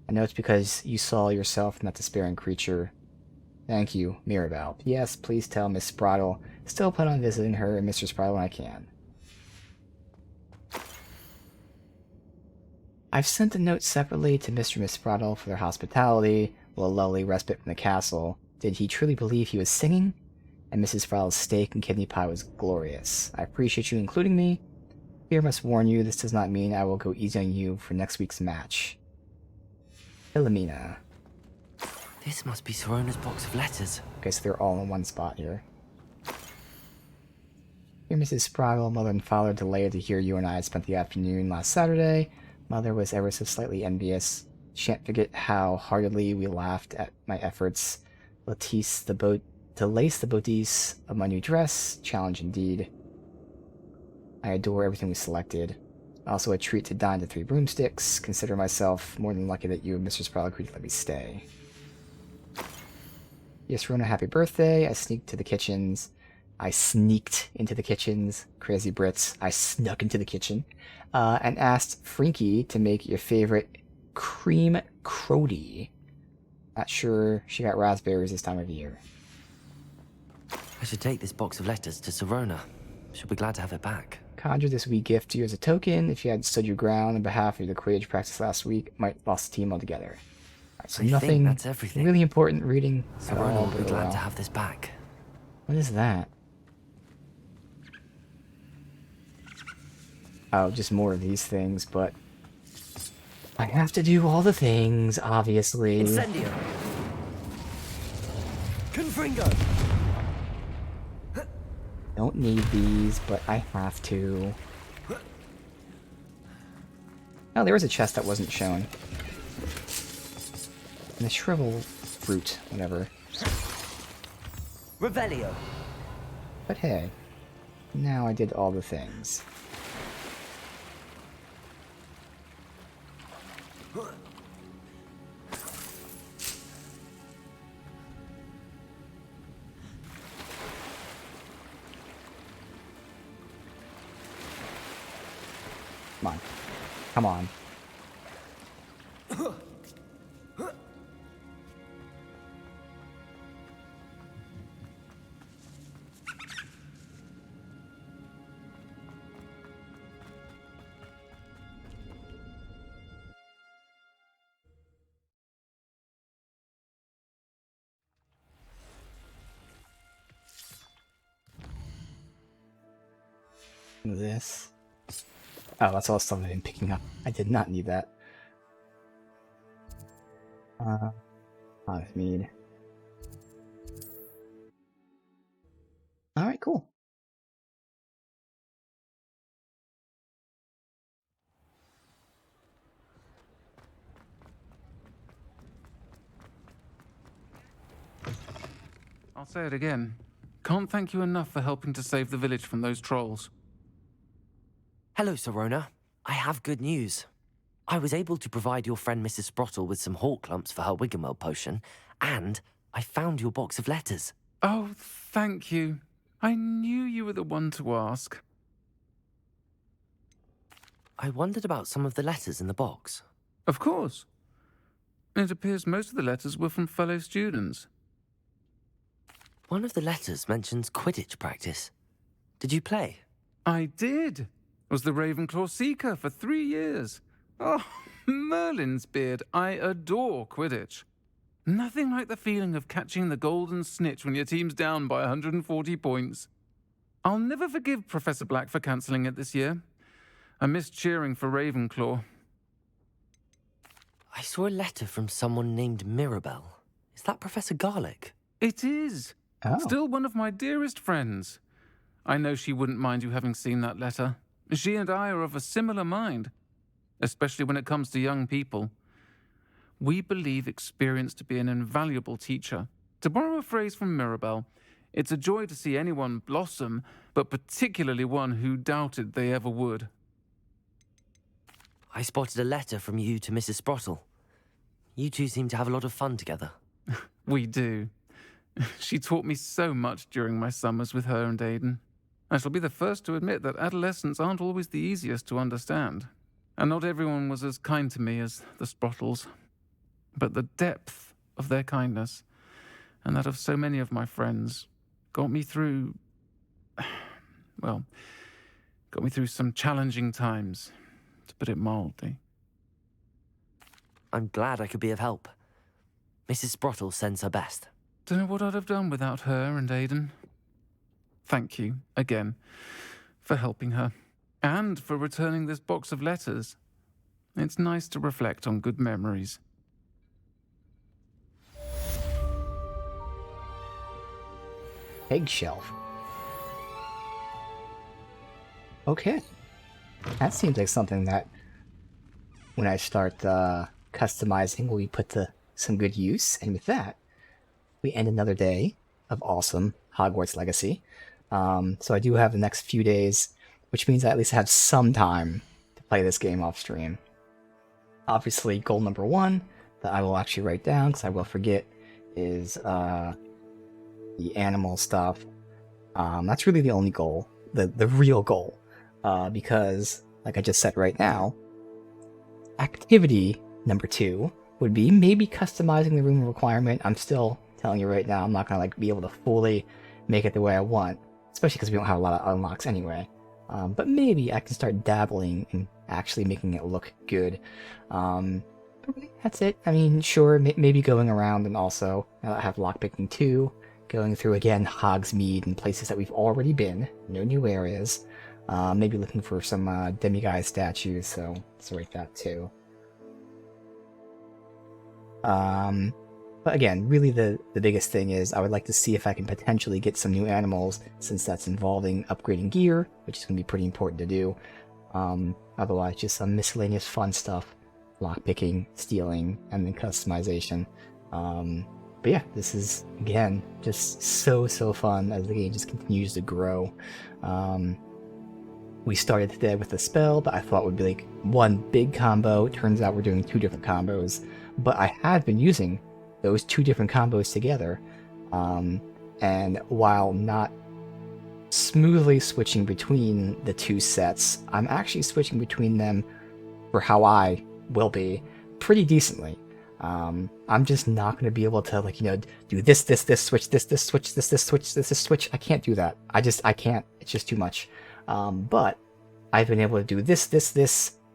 I know it's because you saw yourself in that despairing creature. Thank you, Mirabelle. P.S. Please tell Miss Spraddle still plan on visiting her and Mr. Spraddle when I can. I've sent a note separately to Mr. and Miss Spraddle for their hospitality, with a lovely respite from the castle. Did he truly believe he was singing? And Mrs. Spraddle's steak and kidney pie was glorious. I appreciate you including me. Here must warn you, this does not mean I will go easy on you for next week's match. Philomena. This must be Sorona's box of letters. Okay, so they're all in one spot here. Dear Mrs. Spraddle, Mother and Father delighted to hear you and I had spent the afternoon last Saturday. Mother was ever so slightly envious. Shan't forget how heartily we laughed at my efforts. To lace the bodice of my new dress. Challenge indeed. I adore everything we selected. Also a treat to dine to 3 broomsticks. Consider myself more than lucky that you and Mr. Spraddle agreed to let me stay. Yes, Rona, happy birthday. I sneaked into the kitchens. Crazy Brits. I snuck into the kitchen. And asked Frinky to make your favorite cream crody. Not sure she got raspberries this time of year. I should take this box of letters to Serona. She'll be glad to have it back. Conjure this wee gift to you as a token. If you hadn't stood your ground on behalf of the Quidditch practice last week, might lost the team altogether. Right, so nothing that's everything. really important reading. Serona will be glad to have this back. What is that? Oh, just more of these things, but I have to do all the things, obviously. Incendio. Confringo. Don't need these, but I have to. Oh, there was a chest that wasn't shown. And the shrivel fruit, whatever. Revelio. But hey, now I did all the things. Come on. Come on. This. Oh, that's all the stuff I've been picking up. I did not need that. Mead. Alright, cool. I'll say it again. Can't thank you enough for helping to save the village from those trolls. Hello, Sorona. I have good news. I was able to provide your friend Mrs. Sprottle with some hawk lumps for her Wiggenweld potion, and I found your box of letters. Oh, thank you. I knew you were the one to ask. I wondered about some of the letters in the box. Of course. It appears most of the letters were from fellow students. One of the letters mentions Quidditch practice. Did you play? I did. Was the Ravenclaw Seeker for 3 years. Oh, Merlin's beard. I adore Quidditch. Nothing like the feeling of catching the golden snitch when your team's down by 140 points. I'll never forgive Professor Black for cancelling it this year. I missed cheering for Ravenclaw. I saw a letter from someone named Mirabelle. Is that Professor Garlick? It is. Oh. Still one of my dearest friends. I know she wouldn't mind you having seen that letter. She and I are of a similar mind, especially when it comes to young people. We believe experience to be an invaluable teacher. To borrow a phrase from Mirabelle, it's a joy to see anyone blossom, but particularly one who doubted they ever would. I spotted a letter from you to Mrs. Sprottle. You two seem to have a lot of fun together. We do. She taught me so much during my summers with her and Aiden. I shall be the first to admit that adolescents aren't always the easiest to understand, and not everyone was as kind to me as the Sprottles. But the depth of their kindness, and that of so many of my friends, got me through some challenging times, to put it mildly. I'm glad I could be of help. Mrs. Sprottle sends her best. Don't know what I'd have done without her and Aiden. Thank you, again, for helping her, and for returning this box of letters. It's nice to reflect on good memories. Eggshelf. Okay. That seems like something that, when I start customizing, will be put to some good use. And with that, we end another day of awesome Hogwarts Legacy. So I do have the next few days, which means I at least have some time to play this game off stream. Obviously, goal number 1 that I will actually write down, because I will forget, is the animal stuff. That's really the only goal, the real goal, because, like I just said right now, activity number 2 would be maybe customizing the room requirement. I'm still telling you right now, I'm not gonna be able to fully make it the way I want, especially because we don't have a lot of unlocks anyway. But maybe I can start dabbling in actually making it look good. But really, that's it. I mean, sure, maybe going around, and also, now that I have lockpicking 2, going through again Hogsmeade and places that we've already been, no new areas. Maybe looking for some demiguise statues, so let's write that too. But again, really the biggest thing is I would like to see if I can potentially get some new animals, since that's involving upgrading gear, which is going to be pretty important to do. Otherwise, just some miscellaneous fun stuff, lockpicking, stealing, and then customization. But yeah, this is, again, just so fun as the game just continues to grow. We started today with a spell, but I thought it would be like one big combo. Turns out we're doing 2 different combos. But I had been using those 2 different combos together. And while not smoothly switching between the 2 sets, I'm actually switching between them for how I will be pretty decently. I'm just not going to be able to, like, do this, switch, this, switch, this, switch, this, switch. I can't do that. I can't. It's just too much. But I've been able to do this,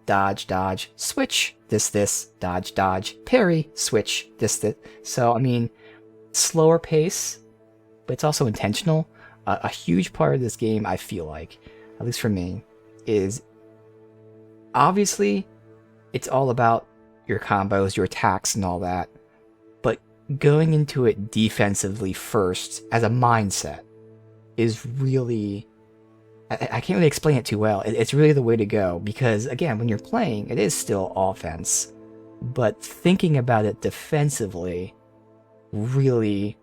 dodge, switch, this, dodge, parry, switch, this. So, I mean, slower pace, but it's also intentional. A huge part of this game, I feel like, at least for me, is obviously it's all about your combos, your attacks, and all that. But going into it defensively first as a mindset is really... I can't really explain it too well. It's really the way to go, because again, when you're playing, it is still offense, but thinking about it defensively really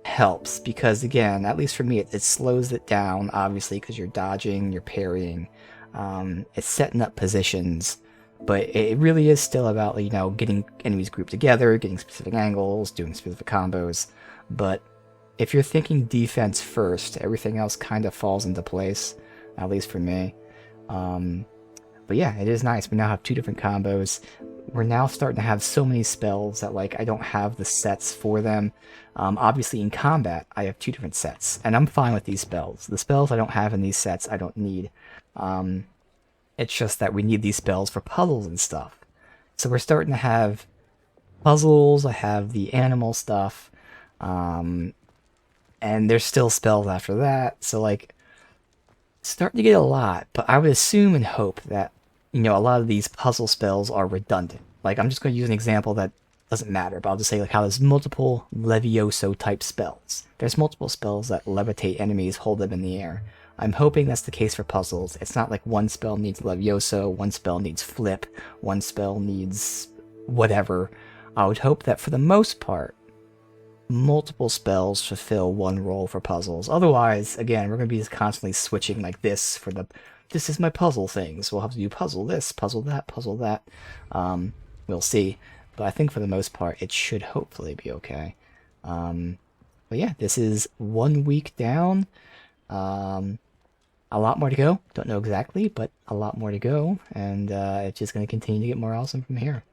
helps, because again, at least for me, it slows it down, obviously, because you're dodging, you're parrying, it's setting up positions, but it really is still about, you know, getting enemies grouped together, getting specific angles, doing specific combos. But if you're thinking defense first, everything else kind of falls into place, at least for me. But yeah, it is nice. We now have 2 different combos. We're now starting to have so many spells that, like, I don't have the sets for them. Obviously, in combat, I have 2 different sets, and I'm fine with these spells. The spells I don't have in these sets, I don't need. It's just that we need these spells for puzzles and stuff. So we're starting to have puzzles, I have the animal stuff, and there's still spells after that, so, like, starting to get a lot, but I would assume and hope that, you know, a lot of these puzzle spells are redundant. Like, I'm just going to use an example that doesn't matter, but I'll just say, like, how there's multiple Levioso type spells. There's multiple spells that levitate enemies, hold them in the air. I'm hoping that's the case for puzzles. It's not like one spell needs Levioso, one spell needs Flip, one spell needs whatever. I would hope that for the most part, multiple spells fulfill one role for puzzles. Otherwise, again, we're going to be just constantly switching like this for the... This is my puzzle thing, so we'll have to do puzzle this, puzzle that, puzzle that. We'll see. But I think for the most part, it should hopefully be okay. But yeah, this is 1 week down. A lot more to go. Don't know exactly, but a lot more to go. And it's just going to continue to get more awesome from here.